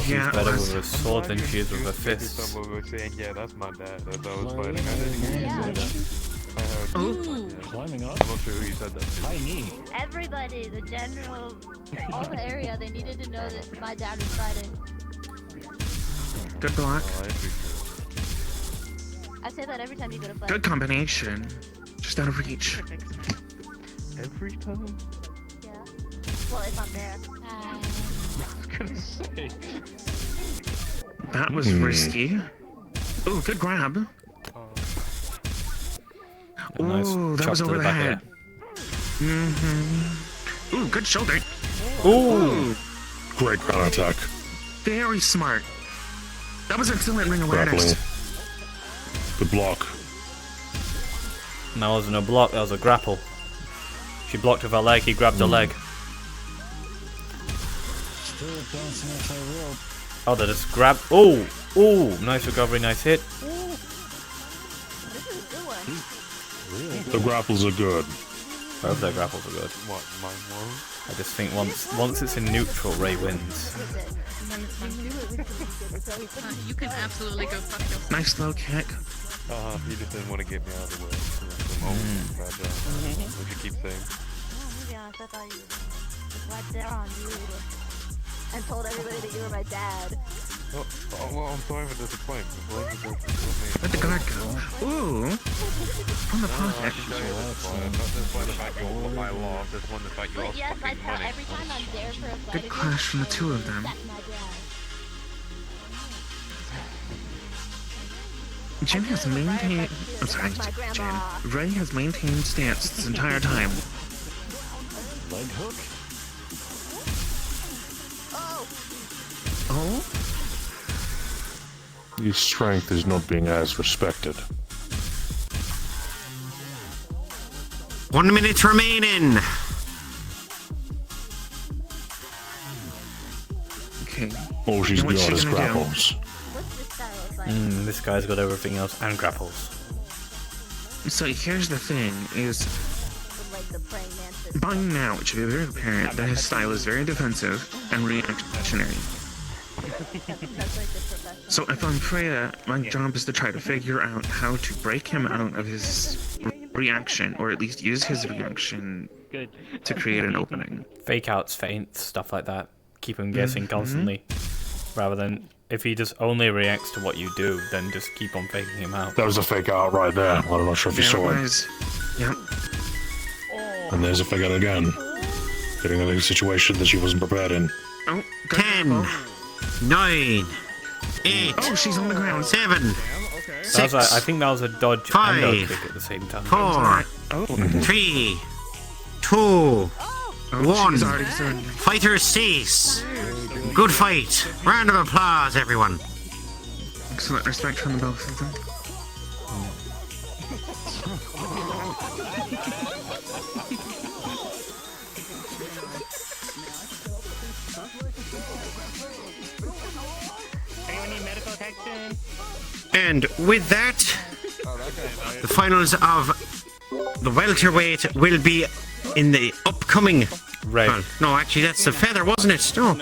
Yeah, better with a sword than she is with a fist. Someone was saying, yeah, that's my dad. As I was fighting, I didn't hear you say that. I heard. Climbing up. I'm not sure who you said that to. High knee. everybody, the general, all the area, they needed to know that my dad was fighting. Good block. Oh, I appreciate I say that every time you go to fight. Good combination. Just out of reach. it. Every time? Yeah. Well, if I'm there. I was gonna say. That was risky. Ooh, good grab. Nice Ooh, that chop was to over the the back of head. Ooh, good shoulder. Ooh. Great ground attack. Very smart. That was excellent ring Grappling. awareness. Good block. And that wasn't a block, that was a grapple. She blocked with her leg, he grabbed her leg. Still bouncing off that rope. Oh, they just grab. Oh! Oh! Nice recovery, nice hit. The grapples are good. Both their grapples are good. What, mine won't? I just think once it's in neutral, Ray wins. You can absolutely go fuck yourself. Nice low kick. You just didn't want to get me out of the way. Bad job. What you keep saying? To be honest, I thought you was right there on you and told everybody that you were my dad. Oh, well, I'm sorry for disappointing. Where'd the guard go? Ooh. From the pocket. Not despite the fact you all my loss, it's one the fact you But lost yes, I fucking tell money. every time I'm there for a fight. Good clash from the two of them. That's my dad. Jin has maintained. I'm sorry, Jin. Ray has maintained stance this entire time. Leg hook. Oh? His strength is not being as respected. 1 minute remaining. Okay. All she's And what's got she is gonna do? grapples. What's this style of fight? This guy's got everything else and grapples. So here's the thing: is With like the praying mantis. by now it should be very apparent that his style is very defensive and reactionary. That's like the professional. So if I'm Freya, my job is to try to figure out how to break him out of his reaction, or at least use his reaction Good. to create an opening. Fake outs, feints, stuff like that. Keep him guessing constantly. Rather than, if he just only reacts to what you do, then just keep on faking him out. That was a fake out right there. I'm not sure if you There saw it it. was. Yep. And there's a fake out again. Getting into a situation that she wasn't prepared in. Oh, good 10, combo. 9, 8. Oh, she's on the ground. 7. That 6. was I think that was a dodge and no 5. kick at the same time. 4. 3. 2. 1. Fighters cease. Good fight. Round of applause, everyone. Excellent respect from the both of them. Anyone need medical attention? And with that, the finals of the welterweight will be in the upcoming. Right. Well, no, actually, that's the feather, wasn't it? No.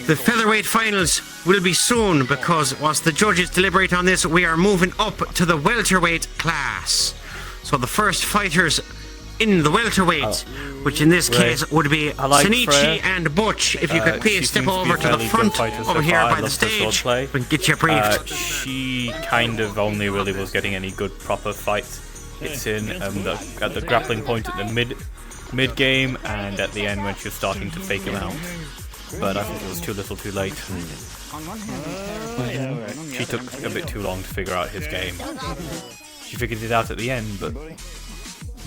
The featherweight finals will be soon because whilst the judges deliberate on this, we are moving up to the welterweight class. So the first fighters in the welterweight, which in this case would be Shinichi Freya. and Butch. If you could She please step seems to be over a to the fairly front good fighter so over here far. I by the love her stage, swordplay. we can get you briefed. She kind of only really was getting any good proper fights hits in at the grappling point at the mid game and at the end when she was starting to fake him out. But I think it was too little too late. She took a bit too long to figure out his game. She figured it out at the end, but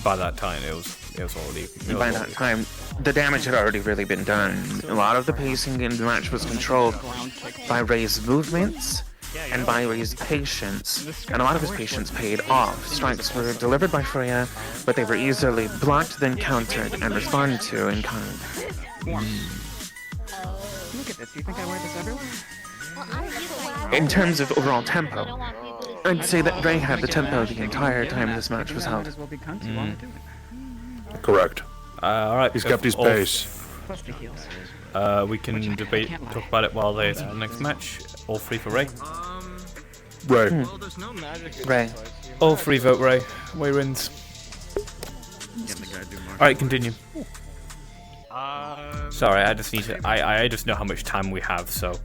by that time it was already... By that time, the damage had already really been done. A lot of the pacing in the match was controlled by Ray's movements and by Ray's patience, and a lot of his patience paid off. Strikes were delivered by Freya, but they were easily blocked, then countered, and responded to in kind. Look at this. You think I wear this everywhere? In terms of overall tempo, I'd say that Ray had the tempo the entire time this match was held. Correct. Alright. He's kept his pace. We can talk about it while they the next match. All three for Ray. Ray. Ray. All three vote Ray. Ray wins. Alright, continue. Sorry, I just need to. I just know how much time we have, so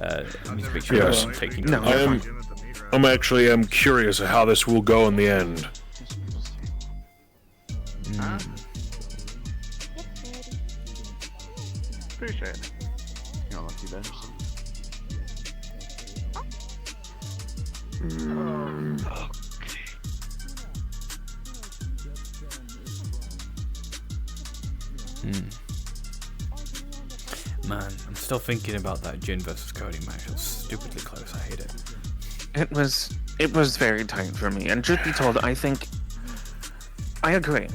I need to make sure Yes. I'm taking. I'm actually curious of how this will go in the end. Appreciate it. You don't look too bad. Man, I'm still thinking about that Jin versus Cody match. It was stupidly close. I hate it. It was very tight for me, and truth be told, I think I agree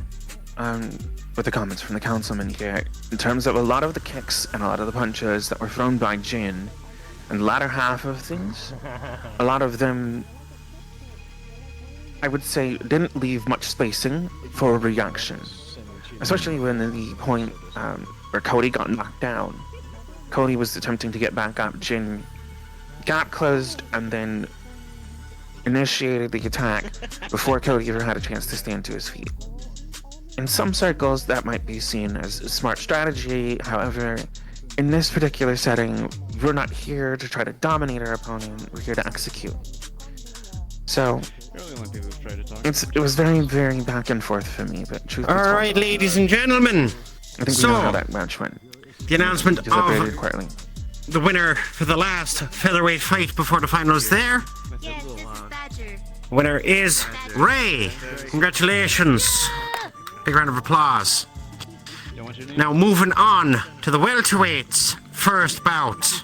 with the comments from the councilman here in terms of a lot of the kicks and a lot of the punches that were thrown by Jin and the latter half of things. A lot of them, I would say, didn't leave much spacing for a reaction, especially when the point where Cody got knocked down. Cody was attempting to get back up. Jin gap closed and then initiated the attack before Cody ever had a chance to stand to his feet. In some circles, that might be seen as a smart strategy. However, in this particular setting, we're not here to try to dominate our opponent. We're here to execute. So, it was very, very back and forth for me. But truth be told, Alright, ladies and gentlemen. I think we know how that match went. The announcement of Deliberated quietly. the winner for the last featherweight fight before the finals there. Winner is Ray. Congratulations. Big round of applause. Now moving on to the welterweights. First bout.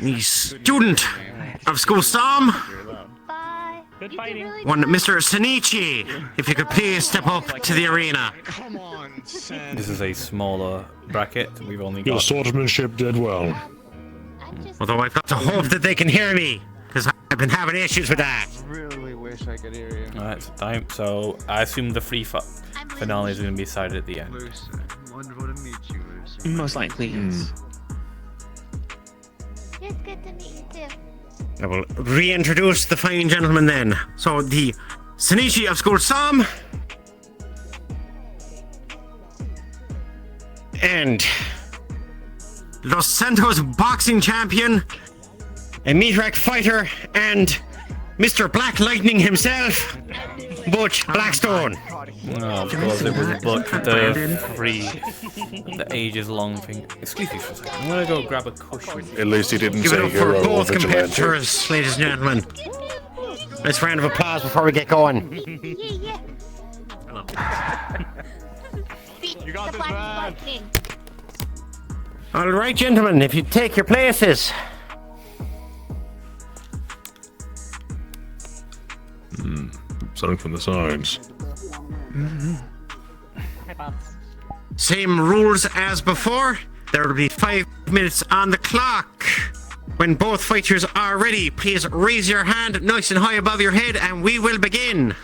The student of School Storm. Good fighting. One Mr. Shinichi. If you could please step up to the arena. This is a smaller bracket. We've only Your got. swordsmanship did well. Although I've got to hope that they can hear me, because I've been having issues with that. Really wish I could hear you. Alright, so time. So I assume the free finale is going to be decided at the end. Wonderful to meet you, Lucy. Most likely, yes. It's good to meet you too. I will reintroduce the fine gentleman then. So the Shinichi of School Storm. And Los Santos boxing champion, a meat rack fighter, and Mr. Black Lightning himself, Butch Blackstone. Oh, of course it was Butch, the ages-long thing. Excuse me for a second. I'm gonna go grab a cushion. At least he didn't Give it say up for hero both or vigilante. competitors, ladies and gentlemen. Nice round of applause before we get going. You got this, man. All right, gentlemen, if you take your places. Something from the sides. Same rules as before. There will be 5 minutes on the clock. When both fighters are ready, please raise your hand nice and high above your head and we will begin.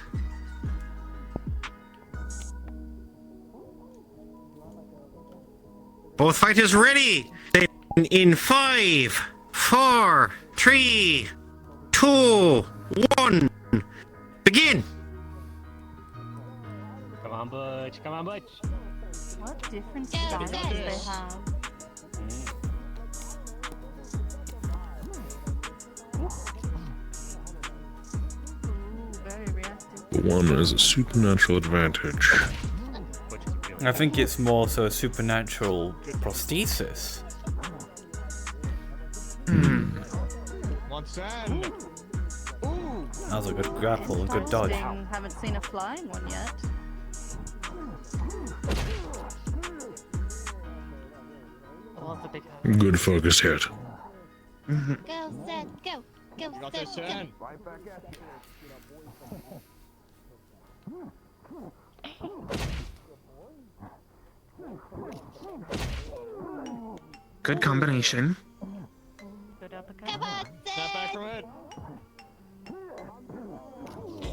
Both fighters ready. Then in 5, 4, 3, 2, 1, begin. Come on, Butch. Come on, Butch. What different styles they have. Very reactive. One has a supernatural advantage. I think it's more so a supernatural prosthesis. That was a good grapple, a good dodge. Haven't seen a flying one yet. Good focus hit. Go, Sen, go. Go, Sen, go. Good combination. Come on, Snap back from it.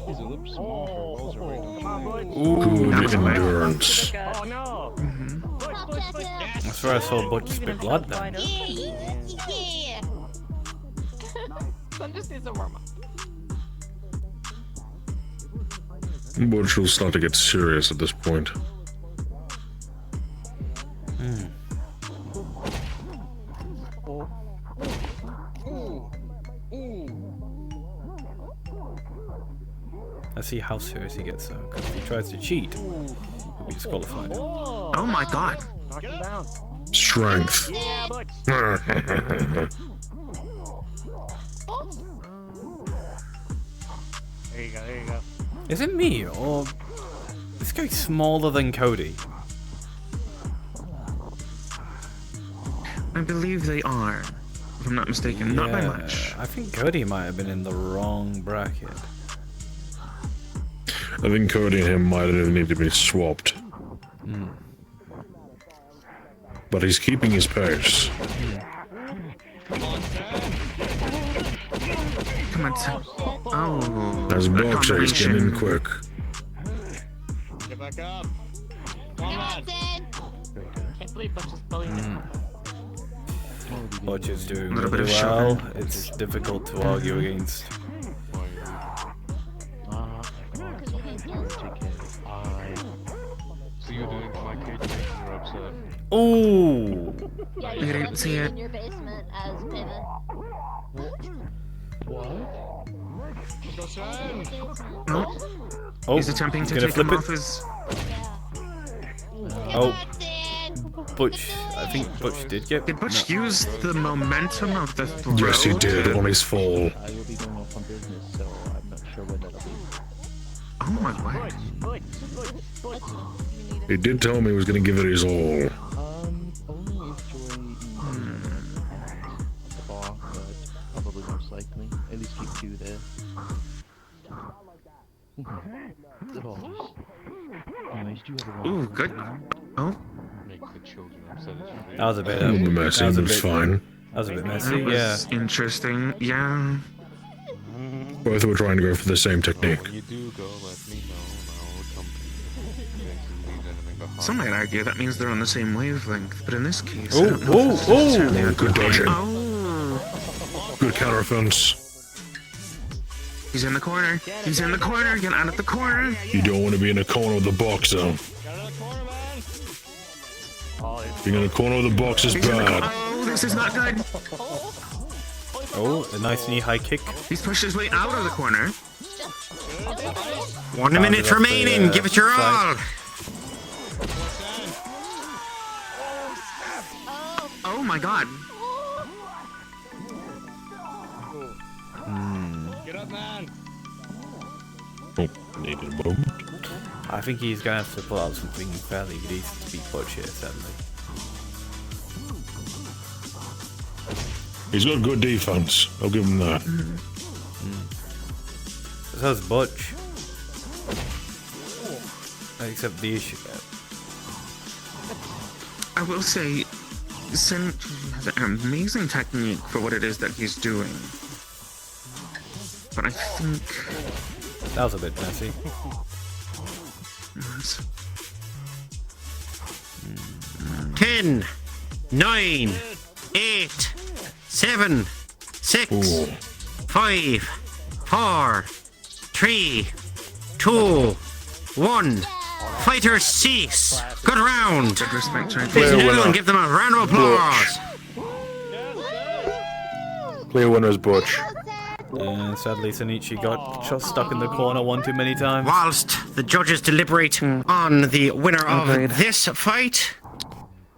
He's a little small for rolls Come on, Butch. Good endurance. Oh, no. That's where I saw Butch spit blood then. Yeah. Son just needs a warm up. Butch will start to get serious at this point. Let's see how serious he gets though, because if he tries to cheat, he'll be disqualified. Oh my god. Knock him down. Strength. Yeah, Butch. Is There you go, there you go. it me, or this guy's smaller than Cody? I believe they are, if I'm not mistaken. Not by much. I think Cody might have been in the wrong bracket. I think Cody and him might need to be swapped. But he's keeping his pace. Come on, Sen. Oh. As boxer, he's getting in quick. Get back up. Come on, man. Can't believe Butch is bullying him. Butch is doing Little bit really of well. shoving. It's difficult to argue against. So you're doing my cage making her upset. Ooh! Yeah, You didn't see it. in your basement as Pivot. Go, Sen. Oh. Oh, He's attempting to gonna take flip him it. off his... Oh, Butch. I think Butch did get. Did Butch use the momentum of the throw? Yes, he did on his fall. I will be going off on business, so I'm not sure when that'll be. Oh my word. He did tell me he was going to give it his all. Only if Joy the bar, but probably most likely. At least keep two there. The balls. Anyways, do you have a Ooh, good. Oh. Make the children upset as you That was a bit. The messy, that was a but bit fine. That was a bit messy. That Yeah. was interesting. Yeah. Both were trying to go for the same technique. When you do go, let me know and I'll accompany you. You guys leave anything behind. Some might argue that means they're on the same wavelength, but in this case, Oh, I don't know if this is necessarily a good dodging. Oh. Good counter offense. He's in the corner. He's in the corner. Get out of the corner. You don't want to be in a corner of the box, though. Being in a corner of the box is He's in the bad. Oh, this is not good. Oh, a nice knee high kick. He's pushed his way out of the corner. 1 minute remaining. Give it your all. Oh my god. Get up, man. Oh, needed a moment. I think he's gonna have to pull out something fairly decent to beat Butch here, sadly. He's got good defense. I'll give him that. So's Butch. Except the issue. I will say, Sin has an amazing technique for what it is that he's doing. But I think... That was a bit messy. Yes. 10, 9, 8, 7, 6, 5, 4, 3, 2, 1. Fighters cease. Good round. Ladies and gentlemen, give them a round of applause. Clear winner's Butch. And sadly, Sonichi got just stuck in the corner one too many times. Whilst the judges deliberate on the winner of this fight,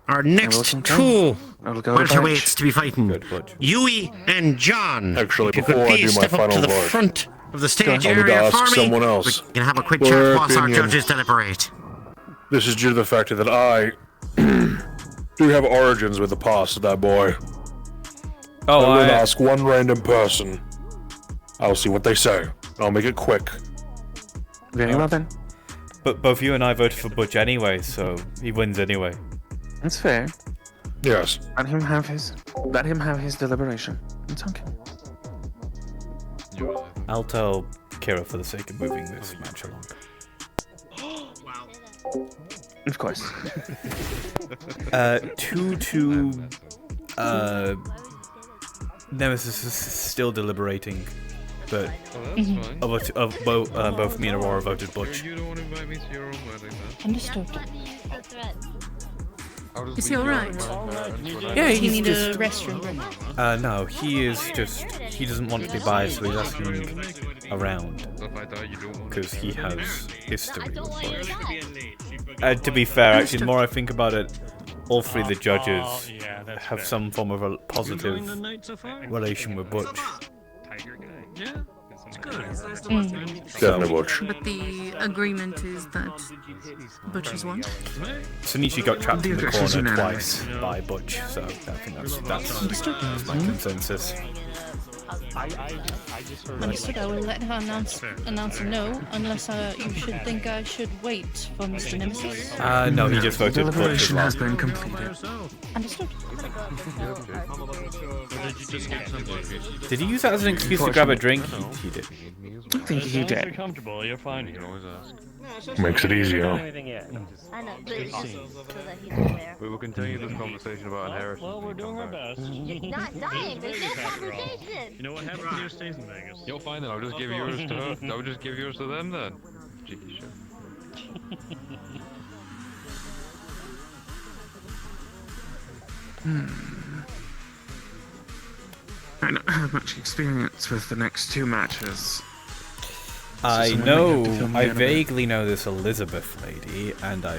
our next two welterweights to be fighting, Yui and John. Actually, If you before could I please do my step up to final the vote, front of the stage I need to area ask for me. someone else We can have a quick for chat their whilst our opinion. judges deliberate. This is due to the fact that I do have origins with the past of that boy. Oh, I'm gonna ask one random person. I'll see what they say. I'll make it quick. Very well then. But both you and I voted for Butch anyway, so he wins anyway. That's fair. Yes. Let him have his deliberation. It's okay. I'll tell Kira for the sake of moving this match along. Of course. 2-2. Nemesis is still deliberating, but both me and Aurora voted Butch. You don't want to invite me to your own wedding, man. Understood. Is Is he alright? Yeah, Does he he's need just... a restroom break? No, he is just... He doesn't want to be biased, so he's asking around. Because he has history with Butch. To be fair, actually, the more I think about it, all three of the judges have some form of a positive relation with Butch. Yeah, it's good. Definitely Butch. But the agreement is that Butch is one. Sonichi got trapped The in the address is corner unanimous. twice by Butch, so I think that's my consensus. Understood. I will let her announce a no, unless you should think I should wait for Mr. Nemesis. No, he just voted Butch as Deliberation well. has been completed. Understood. Did he use that as an excuse to grab a drink? He did. I think he did. Comfortable, you're fine. You can always ask. Makes it easy, huh? I know, but it's just so that he's there. We will continue this conversation about inheritance. Well, we're doing our best. You're not dying, there's no conversation. You know what happens here stays in Vegas. You'll find it. I'll just give yours to her. I'll just give yours to them then. Gee, sure. I don't have much experience with the next two matches. I Someone know, might have to fill me I in a bit. vaguely know this Elizabeth lady, and I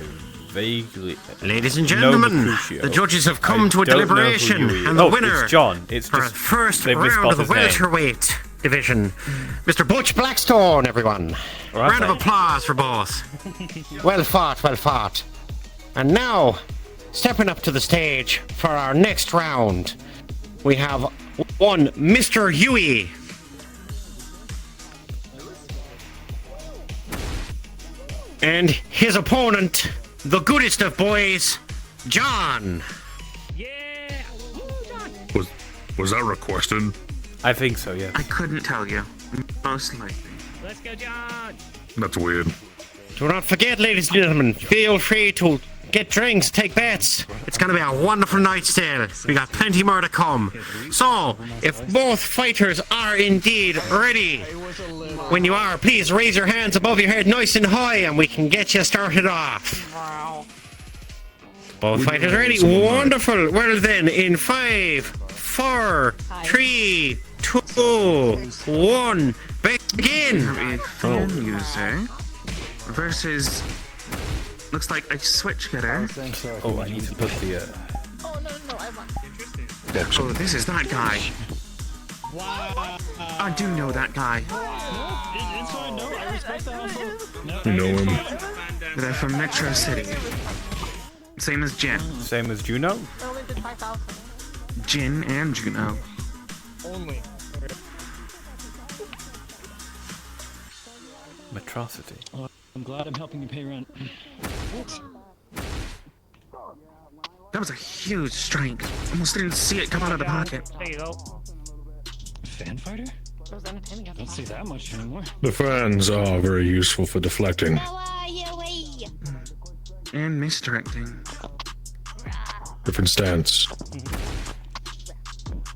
vaguely Ladies and know gentlemen, Mercutio. the judges have come I to a don't know who deliberation, Yui is. and the Oh, winner it's John. It's for just the first they round of the misspelled his name. welterweight division, Mr. Butch Blackstone, everyone. Right, Round of mate. applause for both. Well fought, well fought. And now, stepping up to the stage for our next round, we have one Mr. Yui. And his opponent, the goodest of boys, John. Was that requested? I think so, yes. I couldn't tell you. Most likely. Let's go, John! That's weird. Do not forget, ladies and gentlemen, feel free to get drinks, take bets. It's going to be a wonderful night still. We got plenty more to come. So, if both fighters are indeed ready, when you are, please raise your hands above your head nice and high and we can get you started off. Both fighters ready? Wonderful. Well then, in 5, 4, 3, 2, 1, Again! A fan user versus looks like a switch getter. Oh, I need to put the. Oh no, I want. Oh, this is that guy. I do know that guy. You know him. They're from Metro City. Same as Jin. Same as Juno? Jin and Juno. Only. Metrocity. Oh, I'm glad I'm helping you pay rent. That was a huge strike. Almost didn't see it come out of the pocket. There you go. Fan fighter? Don't see that much anymore. The fans are very useful for deflecting. And misdirecting. Different stance.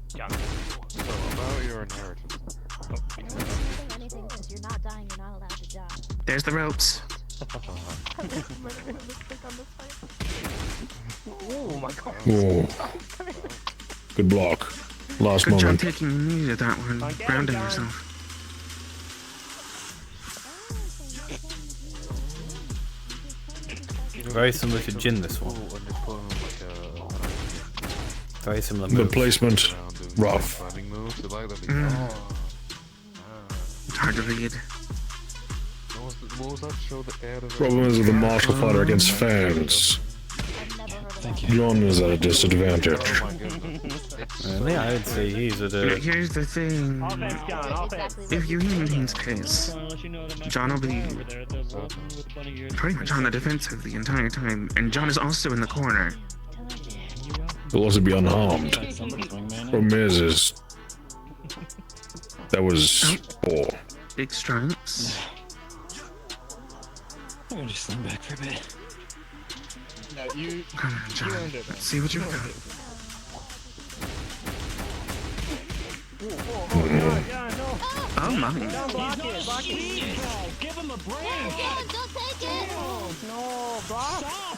So about your inheritance. There's the ropes. Oh my god. Whoa. Good block. Last Good job moment. taking the knee to that one. Grounding yourself. Very similar to Jin, this one. Very similar The moves. placement, rough. It's hard to read. Problem is with the martial fighter against fans. John is at a disadvantage. Really? I would say he's at a... Here's the thing. If you maintains pace, John will be pretty much on the defensive the entire time, and John is also in the corner. He'll also be unharmed. Problem is that was poor. Big strikes. I'm gonna just lean back for a bit. No, you. Come on, John. Let's see what you've got. Oh my. Give him a break! Don't take it! No, stop!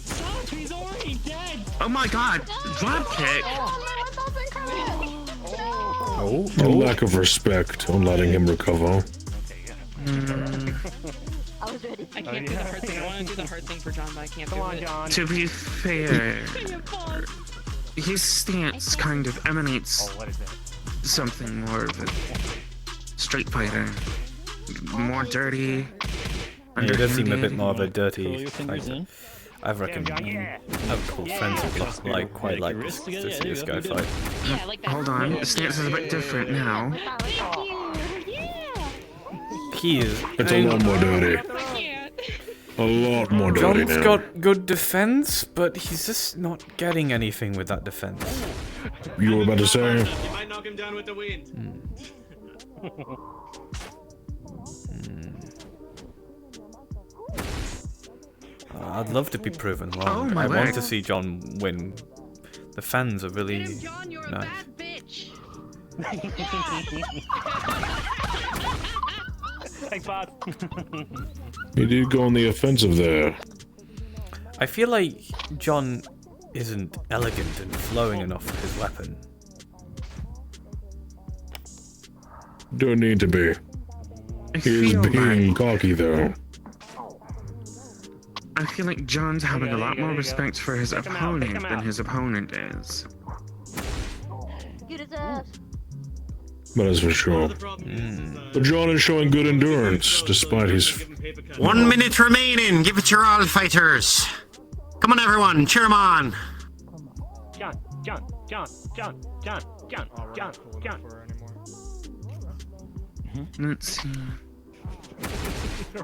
Stop! He's already dead! Oh my god! Drop kick! A lack of respect on letting him recover. I was ready. I can't do the hard thing. I want to do the hard thing for John, but I can't do it. To be fair, his stance kind of emanates something more of a street fighter. More dirty. Yeah, he does seem a bit underhanded. more of a dirty Curl your fingers fighter. in. I reckon I have a couple of friends who like quite like this, to see this guy fight. Hold on, the stance is a bit different now. He is. It's a lot more dirty. A lot more dirty John's now. got good defense, but he's just not getting anything with that defense. You were about to say? You might knock him down with the wind. I'd love to be proven Oh, wrong. my I want leg. to see John win. The fans are really nice. Thanks, bud. He did go on the offensive there. I feel like John isn't elegant and flowing enough with his weapon. Don't need to be. He is feel being cocky though. I feel like John's having a lot more respect for his opponent than his opponent is. Get his ass. That is for sure. But John is showing good endurance despite his. 1 minute remaining. Give it your all, fighters. Come on, everyone. Cheer him on. John. Let's see.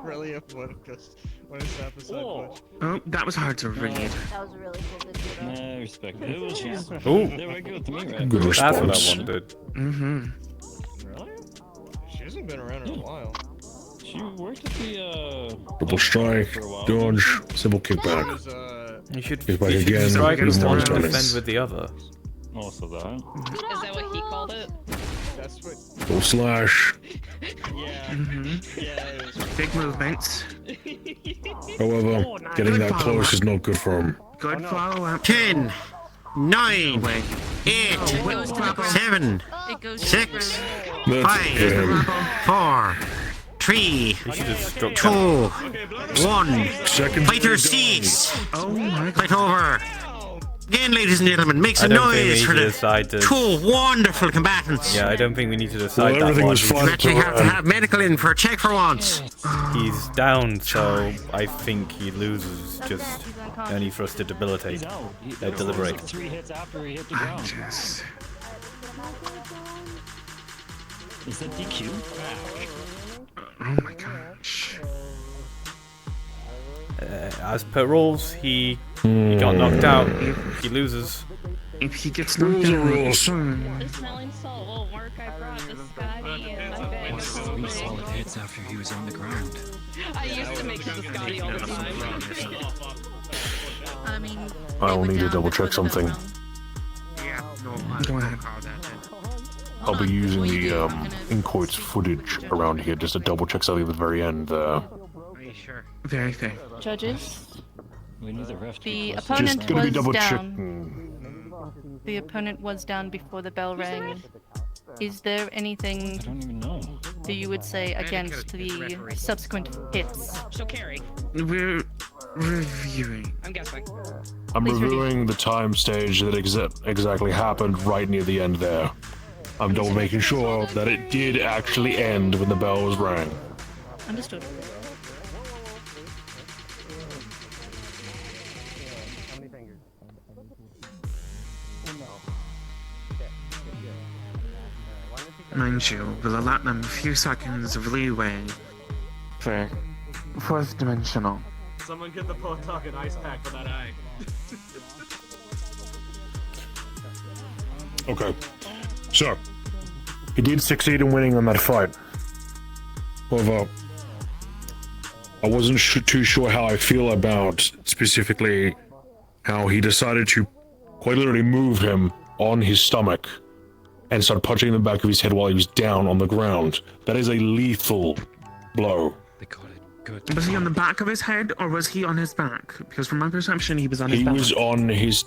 Really a what is the episode push? Oh, that was hard to read. That was a really cool video. Nah, respect. It was just. Ooh. They were good to me, right? Good That's what I response. wanted. Mm-hmm. Really? She hasn't been around in a while. She worked at the, Triple strike, dodge, simple kickback. You should, He's back you should again. strike with He's one and done. defend with the other. Also that. Is that what he called it? That's what. Full slash. Big movements. However, getting that close is not good for him. Good follow-up. 10, 9, 8, 7, It goes 6, him. 4, 3, 2, 1. Fighter cease. Fight over. Again, ladies and gentlemen, make some noise for the two wonderful combatants. Yeah, I don't think we need to decide Well, that everything one. was fine. You actually have to have medical in for a check for once. He's down, so I think he loses just only for us to debilitate. Deliberate. 3 hits after he hit the ground. Is that DQ? Oh my gosh. As per rules, he got knocked out. He loses. If he gets knocked out, rules. The smelling salt will work. I brought the Scotty and my bag of 3 solid hits after he was on the ground. I used to make the Scotty all the time. I mean, I'll need to double check something. Yeah, no, Go ahead. I'll be using the in quotes footage around here just to double check something at the very end there. Are you sure? Very fair. judges, We need the ref to the be close. opponent Just gonna be was double down. checking. The opponent was down before the bell rang. Is there anything I don't even know. that you would say against the subsequent hits? So carry. We're reviewing. I'm guessing. I'm Please reviewing the time stage that exactly happened right near the end there. I'm double making sure that it did actually end when the bell was rang. Understood. Mind you, we'll allow them a few seconds of leeway for fourth dimensional. Someone get the Pawtucket ice pack for that eye. Okay. So, he did succeed in winning on that fight. However, I wasn't too sure how I feel about specifically how he decided to quite literally move him on his stomach and start punching the back of his head while he was down on the ground. That is a lethal blow. They caught it. Good. Was he on the back of his head or was he on his back? Because from my perception, he was on his He back. was on his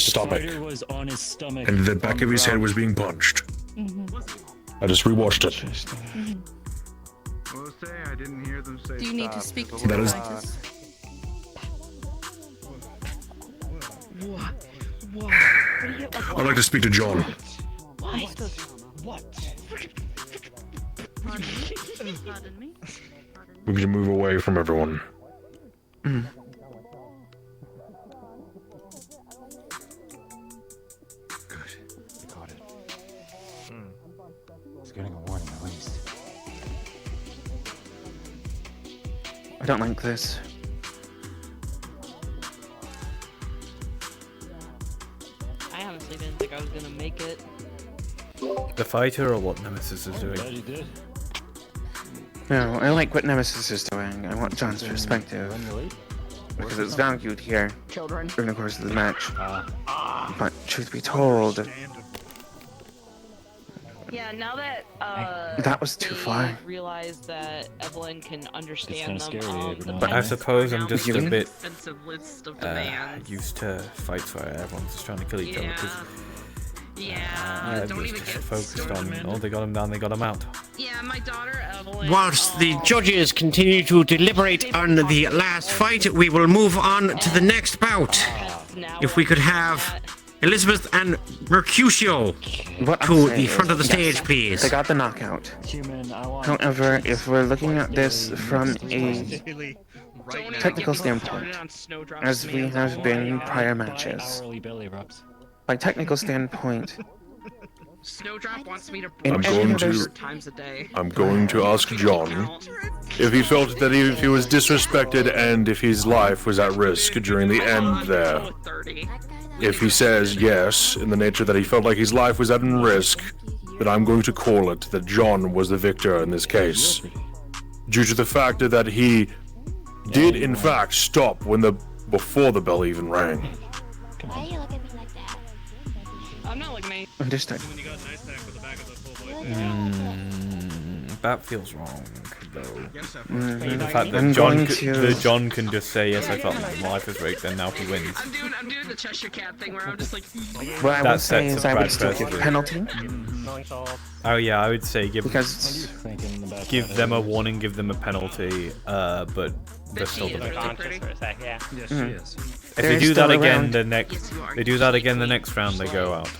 stomach, Fighter was on his stomach. and the back of his head was being punched. I just rewatched it. We'll say I didn't hear them say Do you need to stop, speak so to the That is- fighters? I'd like to speak to John. Understood. Pardon me? We can move away from everyone. Good. They caught it. He's getting a warning at least. I don't like this. I honestly didn't think I was gonna make it. The fighter or what Nemesis is doing? Glad he did. No, I like what Nemesis is doing. I want John's perspective. Because it's valued here Children. during the course of the match. But truth be told, Yeah, now that that was too they far. realize that Evelyn can understand kinda them, scary, the But I suppose I'm just a Really? bit expensive list of demands. used to fights where everyone's just trying to kill each other. 'Cause Yeah, don't I'm even just get focused started. on, oh, they got him down, they got him out. Yeah, my daughter Evelyn. Whilst the judges continue to deliberate on the last fight, we will move on to the next bout. If we could have Elizabeth and Mercutio What I'm to saying the front of the is, stage, yes, please. They got the knockout. Human, I want. However, if we're looking at this from a technical standpoint, as we have been in prior matches, Hourly belly rubs. by technical standpoint, Snowdrop wants me to in I'm any going other to- times a day. I'm going to ask John if he felt that if he was disrespected and if his life was at risk during the end there. If he says yes, in the nature that he felt like his life was at risk, then I'm going to call it that John was the victor in this case. Due to the fact that he did in fact stop before the bell even rang. Why you look at me like that? I'm not looking at you. understood. That feels wrong. The fact that I'm John, going to- John can just say, yes, I felt my life was rigged, and now he wins. I'm doing the Cheshire Cat thing where I'm just like. What I would That say sets is a I would bad still give precedent. penalty. Oh yeah, I would say give Because- give them a warning, give them a penalty, but they're still the victim. Conscious for a sec, yeah. Yes, she is. If There they is do that still a again, round. the next they do that again the next round, they go out.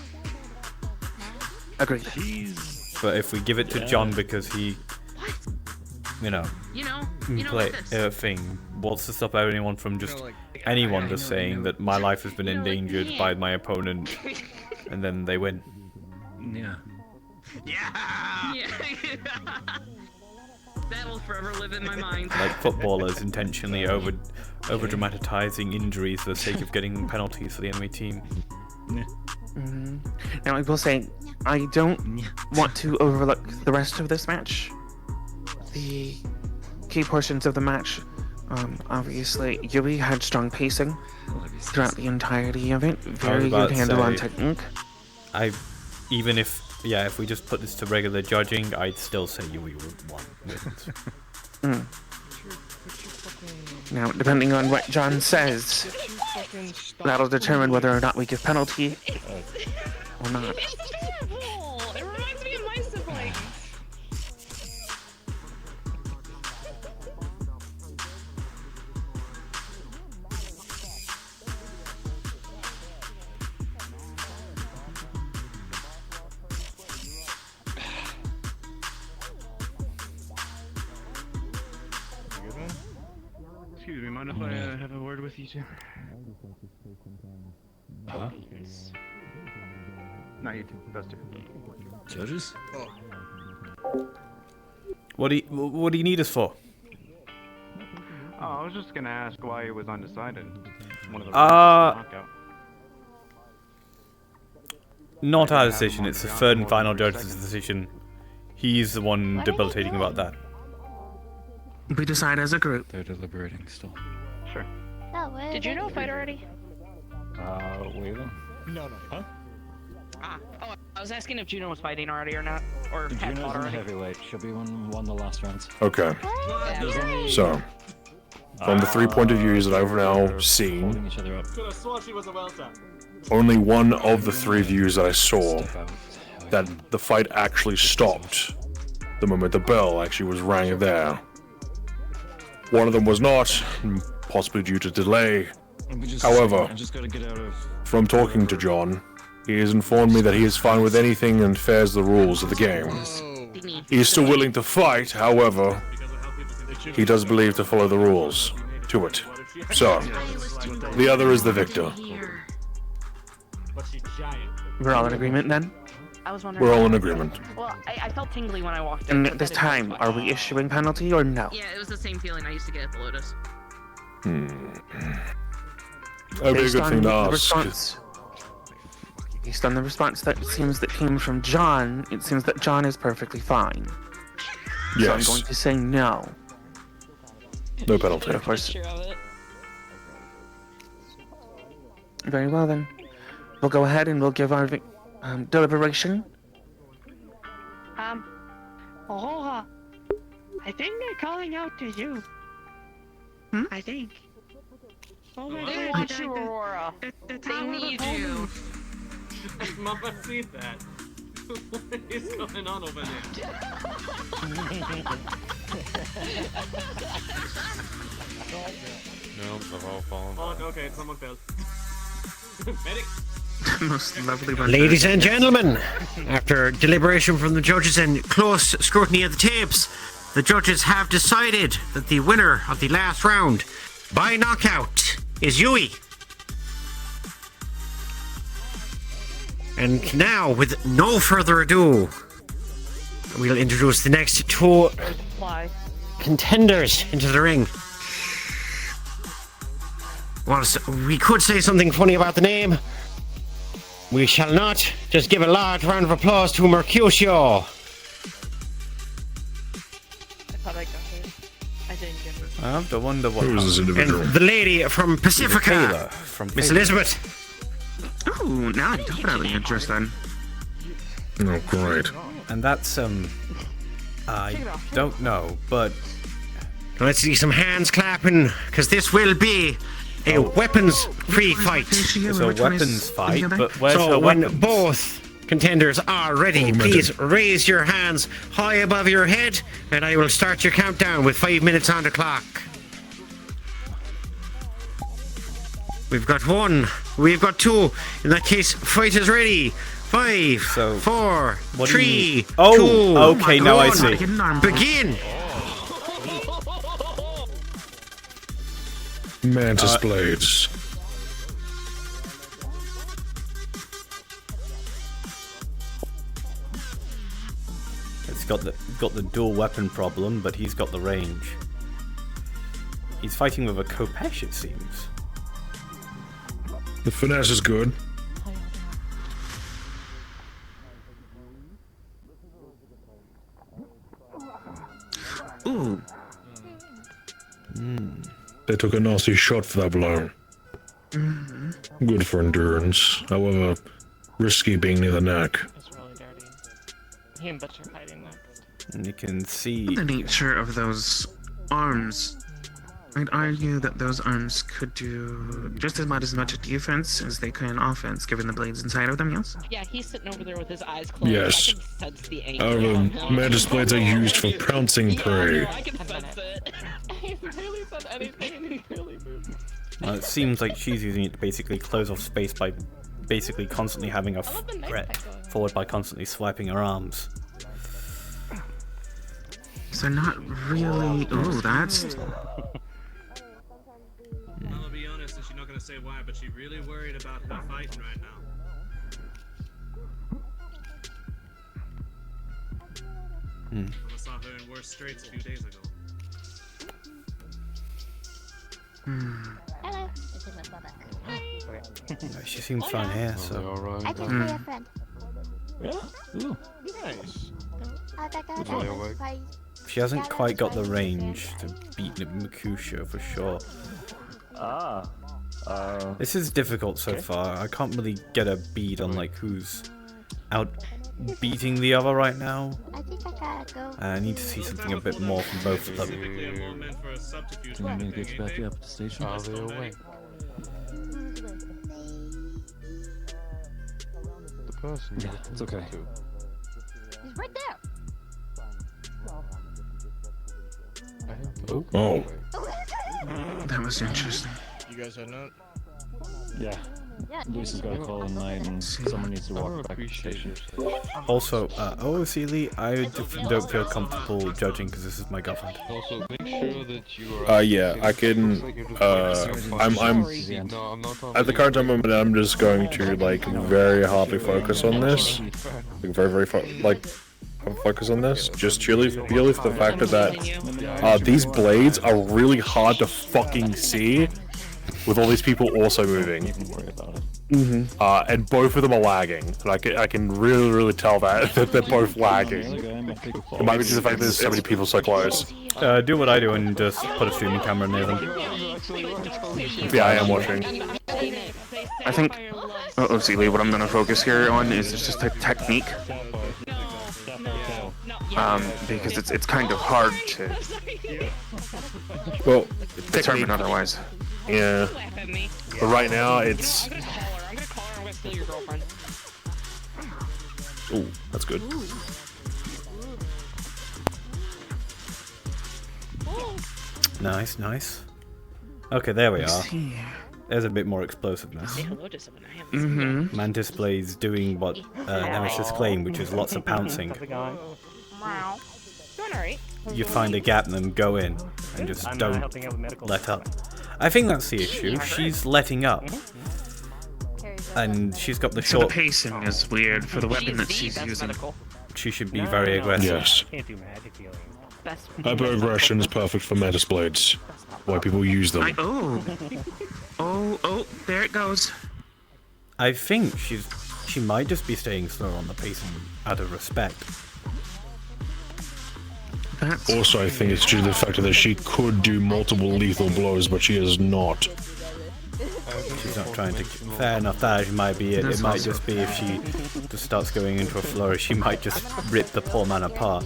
Agreed. But if we give it to John because he, you know play like this. thing, what's to stop anyone from just anyone just saying that my life has been endangered by my opponent, and then they win. Yeah. Yeah. That will forever live in my mind. Like footballers intentionally over dramatizing injuries for the sake of getting penalties for the enemy team. Now I will say, I don't want to overlook the rest of this match. The key portions of the match, obviously, Yui had strong pacing throughout the entirety of it. Very good handle on technique. Even if we just put this to regular judging, I'd still say Yui wins. Now, depending on what John says, that'll determine whether or not we give penalty or not. It's terrible. It reminds me of my siblings. Excuse me, mind if I have a word with you two? Huh? Not you two, those two. Judges? What do you need us for? Oh, I was just gonna ask why it was undecided. One of the knockout. Not our decision. It's the third and final judge's decision. He's the one debilitating about that. We decide as a group. They're deliberating still. Sure. Did you know a fight already? Waylon? No. Huh? Oh, I was asking if Juno was fighting already or not, or had Juno's fought in already. heavyweight. She'll be won the last rounds. Okay. Yeah. So, from the 3 point of views that I've now seen, Holding each other up. Could have sworn she was a welter. only one of the 3 views that I saw that the fight actually stopped the moment the bell actually was rang there. One of them was not, possibly due to delay. However, I just gotta get out of. from talking to John, he has informed me that he is fine with anything and fares the rules of the game. He is still willing to fight, however, he does believe to follow the rules to it. So, the other is the victor. But she's giant. We're all in agreement then? I was wondering. We're all in agreement. Well, I felt tingly when I walked in. And but at this that didn't time, look are much. we issuing penalty or no? Yeah, it was the same feeling I used to get at the Lotus. That would be a Based good on thing to the ask. response. Based on the response that seems that came from John, it seems that John is perfectly fine. So I'm Yes. going to say no. No penalty. But of course. Very well then. We'll go ahead and we'll give our deliberation. Aurora, I think they're calling out to you. I think. they want you, Aurora. They need you. Mama see that. What is going on over there? No, I've all fallen. Oh, okay, someone failed. Medic. Most lovely one. Ladies and gentlemen, after deliberation from the judges and close scrutiny of the tapes, the judges have decided that the winner of the last round by knockout is Yui. And now, with no further ado, we'll introduce the next 2 contenders into the ring. Whilst we could say something funny about the name, we shall not. Just give a large round of applause to Mercutio. I thought I got it. I didn't get it. I have to wonder what. Who is this individual? And the lady from Pacifica, Miss Elizabeth. Ooh, now I'm definitely interested. Oh, great. And that's I don't know, but... Let's see some hands clapping, because this will be a weapons-free fight. It's a weapons fight, but where's so the when weapons? both contenders are ready, please raise your hands high above your head, and I will start your countdown with 5 minutes on the clock. We've got 1, we've got 2. In that case, fight is ready. 5, 4, 3, 2, okay, now I 1. see. Begin. Mantis blades. It's got the dual weapon problem, but he's got the range. He's fighting with a Kopesh, it seems. The finesse is good. Ooh. They took a nasty shot for that blow. Good for endurance, however, risky being near the neck. That's really dirty. He and Butcher fighting next. And you can see... The nature of those arms. I'd argue that those arms could do just as much defense as they could in offense, given the blades inside of them, yes? Yeah, he's sitting over there with his eyes closed. Yes. I can sense the anger. Mantis blades are used for pouncing prey. I can sense it. He barely said anything and he really moved. It seems like she's using it to basically close off space by basically constantly having a threat forward by constantly swiping her arms. So not really... Ooh, that's... I'll be honest, and she's not gonna say why, but she's really worried about her fighting right now. I saw her in worse straits a few days ago. Hello. She seems fine here, so... I just made a friend. Yeah? Ooh. Nice. She hasn't quite got the range to beat Makusha for sure. This is difficult so far. I can't really get a bead on like who's out beating the other right now. I think I gotta go. I need to see something a bit more from both of them. Do you want me to get you back up at the station? Are they away? The person. Yeah, it's okay. He's right there. Oh. That was interesting. You guys heading out? Yeah. Luis has got a call in night and someone needs to walk back to the station. Also, Lee, I don't feel comfortable judging because this is my girlfriend. Also, make sure that you are... Yeah, I can, I'm at the current moment, I'm just going to, like, very hardly focus on this. Like, very, focus on this. Just purely for the fact that, these blades are really hard to fucking see with all these people also moving. And both of them are lagging. And I can really tell that they're both lagging. It might be just the fact that there's so many people so close. Do what I do and just put a streaming camera near them. Yeah, I am watching. I think, Lee, what I'm going to focus here on is just a technique. Because it's kind of hard to determine otherwise. Yeah. But right now, it's... I'm gonna call her, I'm gonna steal your girlfriend. Ooh, that's good. Nice, nice. Okay, there we are. There's a bit more explosiveness. Say hello to someone I haven't seen yet. Mantis Blade's doing what Nemesis claimed, which is lots of pouncing. Doing alright. You find a gap and then go in, and just don't let up. I think that's the issue. She's letting up. And she's got the So short... the pacing is weird for the weapon that she's using. She should be very aggressive. Yes. Hyper-aggression is perfect for Mantis blades. Why people use them. Oh, there it goes. I think she might just be staying slow on the pacing out of respect. Also, I think it's due to the fact that she could do multiple lethal blows, but she is not. She's not trying to... Fair enough, that might be it. It might just be if she just starts going into a flourish, she might just rip the poor man apart.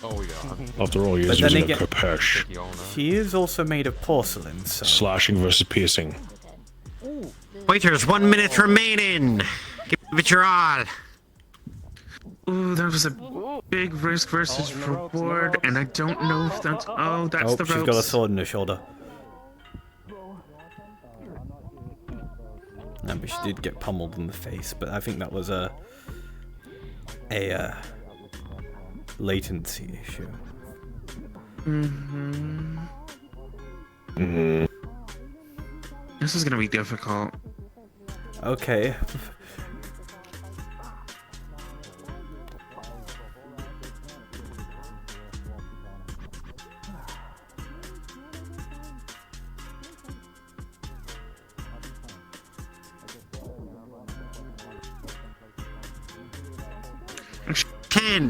Oh yeah. After all, he But is then using a again, Kopesh. he is also made of porcelain, so... Slashing versus piercing. Fighters, 1 minute remaining. Give it your all. Ooh, that was a big risk versus reward, and I don't know if that's... Oh, that's the ropes. She's got a sword in her shoulder. No, but she did get pummeled in the face, but I think that was a latency issue. This is gonna be difficult. Okay.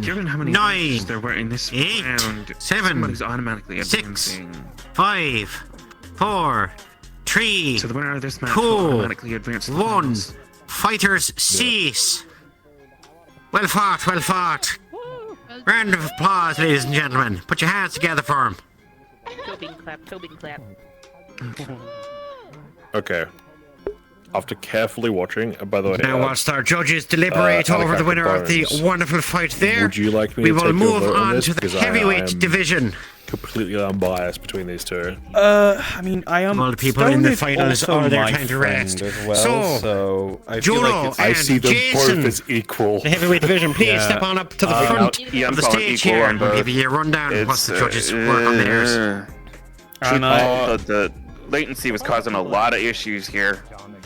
Given how many 9, there were in this 8, round, 7, somebody's automatically 6, advancing. 5, 4, 3, So the winner of this match 2, will automatically advance to the 1. finals. Fighters cease. Well fought, well fought. Round of applause, ladies and gentlemen. Put your hands together for him. Tobin clap, Tobin clap. Okay. After carefully watching, by the way... Now, whilst our judges deliberate over the winner of the wonderful fight there, Would you like me we to will take your move vote on this? to the Because heavyweight am division. Completely unbiased between these two. I mean, I am. All the people Stone in the is finals also are there my trying to friend rest. as well, so I feel Juro like it's... I see them Jason, both as equal. the heavyweight division, please Yeah. step on up to the front of the stage here and give you a rundown. What's the judges' work on theirs? The latency was causing a lot of issues here.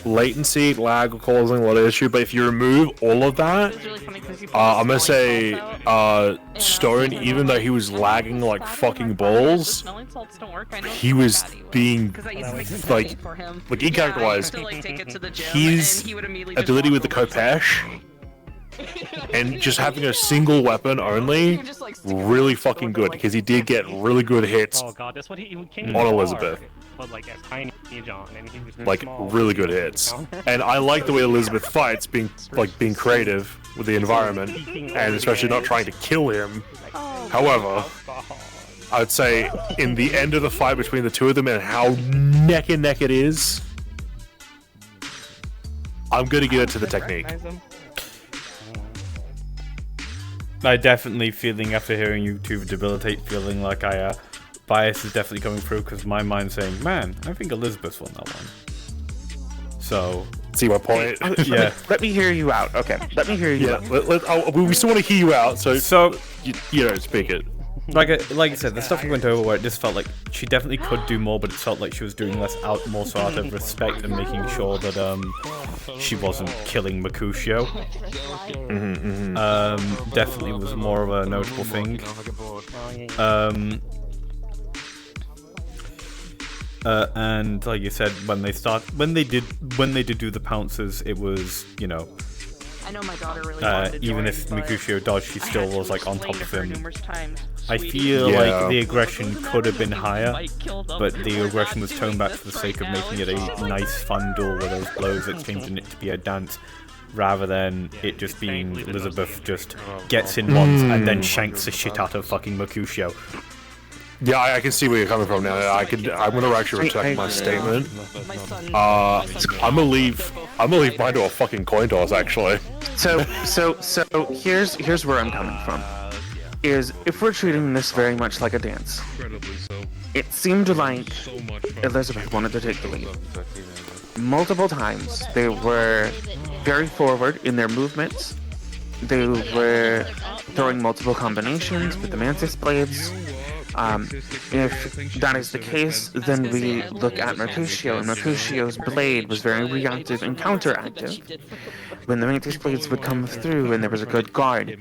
Latency, lag causing a lot of issue, but if you remove all of that, I'm gonna say Stone, even though he was lagging like fucking balls, he was being like in-character wise, his ability with the Kopesh and just having a single weapon only, really fucking good, because he did get really good hits Oh god, that's what he came on Elizabeth. But like as Tiny John, and he was Like really good hits, and I like the way Elizabeth fights, being creative with the environment, and especially not trying to kill him. However, I'd say in the end of the fight between the two of them and how neck and neck it is, I'm gonna give it to the technique. I definitely feeling after hearing you two debilitate, feeling like bias is definitely coming through because my mind's saying, man, I think Elizabeth won that one. So see my point? Yeah. Let me hear you out. Okay, let me hear you out. We still want to hear you out, so you know, speak it. Like I said, the stuff we went over where it just felt like she definitely could do more, but it felt like she was doing more so out of respect and making sure that she wasn't killing Mercutio. Definitely was more of a notable thing. And like you said, when they did do the pounces, it was, you know, I know my daughter really wanted to even join, if but Mercutio dodged, she I still had to was like on explain top of to her him. numerous times, I sweetie. feel Yeah. like the aggression could have been higher, but the aggression was toned back for the sake of making it a nice, fun duel where those blows exchanging it to be a dance, rather than it just being Elizabeth just gets in once and then shanks the shit out of fucking Mercutio. Yeah, I can see where you're coming from now. I'm gonna actually retract my statement. I'm gonna leave mine to a fucking coin toss, actually. So here's where I'm coming from. Is if we're treating this very much like a dance, it seemed like Elizabeth wanted to take the lead. Multiple times, they were very forward in their movements. They were throwing multiple combinations with the Mantis blades. If that is the case, then we look at Mercutio, and Mercutio's blade was very reactive and counteractive. When the Mantis blades would come through and there was a good guard,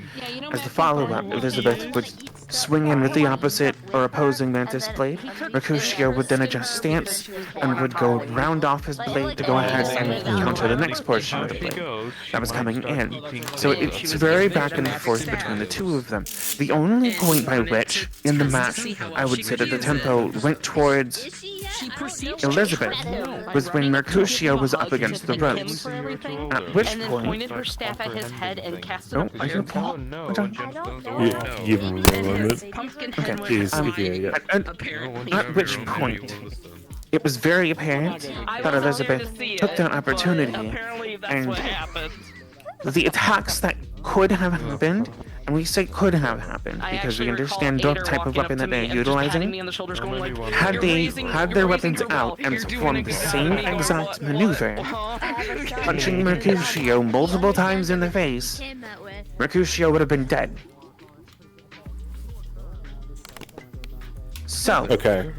as the follow-up, Elizabeth would swing in with the opposite or opposing Mantis blade. Mercutio would then adjust stance and would go round off his blade to go ahead and counter the next portion of the blade that was coming in. So it's very back and forth between the two of them. The only point by which, in the match, I would say that the tempo went towards Elizabeth was when Mercutio was up against the ropes. At which point, pointed her staff at his head and cast it No, up I here. can pull. No, You moment. Pumpkinhead was He's lying, here, yeah. apparently. At which point, it was very apparent that Elizabeth took that opportunity, and the attacks that could have happened, and we say could have happened because we understand the type of weapon that they're utilizing, had they had their weapons out and performed the same exact maneuver, punching Mercutio multiple times in the face, Mercutio would have been dead. So, okay.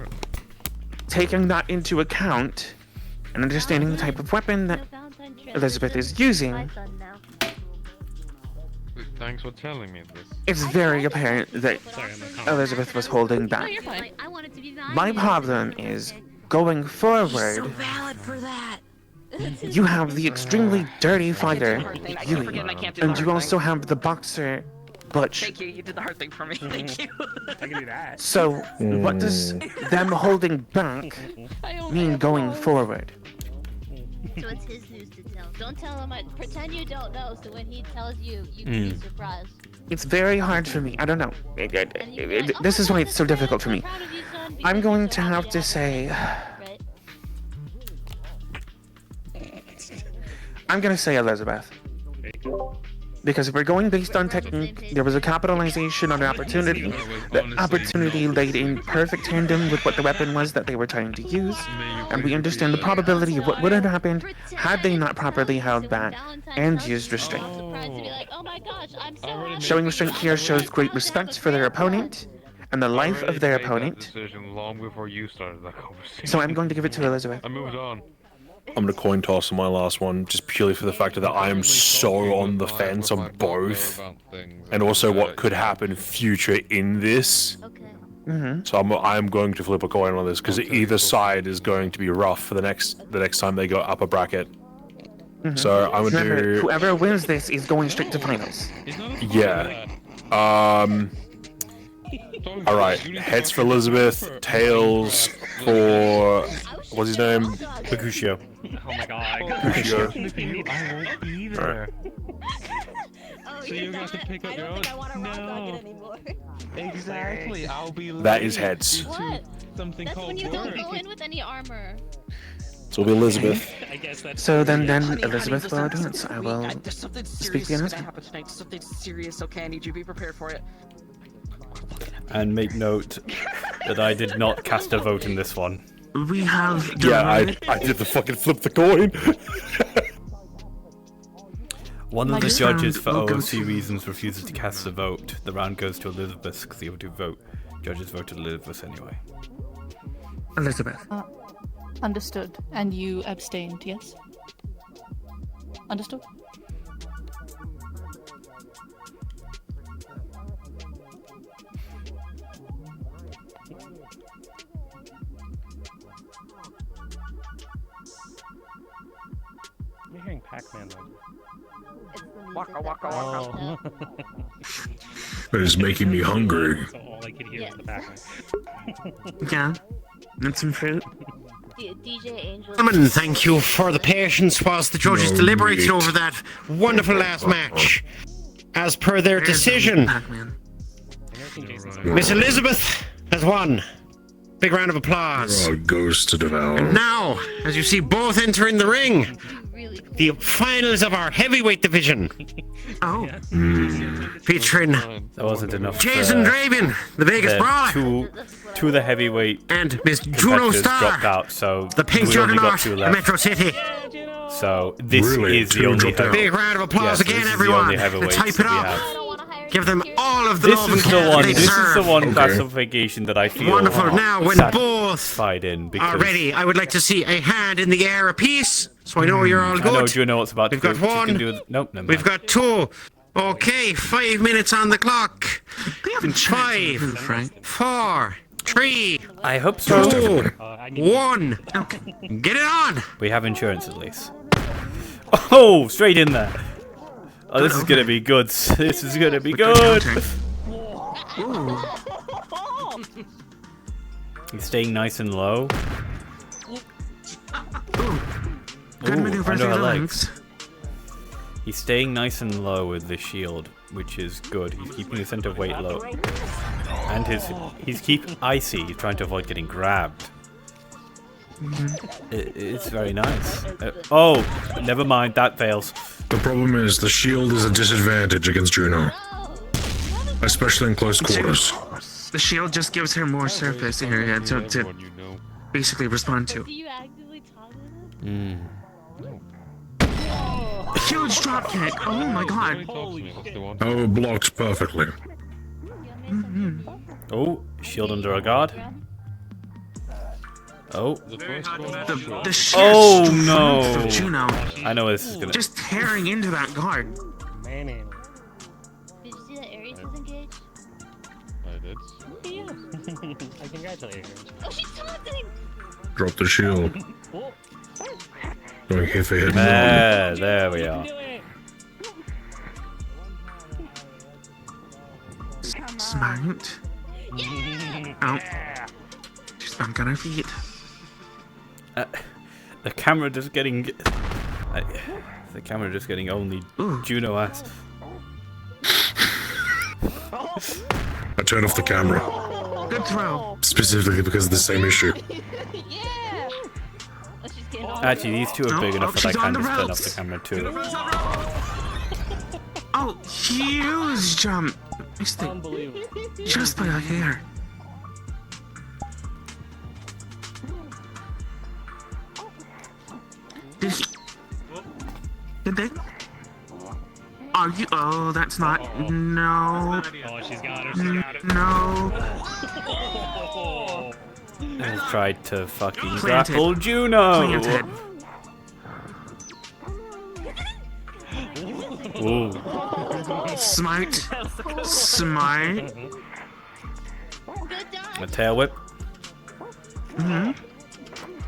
Taking that into account, and understanding the type of weapon that Elizabeth is using, Thanks for telling me this. it's very apparent that Elizabeth was holding back. My problem is, going forward, you have the extremely dirty fighter, Yui, and you also have the boxer, Butch. Thank you, you did the hard thing for me. Thank you. I can do that. So, what does them holding back mean going forward? So it's his news to tell. Don't tell him. Pretend you don't know. So when he tells you, you can be surprised. It's very hard for me. I don't know. This is why it's so difficult for me. I'm going to have to say. I'm going to say Elizabeth. Because if we're going based on technique, there was a capitalization on the opportunity. The opportunity laid in perfect tandem with what the weapon was that they were trying to use. And we understand the probability of what would have happened had they not properly held back and used restraint. Showing restraint here shows great respect for their opponent and the life of their opponent. Long before you started that conversation. So I'm going to give it to Elizabeth. I moved on. I'm gonna coin toss on my last one, just purely for the fact that I am so on the fence on both, and also what could happen future in this. So I'm going to flip a coin on this because either side is going to be rough for the next time they go upper bracket. So I'm gonna Remember, do. whoever wins this is going straight to finals. Yeah. All right. Heads for Elizabeth. Tails for what's his name? Mercutio. Oh my god. Mercutio. I won't be there. So you're going to pick up your own? No. Exactly. I'll be. That is heads. What? Something That's called when you don't work. go in with any armor. So it'll be Elizabeth. I guess that's. So then Elizabeth will dance. I will There's something speak serious the gonna announcement. happen tonight. Something serious, okay? I need you to be prepared for it. And make note that I did not cast a vote in this one. We have. Yeah, I did the fucking flip the coin. One of the This judges, round for will go OOC to- reasons, refuses to cast a vote. The round goes to Elizabeth because the other two judges voted Elizabeth anyway. Elizabeth. Understood. And you abstained, yes? Understood? I'm hearing Pac-Man like. Waka waka waka. That is making me hungry. So all I could hear was the Pac-Man. Yeah. And some fruit. DJ Angel. Gentlemen, thank you for the patience whilst the judges deliberated over that wonderful last match. As per their decision, Miss Elizabeth has won. Big round of applause. Oh, goes to devour. And now, as you see both entering the ring, the finals of our heavyweight division. Oh. Featuring That wasn't enough. Jason Draven, the Vegas Brawler. Two of the heavyweight and Miss Juno competitors Star, dropped out, so the pink we only got juggernaut two of left. Metro City. So this Really? is the Two only dropped out. heavyweight. Big round of applause Yes, again, this is the everyone. only Let's heavyweights hype it that we up. have. Give them all of the This love and is care the one. they This is deserve. the one Okay. classification that I feel Wonderful. Now, when both satisfied in are because ready, I would like to see a hand in the air apiece, so I know you're all I know good. Juno what's about We've to got do. She's one. gonna do it. Nope, never We've mind. got two. Okay, 5 minutes on the clock. 5, 4, 3, I hope so. 2, 1. Get it on. We have insurance at least. Oh, straight in there. Oh, this is gonna be good. This is gonna be good. He's staying nice and low. Good maneuver under through her the legs. legs. He's staying nice and low with the shield, which is good. He's keeping the center weight low. And he's keep icy. He's trying to avoid getting grabbed. It's very nice. Oh, never mind. That fails. The problem is the shield is a disadvantage against Juno, especially in close quarters. The shield just gives her more surface area to basically respond to. Do you actively talk to them? Huge dropkick! Oh my god! Oh, blocked perfectly. Oh, shield under a guard. Oh. The sheer Oh strength no! of Juno. I know where this is gonna. Just tearing into that guard. Did you see that Ares is engaged? I did. I congratulate her. Oh, she's taunting! Drop the shield. Going hit for hit. There we are. Smart. Oh. She's back on her feet. The camera just getting. The camera just getting only Juno ass. I turned off the camera. Good throw. Specifically because of the same issue. Actually, these two are big enough that I she's can on the just turn off ropes. the camera too. Oh, huge jump. Missed it. Just by a hair. Did they? Are you? Oh, that's not. No. Oh, she's got her. She got it. No. I've tried to fucking Planted. grapple Juno. Planted. Ooh. Smart. Smart. A tail whip.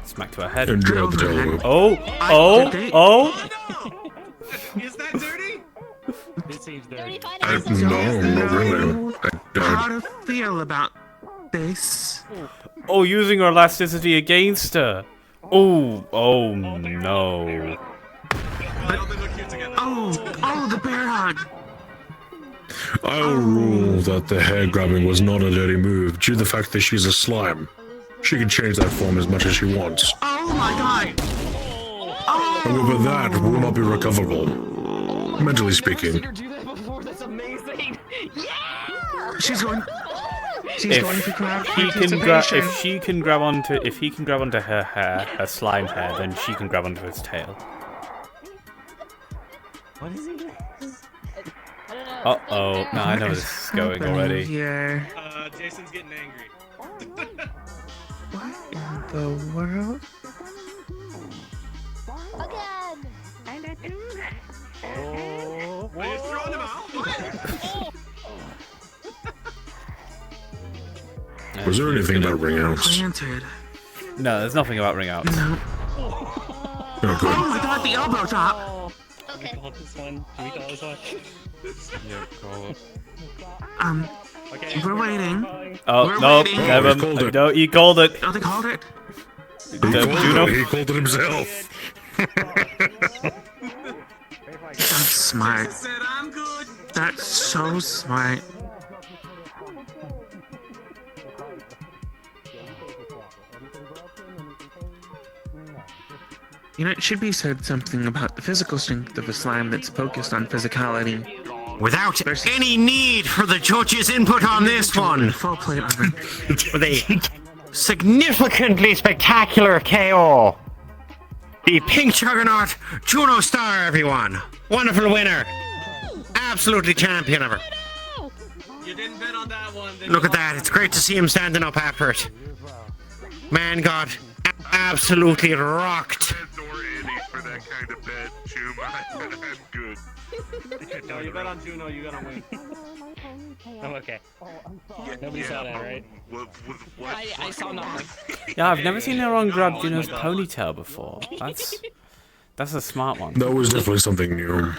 Smack to her head. And drop the tail whip. Oh, oh, oh. Is that dirty? It seems dirty. No, not really. How to feel about this? Oh, using her elasticity against her. Oh, oh no. Oh, the bear hug. I'll rule that the hair grabbing was not a dirty move due to the fact that she's a slime. She can change that form as much as she wants. Oh my god. However, that will not be recoverable. Mentally speaking. Do that before. That's amazing. Yeah. She's going. She's going to grab. If he can grab onto her hair, her slime hair, then she can grab onto his tail. What is he doing? Uh oh, no, I know where this is going already. Yeah. Jason's getting angry. What in the world? Again! Oh. Are you throwing him out? Was there anything about ring outs? Planted. No, there's nothing about ring outs. No. Oh, good. Oh my god, the elbow drop. Should we call this one? Should we call this one? Yeah, call it. Okay. We're waiting. Oh, We're no, waiting. never. He called it. No, he called it. Oh, they called it. Juno? He called it himself. That's smart. That's so smart. You know, it should be said something about the physical strength of a slime that's focused on physicality. Without any need for the judge's input on this one. Full plate on her. With a significantly spectacular KO. The Pink Juggernaut Juno Star, everyone. Wonderful winner. Absolutely champion of her. You didn't bet on that one. Look at that. It's great to see him standing up after it. Man got absolutely rocked. For that kind of bet, too, man. I'm good. No, you bet on Juno, you gotta win. I'm okay. Nobody saw that, right? I saw nothing. Yeah, I've never seen anyone grab Juno's ponytail before. That's a smart one. That was definitely something new.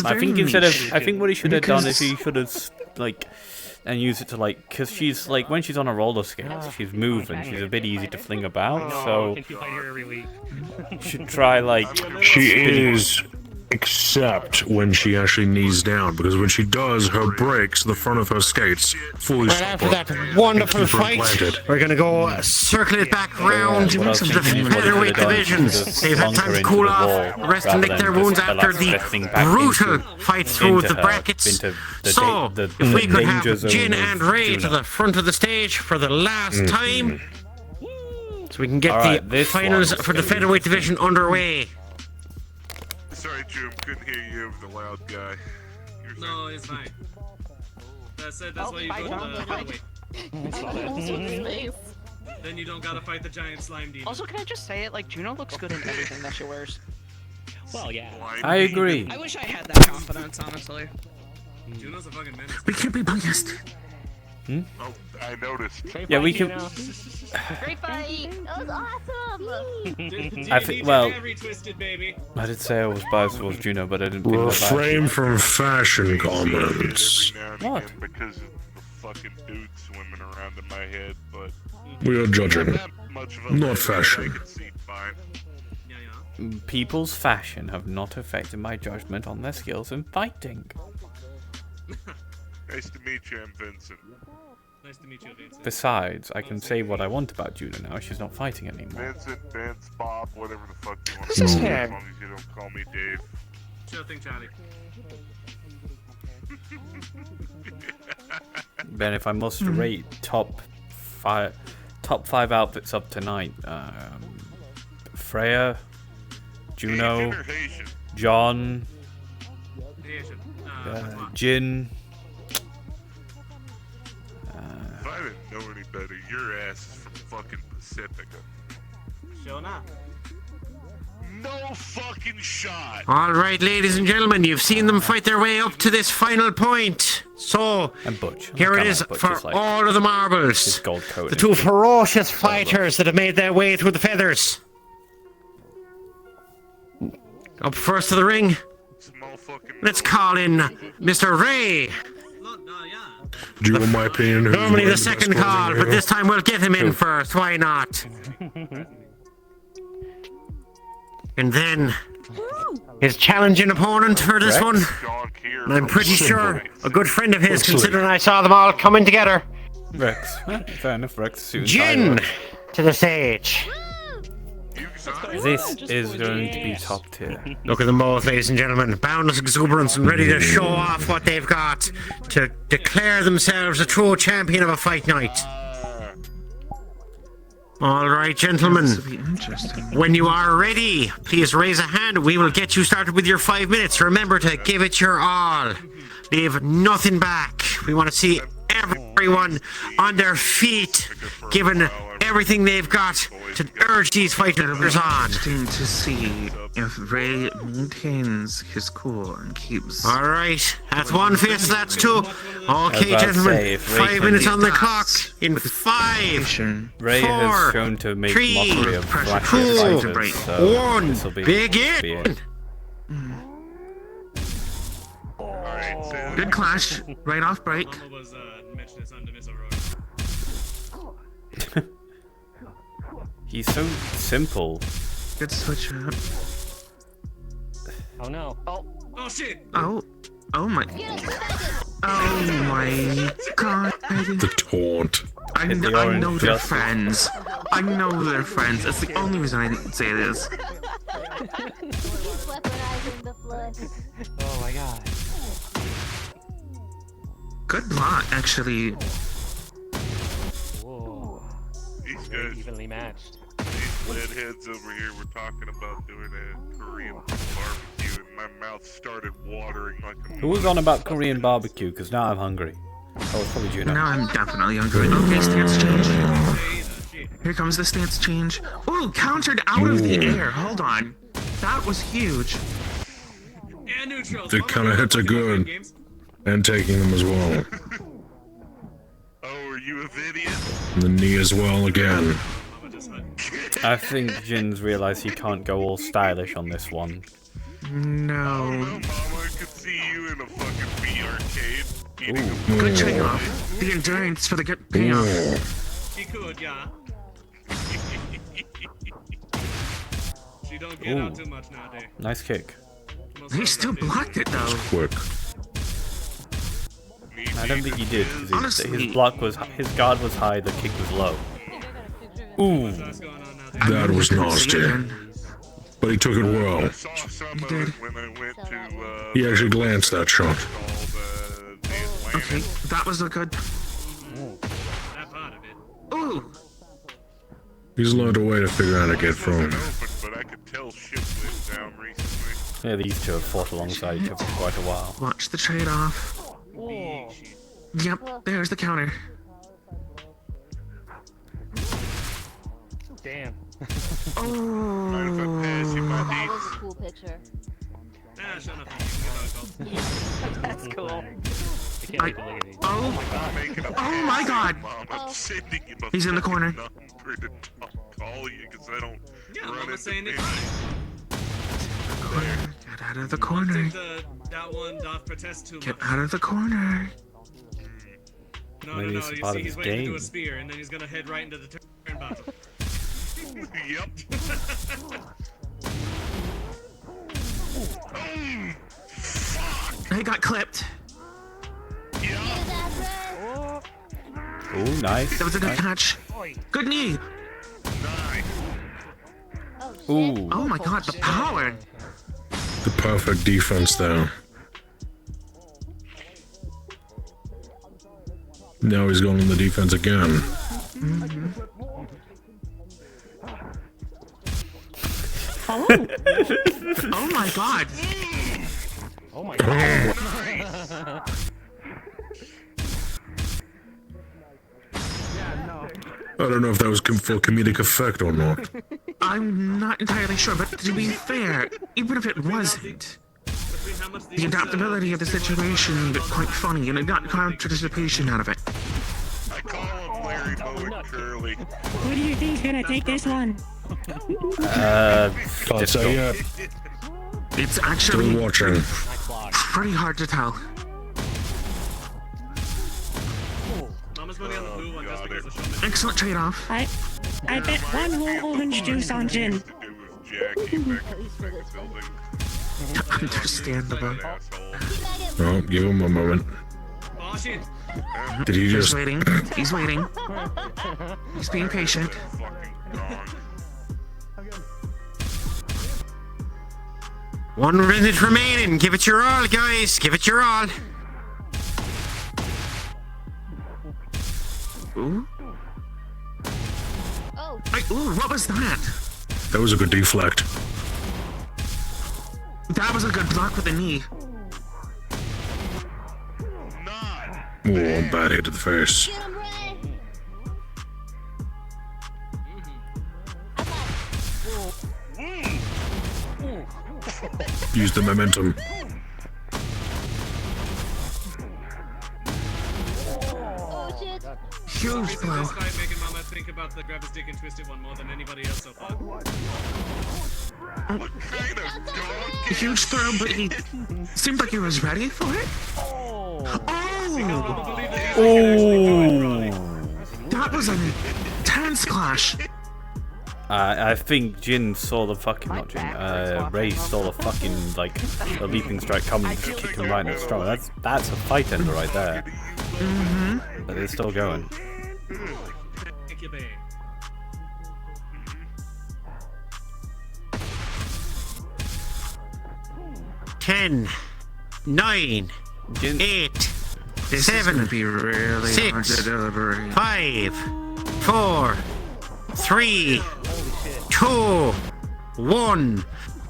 I think what he should have done is he should have and use it to because she's when she's on a roller skates, she's moving, she's a bit easy to fling about, so I think you fight her every week. should try She is Except when she actually knees down, because when she does, her brakes, the front of her skates, fully Right stop after her that and wonderful keep her fight, planted. we're gonna go circle it back round to the featherweight divisions. They've had time to cool off, rest and lick their wounds after the brutal fight through the brackets. So, if we could have Jin and Ray to the front of the stage for the last time, so we can get the finals for the featherweight division underway. Sorry, Jim, couldn't hear you over the loud guy. No, it's fine. That's it, that's why you go to the featherweight. Then you don't gotta fight the giant slime demon. Also, can I just say it? Like, Juno looks good in everything that she wears. Well, yeah. I agree. I wish I had that confidence, honestly. Juno's a fucking menace. We can't be biased. Oh, I noticed. Yeah, we can. Great fight! That was awesome! I think. Well, Twisted, baby. I did say I was biased towards Juno, but I didn't. Think Refrain from fashion comments. What? Because of the fucking dude swimming around in my head, but We are judging, not much of a not fashion. People's fashion have not affected my judgment on their skills in fighting. Nice to meet you, I'm Vincent. Nice to meet you, Vincent. Besides, I can say what I want about Juno now. She's not fighting anymore. Vincent, Vince, Bob, whatever the fuck you want Who's to this call me, here? as long as you don't call me Dave. Sure thing, Charlie. Ben, if I must rate top five outfits of tonight, Freya, Juno, John, Jin. If I didn't know any better, your ass is from fucking Pacifica. Sure not. No fucking shot. All right, ladies and gentlemen, you've seen them fight their way up to this final point. So, And Butch. here it is for all of the marbles. The two ferocious fighters that have made their way through the feathers. Up first to the ring. Let's call in Mr. Ray. Due in my opinion, who's Normally the best second closing call, but hero? this time we'll get him in first. Why not? And then his challenging opponent for this one. And I'm pretty sure a good friend of his, considering I saw them all coming together. Rex. Fair enough, Rex. Jin to the stage. This is going to be top tier. Look at them both, ladies and gentlemen. Boundless exuberance and ready to show off what they've got to declare themselves a true champion of a fight night. All right, gentlemen. When you are ready, please raise a hand. We will get you started with your 5 minutes. Remember to give it your all. Leave nothing back. We want to see everyone on their feet, giving everything they've got to urge these fighters on. Interesting to see if Ray maintains his cool and keeps. All right, that's one fist, that's two. Okay, about to gentlemen, say, if Ray 5 can minutes do on the that clock. In 5, Ray 4, has shown to make 3, mockery of 2, fighters, so 1, this'll be begin. it. Good clash, right off break. He's so simple. Good switch up. Oh no. Oh shit! Oh my. Oh my god. The taunt. I know they're friends. I know they're friends. That's the only reason I didn't say this. Oh my god. Good block, actually. Whoa. These Very guys, evenly matched. these leadheads over here were talking about doing a Korean barbecue, and my mouth started watering like a. Who was on about Korean barbecue? Because now I'm hungry. Oh, it's probably Juno. Now I'm definitely hungry. Okay, stance change. Here comes the stance change. Ooh, countered out of the air. Hold on. That was huge. The kind of hits are good. And taking them as well. Oh, are you a idiot? And the knee as well again. I think Jin's realised he can't go all stylish on this one. No. Mama, I could see you in a fucking VRC eating a Good payoff. The endurance for the good payoff. She could, yeah. She don't get out too much nowadays. Nice kick. He still blocked it though. Quick. I don't think he did. 'Cause Honestly- his guard was high, the kick was low. Ooh. That was nasty. But he took it well. He actually glanced that shot. Okay, that was a good. Ooh. He's learned a way to figure out how to get thrown. Yeah, these two have fought alongside each other for quite a while. Watch the trade-off. Yep, there's the counter. Damn. Oh. That was a cool picture. Ah, shut up. That's cool. Oh my god! He's in the corner. Yeah, Mama's saying it. Get out of the corner. That one doth protest too much. Get out of the corner. No, Maybe no, it's no. You part see, of he's his waiting to do game. a spear, and then he's gonna head right into the turn battle. Yep. He got clipped. Ooh, nice. That was a good nice. catch. Good knee. Ooh. Oh my god, the power. The perfect defense there. Now he's going on the defense again. Oh my god. Oh my god. I don't know if that was for comedic effect or not. I'm not entirely sure, but to be fair, even if it wasn't, the adaptability of the situation made it quite funny, and it got participation out of it. I call him Larry Moe Curly. Who do you think's gonna take this one? Can't say yet. It's actually Still watching. pretty hard to tell. Mama's money on the blue one just because the showman. Excellent trade-off. I bet one whole orange juice on gin. Understandable. Oh, give him a moment. Oh shit. Did he He's just... waiting. He's waiting. He's being patient. One minute remaining. Give it your all, guys. Give it your all. Ooh. Oh. Ooh, what was that? That was a good deflect. That was a good block with the knee. Oh, bad hit to the face. Use the momentum. Huge blow. This fight making Mama think about the grab his dick and twist it one more than anybody else so far. Huge throw, but he seemed like he was ready for it. Oh! That was an intense clash. I think Jin saw the fucking, not Jin, Ray saw the fucking, like, the leaping strike coming and just kicked him right in the stomach. That's a fight ender right there. But it's still going. Thank you, babe. Ten, 9, 8, This 7, is gonna be really hard 6, to deliberate. 5, 4, 3, 2, 1.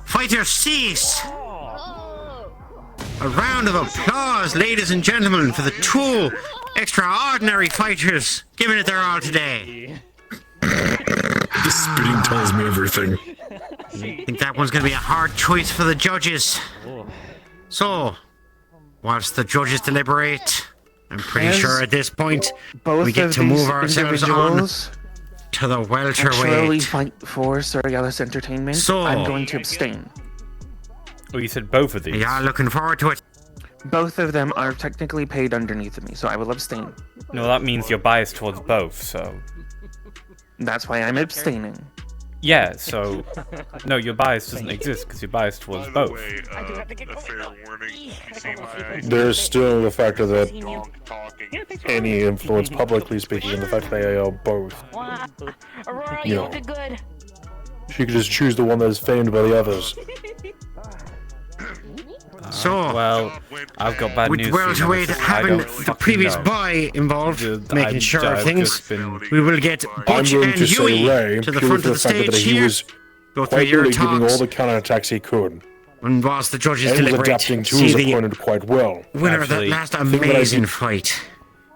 Fighters cease. A round of applause, ladies and gentlemen, for the two extraordinary fighters giving it their all today. The spitting tells me everything. I think that one's going to be a hard choice for the judges. So, whilst the judges deliberate, I'm pretty As sure at this point both we get of to these move ourselves on individuals to the actually welterweight. fight for Surrealis Entertainment, So- I'm going to abstain. Oh, you said both of these? Yeah, looking forward to it. Both of them are technically paid underneath me, so I will abstain. No, that means you're biased towards both, so... That's why I'm abstaining. Yeah, so no, your bias doesn't exist because your bias towards both. There's still the factor that any influence, publicly speaking, and the fact they are both. You know, she could just choose the one that is famed by the others. So, well, I've got bad news. With welterweight having the previous boy involved, making sure of things, we will get Butch and Huey to the front of the stage here. Go through your giving all talks. the counterattacks he could. And whilst the judges And was deliberate, adapting to see his the opponent quite well. winner of that Actually, last I think that I amazing did- fight.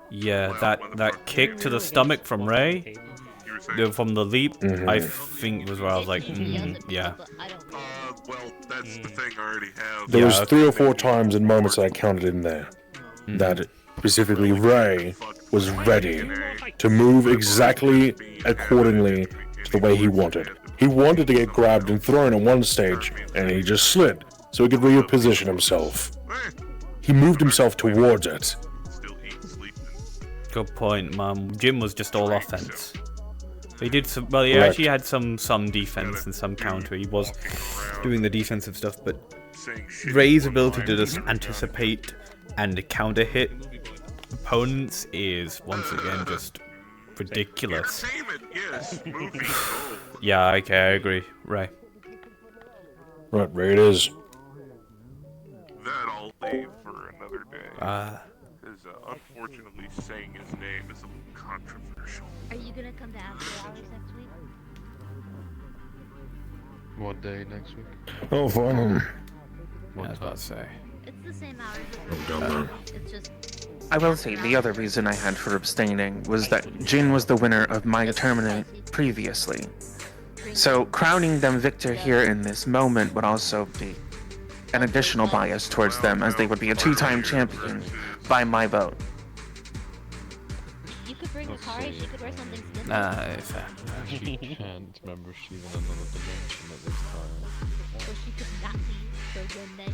Yeah, that kick to the stomach from Ray, from the leap, I think was where I was like, yeah. Well, that's the thing I already have. There was 3 or 4 times in moments that I counted in there that specifically Ray was ready to move exactly accordingly to the way he wanted. He wanted to get grabbed and thrown at one stage, and he just slid so he could reposition himself. He moved himself towards it. Good point, Mum. Jim was just all offense. He did some. Well, he Correct. actually had some defense and some counter. He was doing the defensive stuff, but Ray's ability to just anticipate and counter hit opponents is once again just ridiculous. Yeah, okay, I agree. Ray. Right, Ray it is. That I'll leave for another day. Because unfortunately, saying his name is a little controversial. Are you gonna come to after hours next week? What day next week? Oh, fine. What was I about to say? It's the same hours. It's just. I will say the other reason I had for abstaining was that Jin was the winner of my tournament previously. So crowning them victor here in this moment would also be an additional bias towards them, as they would be a 2-time champion by my vote. You could bring a car. She could wear something skinny. Fair. She can't remember she's in another dimension at this time. So she could not leave for one night.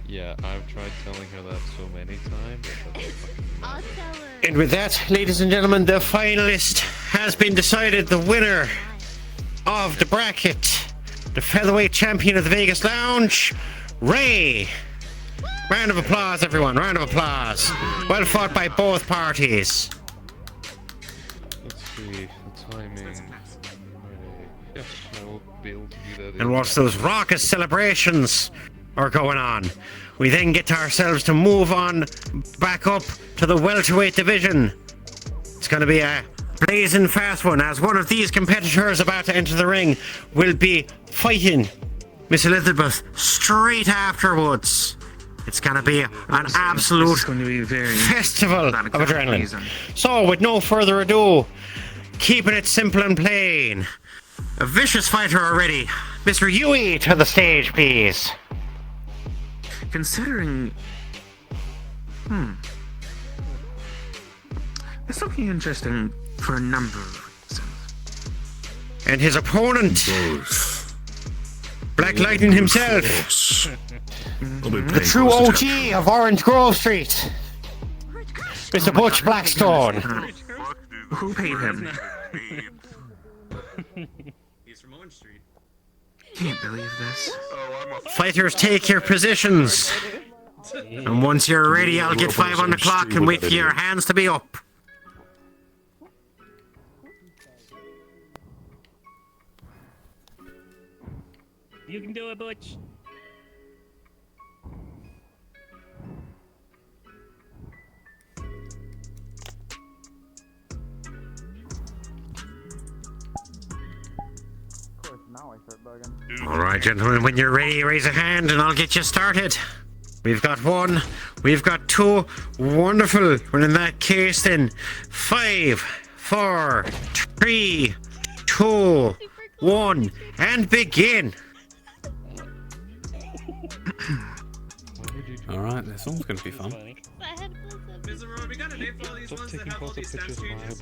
Yeah, I've tried telling her that so many times. I'll tell her. And with that, ladies and gentlemen, the finalist has been decided. The winner of the bracket, the featherweight champion of the Vegas Lounge, Ray. Round of applause, everyone. Round of applause. Well fought by both parties. Let's see, the timing. Yes, I will be able to do that. And whilst those raucous celebrations are going on, we then get ourselves to move on back up to the welterweight division. It's going to be a blazing fast one, as one of these competitors about to enter the ring will be fighting Miss Elizabeth straight afterwards. It's going to be an absolute festival of adrenaline. So, with no further ado, keeping it simple and plain, a vicious fighter already. Mr. Huey, to the stage, please. Considering... This will be interesting for a number of reasons. And his opponent, Black Lightning himself, the true OG of Orange Grove Street, Mr. Butch Blackstone. Who paid him? He's from Orange Street. Can't believe this. Fighters, take your positions. And once you're ready, I'll get 5 on the clock and wait for your hands to be up. You can do it, Butch. All right, gentlemen, when you're ready, raise a hand and I'll get you started. We've got 1, we've got 2. Wonderful. Well, in that case, then, 5, 4, 3, 2, 1, and begin. Alright, this one's gonna be fun. Mr. Roy, we got a name for all these ones that have all these stats changes?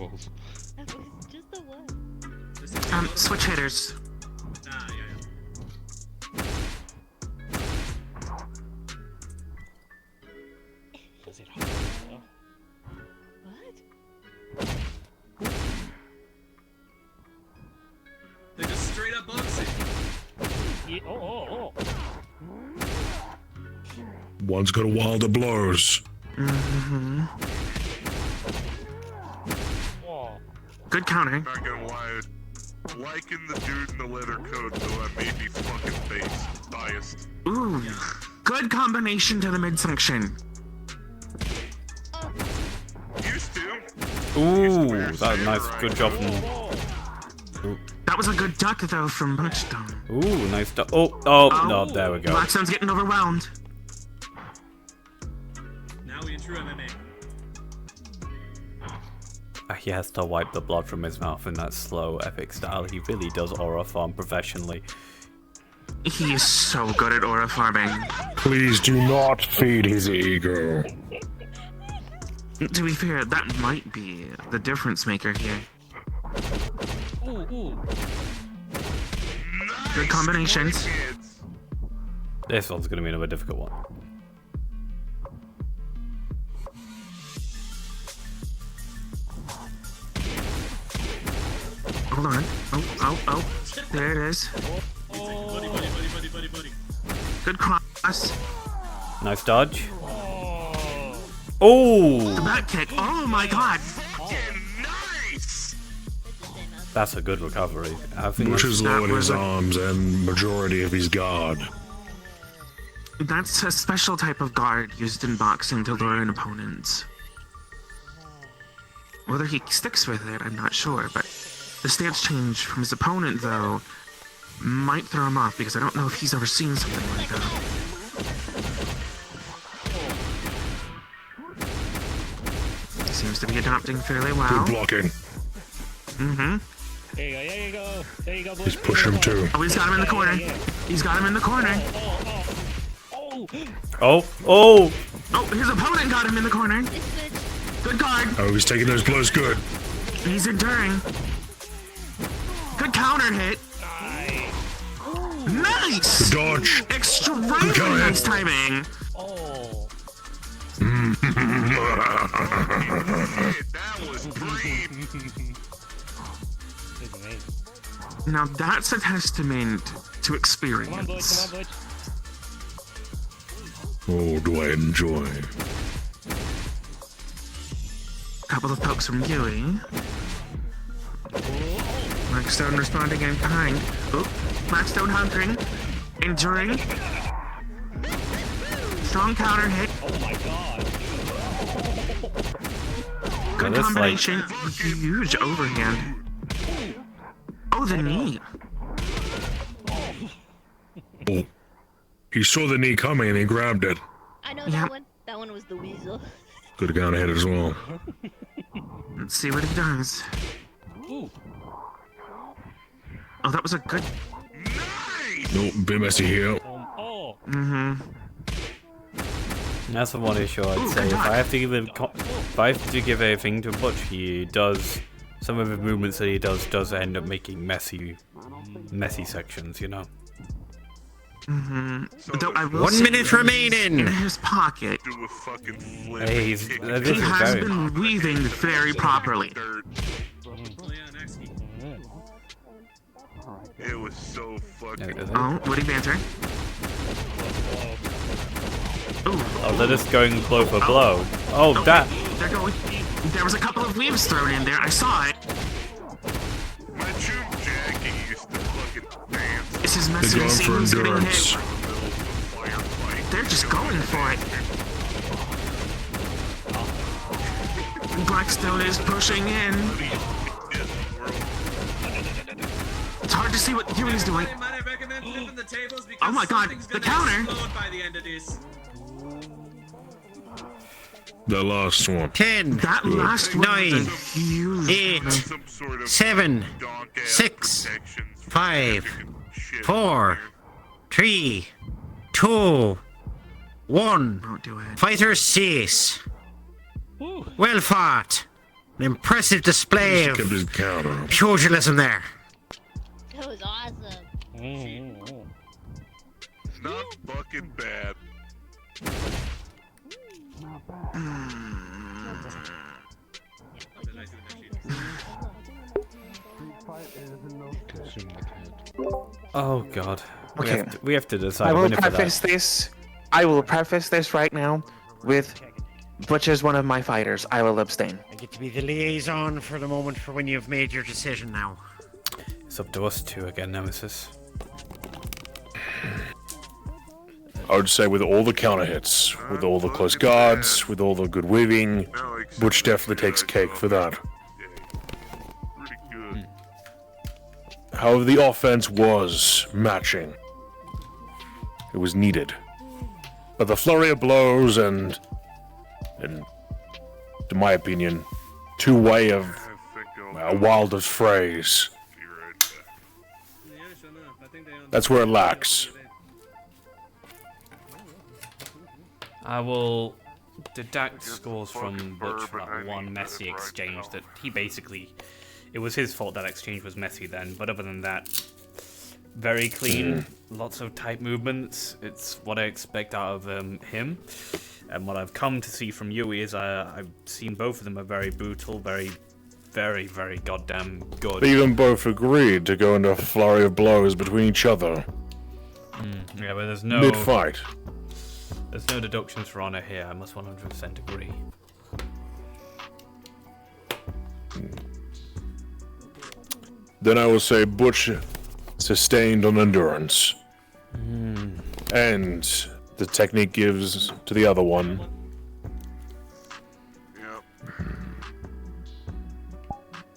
Just the one. Switch hitters. Ah, yeah. Does it hurt? What? One's got a wilder blows. Mm-hmm. Good counter. Not gonna lie, liking the dude in the leather coat though, that made me fucking biased. Ooh, good combination to the midsection. Used to. Ooh, that nice, good job. Ooh. That was a good duck though from Punchstone. Ooh, nice duck. Oh, no, there we go. Blackstone's getting overwhelmed. Now we in true MMA. He has to wipe the blood from his mouth in that slow, epic style. He really does aura farm professionally. He is so good at aura farming. Please do not feed his ego. To be fair, that might be the difference maker here. Good combinations. This one's gonna be another difficult one. Hold on. Oh. There it is. Good cross. Nice dodge. Oh! The back kick. Oh my god. That's a good recovery. I think Bush is low in his arms and majority of his guard. That's a special type of guard used in boxing to lure in opponents. Whether he sticks with it, I'm not sure, but the stance change from his opponent, though, might throw him off because I don't know if he's ever seen something like that. He seems to be adapting fairly well. Good blocking. Mm-hmm. There you go. There you go. He's pushing him too. Oh, he's got him in the corner. He's got him in the corner. Oh, his opponent got him in the corner. Good guard. Oh, he's taking those blows good. He's enduring. Good counter hit. Nice! Good dodge. Extremely nice timing. That was great. Now that's a testament to experience. Oh, do I enjoy. Couple of pokes from Yui. Blackstone responding in kind. Oh, Blackstone hunkering. Enduring. Strong counter hit. Oh my god. Good combination. Huge overhand. Oh, the knee. Oh. He saw the knee coming and he grabbed it. I know that one. That one was the weasel. Could have gone ahead as well. Let's see what he does. Oh, that was a good. Nope, bit messy here. Mm-hmm. That's the one issue I'd say. If I have to give a thing to Butch, he does some of the movements that he does end up making messy sections, you know. Mm-hmm. Though I will 1 minute remaining. In his pocket. Hey, he has been weaving very properly. It was so fucking. Oh, Woody banter. Oh, they're just going blow for blow. Oh, that. They're going. There was a couple of weaves thrown in there. I saw it. My June Jackie used to fucking dance. This is messy. They're going for endurance. They're just going for it. Blackstone is pushing in. It's hard to see what Huey's doing. Oh my god, the counter! The last one. 10, That last one 9, was a huge 8, 7, 6, 5, 4, 3, 2, 1. Don't do it. Fighter cease. Well fought. An impressive display of Kept his counter up. pugilism there. That was awesome. It's not fucking bad. Oh god. Okay. We have to decide I a will winner for that. preface this right now with Butch is one of my fighters. I will abstain. I get to be the liaison for the moment for when you've made your decision now. It's up to us two again, Nemesis. I would say with all the counter hits, with all the close guards, with all the good weaving, Butch definitely takes cake for that. However, the offense was matching. It was needed. But the flurry of blows and in my opinion, two way of a wildest phrase. That's where it lacks. I will deduct scores from Butch for that one messy exchange that he basically... It was his fault that exchange was messy then, but other than that, very clean, lots of tight movements. It's what I expect out of him. And what I've come to see from Yui is I've seen both of them are very brutal, very, very, very goddamn good. They even both agreed to go into a flurry of blows between each other. Yeah, but there's no... Mid-fight. There's no deductions for honor here, I must 100% agree. Then I will say Butch sustained on endurance. And the technique gives to the other one.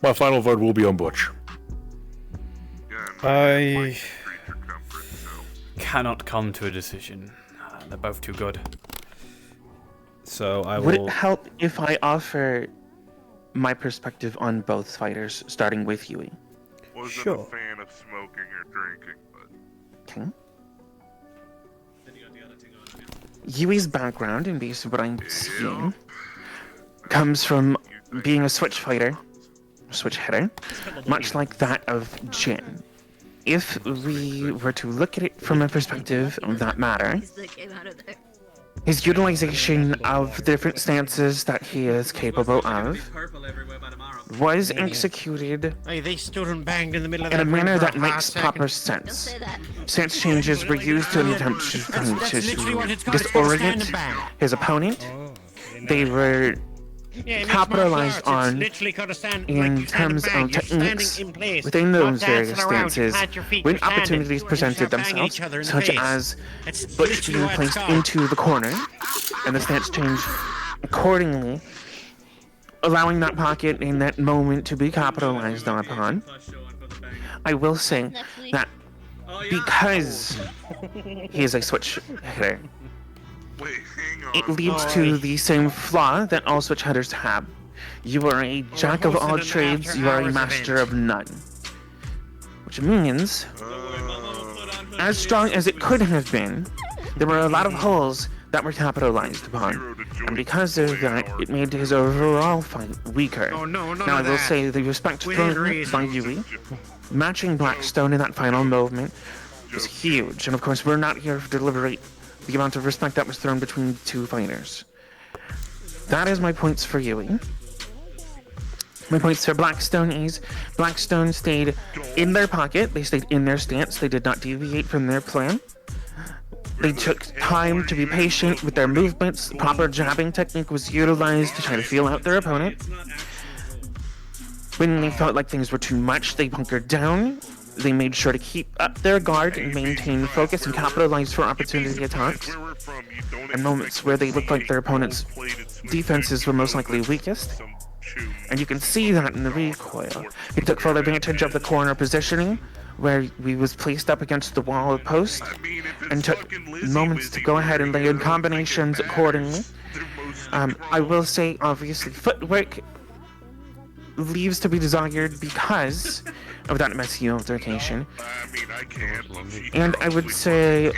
My final vote will be on Butch. I cannot come to a decision. They're both too good. So I will... Would it help if I offer my perspective on both fighters, starting with Yui? Wasn't a fan of smoking or drinking, but... Okay. Yui's background, and based on what I'm seeing, comes from being a switch fighter, switch hitter, much like that of Jin. If we were to look at it from a perspective of that matter, his utilization of the different stances that he is capable of was executed They stood and banged in the middle of in a that manner ring for that a makes hot second. proper sense. Stance changes were used to attempt to literally what it's got. It's got to stand disorient and bang. his opponent. They were Yeah, capitalized on in terms of techniques within those various stances when opportunities presented themselves, such as Butch being placed into the corner and the stance change accordingly, allowing that pocket in that moment to be capitalized upon. I will say that because he is a switch hitter, it leads to the same flaw that all switch hitters have. You are a jack of all trades, you are a master of none. Which means, as strong as it could have been, there were a lot of holes that were capitalized upon. And because of that, it made his overall fight weaker. Now I will say the respect thrown by Yui, matching Blackstone in that final movement, was huge. And of course, we're not here to deliberate the amount of respect that was thrown between two fighters. That is my points for Yui. My points for Blackstone is Blackstone stayed in their pocket, they stayed in their stance, they did not deviate from their plan. They took time to be patient with their movements, proper jabbing technique was utilized to try to feel out their opponent. When they felt like things were too much, they bunkered down. They made sure to keep up their guard and maintain focus and capitalize for opportunity attacks. In moments where they looked like their opponent's defenses were most likely weakest. And you can see that in the recoil. He took full advantage of the corner positioning, where he was placed up against the wall of post, and took moments to go ahead and lay in combinations accordingly. I will say, obviously, footwork leaves to be desired because of that messy altercation. And I would say,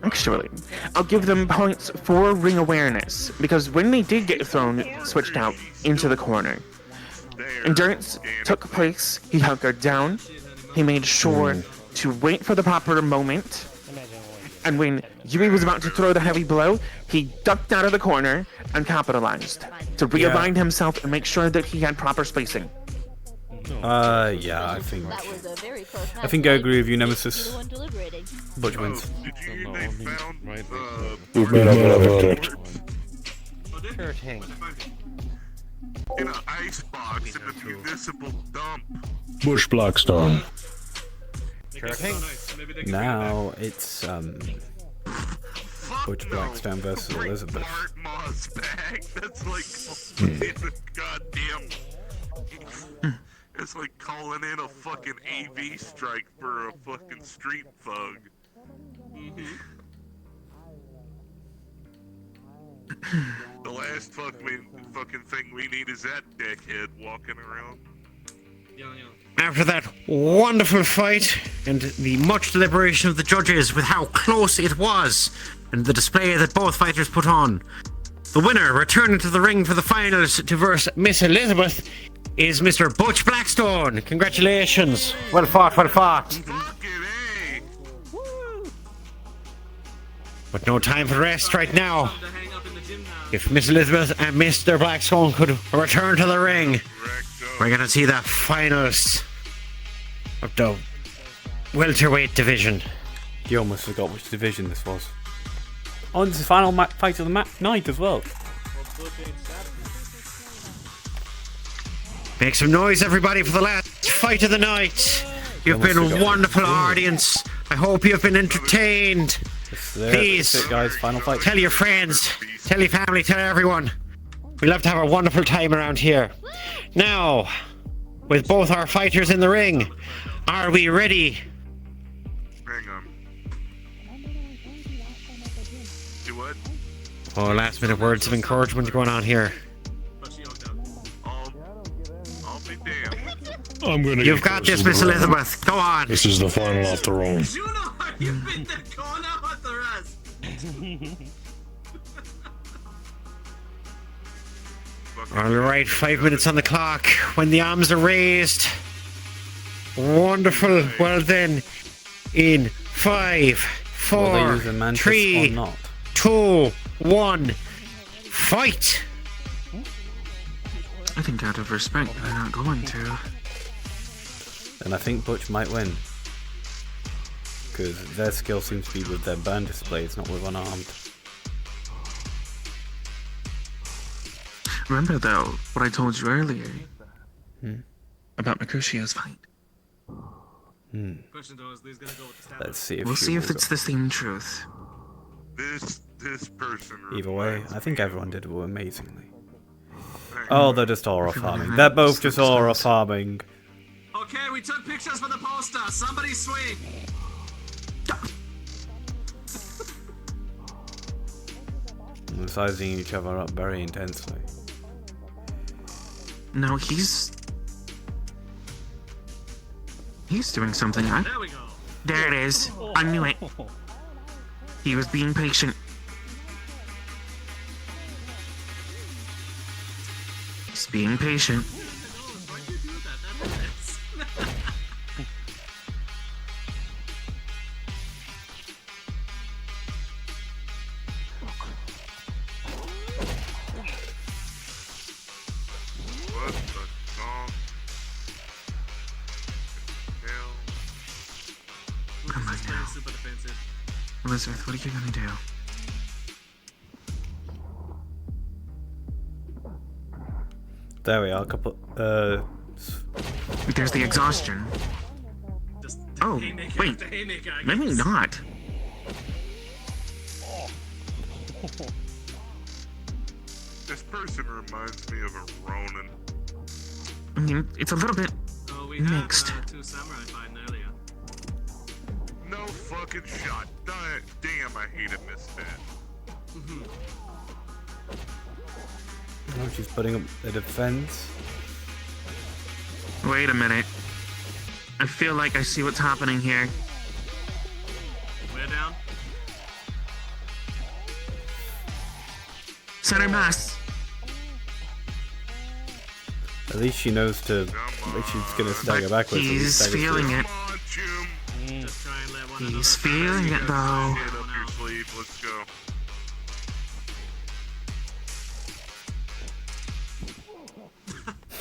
actually, I'll give them points for ring awareness, because when they did get thrown, switched out into the corner, endurance took place, he hunkered down, he made sure to wait for the proper moment, and when Yui was about to throw the heavy blow, he ducked out of the corner and capitalized to realign himself and make sure that he had proper spacing. Yeah, I think. That was a very close match. I think I agree with you, Nemesis. You're the one deliberating. Butch wins. We've made a verdict. Sure thing. In an ice box in a municipal dump. Bush Blackstone. Sure thing. Now it's Butch Blackstone versus Elizabeth. Moss bag. That's like goddamn. It's like calling in a fucking AV strike for a fucking street thug. The last fucking thing we need is that dickhead walking around. After that wonderful fight and the much deliberation of the judges with how close it was and the display that both fighters put on, the winner returning to the ring for the finals to verse Miss Elizabeth is Mr. Butch Blackstone. Congratulations. Well fought, well fought. But no time for rest right now. If Miss Elizabeth and Mr. Blackstone could return to the ring, we're going to see the finals of the welterweight division. You almost forgot which division this was. Oh, and it's the final fight of the night as well. Make some noise, everybody, for the last fight of the night. You've been a wonderful audience. I hope you've been entertained. Please, guys, final fight. Tell your friends, tell your family, tell everyone. We love to have a wonderful time around here. Now, with both our fighters in the ring, are we ready? Hang on. Do what? Oh, last minute words of encouragement going on here. I'll be damned. I'm gonna. You've got this, Miss Elizabeth. Go on. This is the final after all. You've been the corner with the rest. Alright, 5 minutes on the clock. When the arms are raised. Wonderful. Well then, in 5, 4, 3, 2, 1, fight! I think out of respect, they're not going to. And I think Butch might win. Because their skill seems to be with their burn displays, not with unarmed. Remember, though, what I told you earlier Hmm? about Mercutio's fight? Hmm. Let's see if We'll she see if will it's go. the same truth. This person. Either way, I think everyone did amazingly. Oh, they're just aura farming. They're both just aura farming. Okay, we took pictures for the poster. Somebody swing. They're sizing each other up very intensely. No, he's doing something. There we go. There it is. I knew it. He was being patient. He's being patient. What the song? Come on now. Super defensive. Elizabeth, what are you gonna do? There we are, a couple. There's the exhaustion. Oh, wait. Maybe not. This person reminds me of a Ronin. I mean, it's a little bit mixed. Two samurai fighting earlier. No fucking shot. Damn, I hate a misfit. Oh, she's putting up the defense. Wait a minute. I feel like I see what's happening here. We're down. Center mass. At least she knows to. She's gonna stagger backwards. He's feeling it. He's feeling it though. Get up your sleeve. Let's go.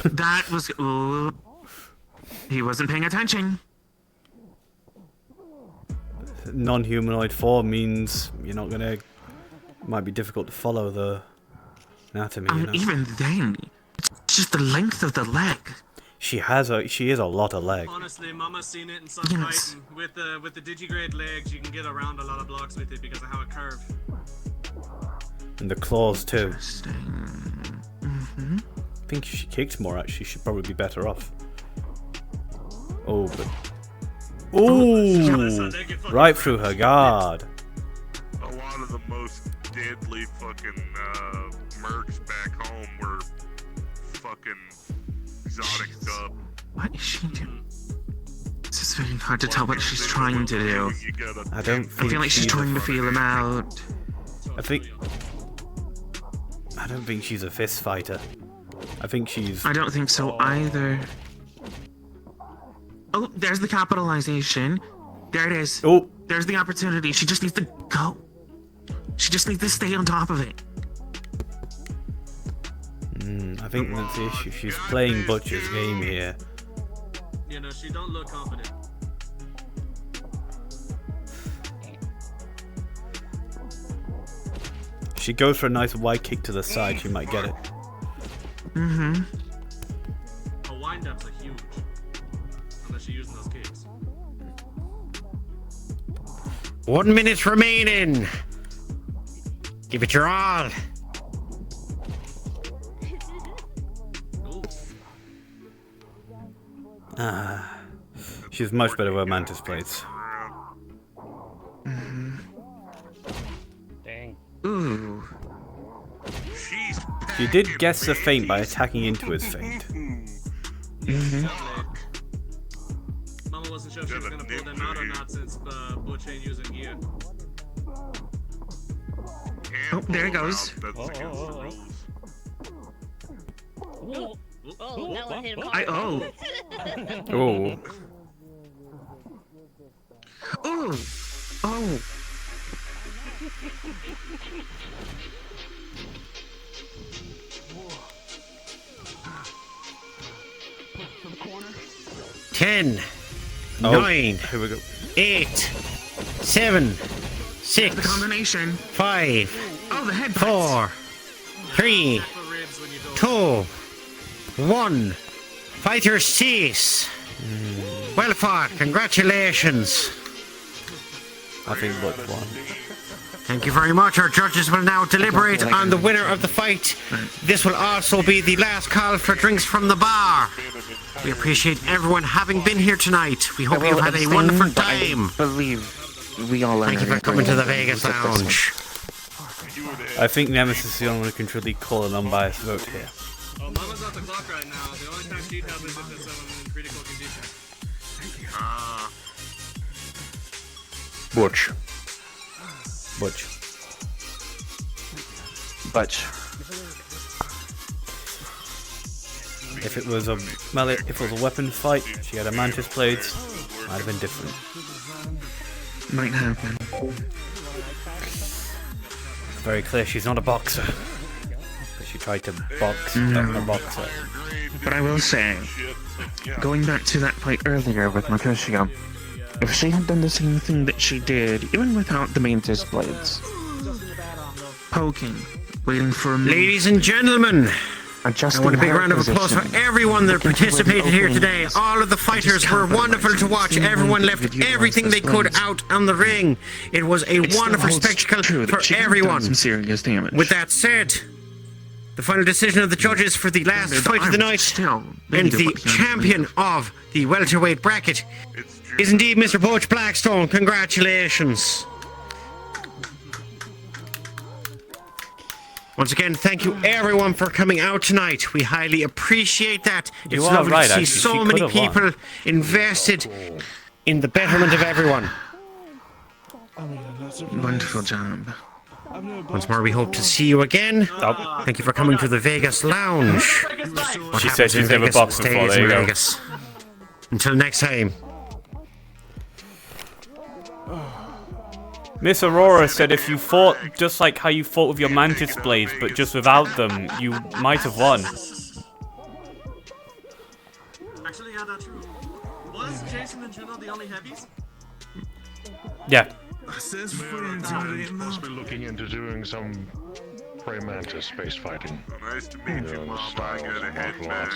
That was. Ooh. He wasn't paying attention. Non-humanoid form means you're not gonna. Might be difficult to follow the anatomy. You know? Even then, it's just the length of the leg. She is a lot of leg. Honestly, Mama's seen it in some Yes. fighting. With the digigrade legs, you can get around a lot of blocks with it because of how it curves. And the claws too. Mm-hmm. I think if she kicked more, actually, she'd probably be better off. Oh, but. Ooh! Right through her guard. A lot of the most deadly fucking mercs back home were fucking exotic dub. What is she doing? It's just very hard to tell what she's trying to do. I don't I feel like she's trying to feel him out. I don't think she's a fist fighter. I think she's... I don't think so either. Oh, there's the capitalization. There it is. Oh. There's the opportunity. She just needs to go. She just needs to stay on top of it. I think that's the issue. She's playing Butcher's game here. You know, she don't look confident. She goes for a nice wide kick to the side, she might get it. Mm-hmm. Her wind-ups are huge. Unless you're using those kicks. 1 minute remaining. Give it your all. She's much better with Mantis Blades. Mm-hmm. Dang. Ooh. She did guess the feint by attacking into his feint. Mm-hmm. Mama wasn't sure if she was gonna pull them out or not since Butch ain't using gear. Oh, there it goes. Oh, that one hit him I hard. Oh. Ooh. Oh. 10, Oh, 9, here we go. 8, 7, 6, The combination. 5, Oh, the head 4, 3, 2, 1. Fighter cease. Well fought. Congratulations. I think Butch won. Thank you very much. Our judges will now deliberate on the winner of the fight. This will also be the last call for drinks from the bar. We appreciate everyone having been here tonight. We hope you had a wonderful time. I believe we all Thank you for coming to the Vegas Lounge. I think Nemesis is the only one who can truly call an unbiased vote here. Oh, Mama's off the clock right now. The only time she'd help is if there's someone in critical condition. Butch. Butch. Butch. If it was a weapon fight, she had a Mantis Blades, might have been different. Might happen. Very clear she's not a boxer. But she tried to box a boxer. But I will say, going back to that fight earlier with Mercutio, if she had done the same thing that she did, even without the Mantis Blades, poking, waiting for a move, Ladies and gentlemen, I adjusting want a big her round of applause for position, everyone that looking for where the participated here opening today. is, All of the fighters just were wonderful to watch. capitalizing. Everyone Anyone left could utilize everything those they could blades. out on the ring. It was a It still wonderful holds spectacle true that for she could have done everyone. some serious damage. With that said, the final decision of the judges for the last The fight of the arms night still and needed the what he champion of the welterweight bracket is indeed Mr. Butch Blackstone. Congratulations. Once again, thank you everyone for coming out tonight. We highly appreciate that. It's You are lovely right, to see actually. so She many could have won. people invested in the betterment of everyone. Wonderful job. Once more, we hope to see you again. Thank you for coming to the Vegas Lounge. What She happens said she's in never Vegas boxed before, stays there in you go. Vegas. Until next time. Miss Aurora said if you fought just like how you fought with your Mantis Blades, but just without them, you might have won. Actually, yeah, that's true. Was Jason and Juno the only heavies? Yeah. Since must be looking into doing some prey mantis space fighting. Nice to meet you, Mom. I gotta head back.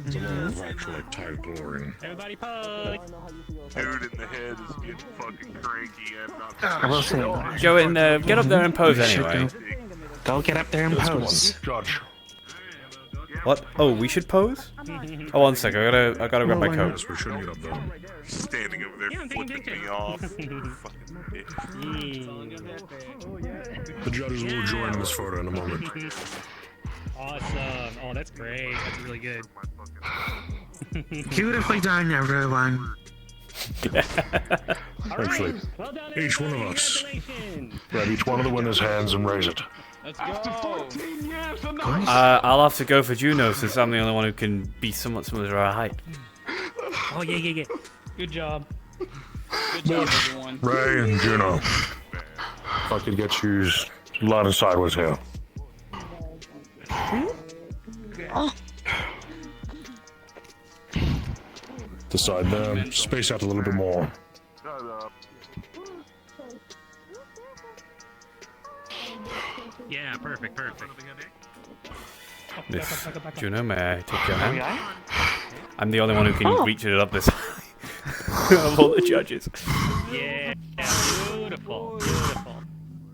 It's a lot of actual like tag glory. Everybody pose. Dude in the head is getting fucking cranky. I'm not. I will say. Go in, get up there and pose anyway. Go get up there and pose. Judge. What? Oh, we should pose? Oh, 1 sec. I gotta grab my coat. Yes, we should get up there. Standing over there flipping me off. Fucking bitch. The judges will join this photo in a moment. Awesome. Oh, that's great. That's really good. Beautifully done, everyone. Actually, each one of us grab each one of the winner's hands and raise it. Let's go. I'll have to go for Juno since I'm the only one who can be somewhat similar to her height. Oh, yeah. Good job. Good job, everyone. Ray and Juno. If I could get you line and sideways here. Oh. The side there. Space out a little bit more. Yeah, perfect. Miss Juno, may I take your hand? I'm the only one who can reach it up this high of all the judges. Yeah, beautiful.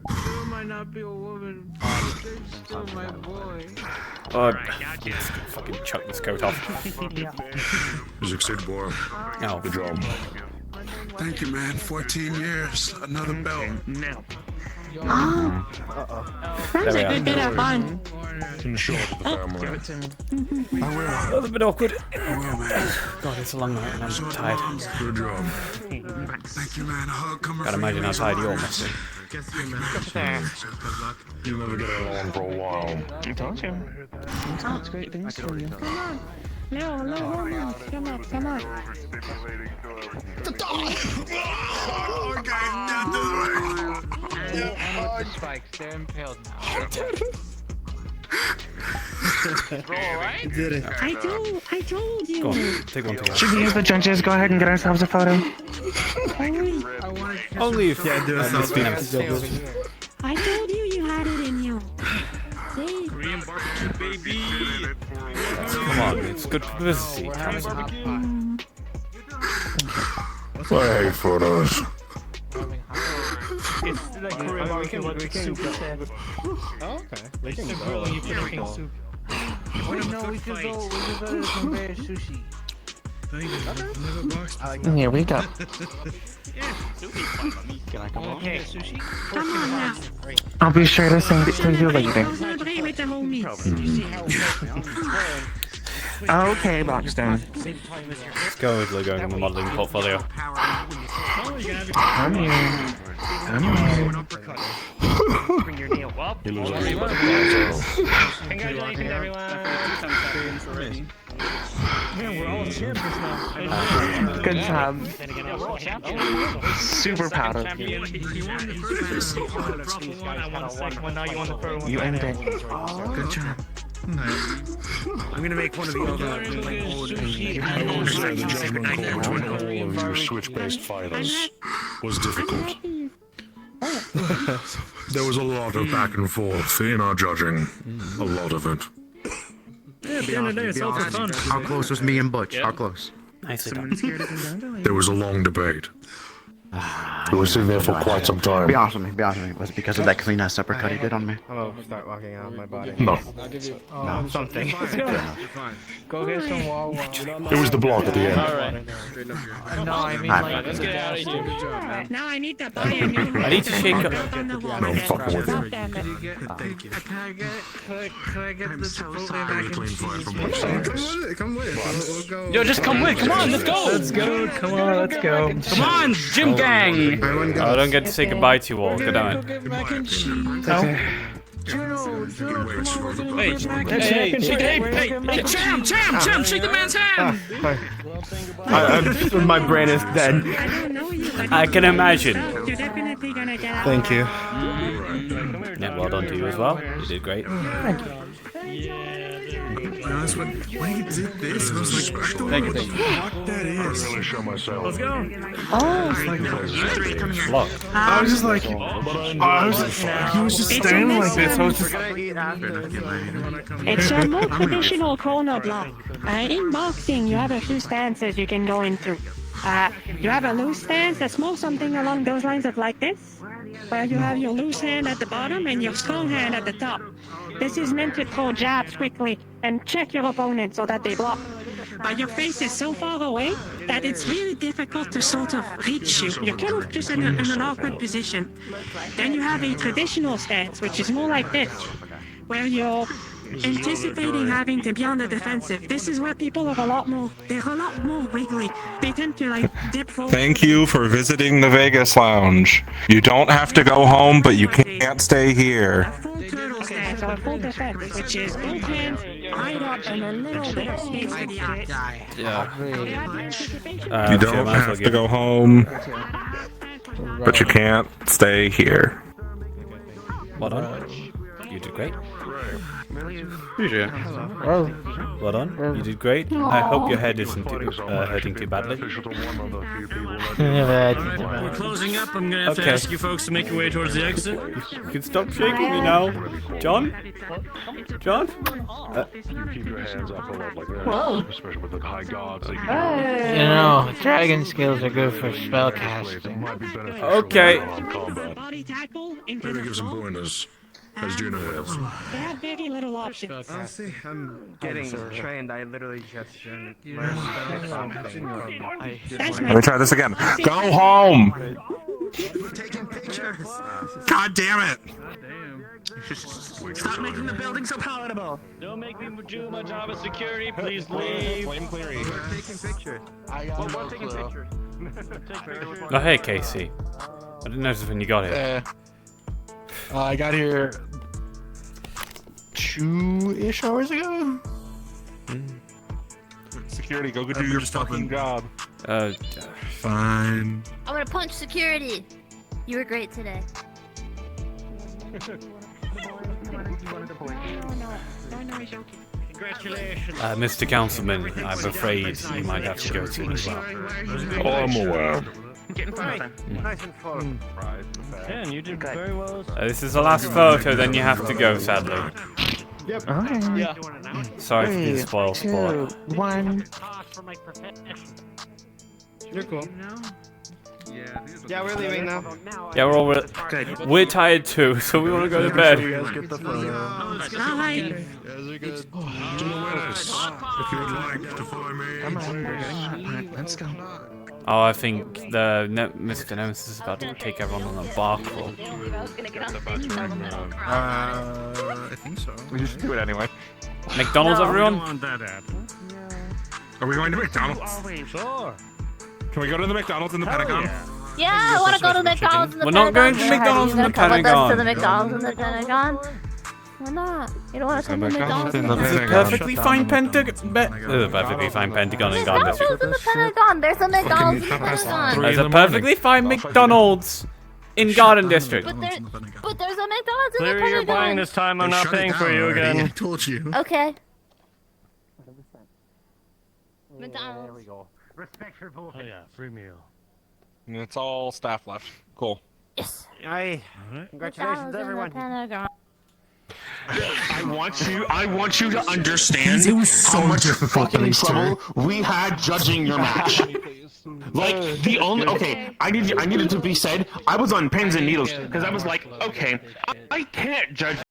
You might not be a woman, but you're still my boy. Oh, let's fucking chuck this coat off. You succeeded, boy. Oh. Good job. Thank you, man. 14 years. Another belt. Now. That's a good bit of fun. Can show it to the family. Give it to me. I will. That was a bit awkward. I will, man. God, it's a long night and I'm tired. Good job. Thank you, man. A hug coming Can't from imagine you how means a tired lot. you all must be. You'll never get along for a while. I told you. It's great things for you. Come on. No, hormones. Come on. The spikes, they're impaled now. I told you. Go on, take one together. Should we use the judges? Go ahead and get ourselves a photo. Only if I told you had it in you. See? Korean barbecue, baby. Come on, it's good publicity. I hate photos. It's like Korean barbecue with soup. Oh, okay. It's the grill and you put it in soup. Wait, no, we could go to Conveyor Sushi. Here we go. Can I come on? Okay. Sushi? Come on now. I'll be sure to send it to you later. Play with the homies. Okay, Boxstone. Let's go with Lego in the modeling portfolio. Come here. Come here. Bring your nail up. Congratulations, everyone. Man, we're all champions now. Good job. Super proud of you. You won the first one, I won the second one, now you won the third one. You ended it. Good job. I'm gonna make one of the other. I will say the judgment call between all of you switch-based fighters was difficult. There was a lot of back and forth in our judging. A lot of it. Yeah, at the end of the day, it's all for fun. How close was me and Butch? How close? Nicely done. There was a long debate. We were sitting there for quite some time. Be honest with me. Was it because of that clean ass uppercut he did on me? Hello, start walking out of my body. No. I'll give you No, something. Go get some wall. It was the block at the end. Alright. No, I mean like, let's get out of here. Good job, man. Now I need to buy a new I need to shake up. No, I'm fucking with you. Can I get the Chipotle back Very in clean cheese? fight from both sides. Come with. We'll go. Yo, just come with. Come on, let's go. Let's go, come on, let's go. Come on, Gym Gang. I don't get to say goodbye to you all. Good night. Get mac and cheese. Okay. Juno, come on, Hey, Champ, shake the man's hand! My brain is dead. I can imagine. You're definitely gonna get out. Thank you. Yeah, well done to you as well. You did great. Thank you. Yeah, That's when he did this, I was like, I don't know what that is. Really show myself. Let's go. I was just like, he was just standing like this. I was just. It's a more traditional corner block. In boxing, you have a few stances you can go into. You have a loose stance that's more something along those lines of like this, where you have your loose hand at the bottom and your strong hand at the top. This is meant to throw jabs quickly and check your opponent so that they block. Your face is so far away that it's really difficult to sort of reach you. You're kind of just in an awkward position. Then you have a traditional stance, which is more like this, where you're anticipating having to be on the defensive. This is where people are a lot more wiggly. They tend to like dip forward. Thank you for visiting the Vegas Lounge. You don't have to go home, but you can't stay here. Full turtle stance or full defense, which is both hands right up and a little bit of space for the eyes. You don't have to go home, but you can't stay here. Well done. You did great. Well, well done. You did great. I hope your head isn't hurting too badly. We're closing up. I'm gonna have to ask you folks to make your way towards the exit. You can stop shaking me now. John? John? You keep your hands up a lot like that, Whoa. especially with the high gods. You know, dragon skills are good for spell casting. Okay. Body tackle into Maybe the give some pointers, as Juno is. They have very little options. Honestly, I'm getting trained. I literally just Let me try this again. Go home! taking pictures. God damn it! Stop making the building so palatable. Don't make me do my job as security. Please leave. We're taking pictures. We're taking pictures. Oh, hey, Casey. I didn't notice when you got here. I got here 2-ish hours ago. Security, go do your fucking job. Fine. I'm gonna punch security. You were great today. Congratulations. Mr. Councilman, I'm afraid you might have to go to as well. Oh, I'm aware. Getting fine. Nice and full. Ken, you did very well. This is the last photo, then you have to go, sadly. Yep. Alright. Yeah. Sorry for the spoil sport. 2, 1. You're cool. Yeah, we're leaving now. Yeah, we're all we're tired too, so we want to go to bed. Get the if you would like to follow me. Let's go. Oh, I think the Mr. Nemesis is about to take everyone on a bar crawl. I think so. We should do it anyway. McDonald's, everyone? I don't want that to happen. Are we going to McDonald's? Sure. Can we go to the McDonald's in the Pentagon? Yeah, I want to go to McDonald's in the We're Pentagon. not going to McDonald's in the Come with us Pentagon. to the McDonald's in the Pentagon. Why not? You don't want to come to McDonald's in the There's a Pentagon? perfectly fine Pentagon. There's a perfectly fine Pentagon in Garden District. McDonald's in the Pentagon. There's a McDonald's in the Pentagon. There's a perfectly fine McDonald's in Garden District. But there's a McDonald's in the Clear, Pentagon. you're buying this time. I'm not paying for you again. I told you. Okay. McDonald's. There we go. Respect your voice. Oh yeah, free meal. And it's all staff left. Cool. Yes. Aye. Congratulations, everyone. I want you to understand It was so how much difficult, fucking these two. trouble we had judging your match. Like the only I needed to be said. I was on pins and needles because I was like, okay, I can't judge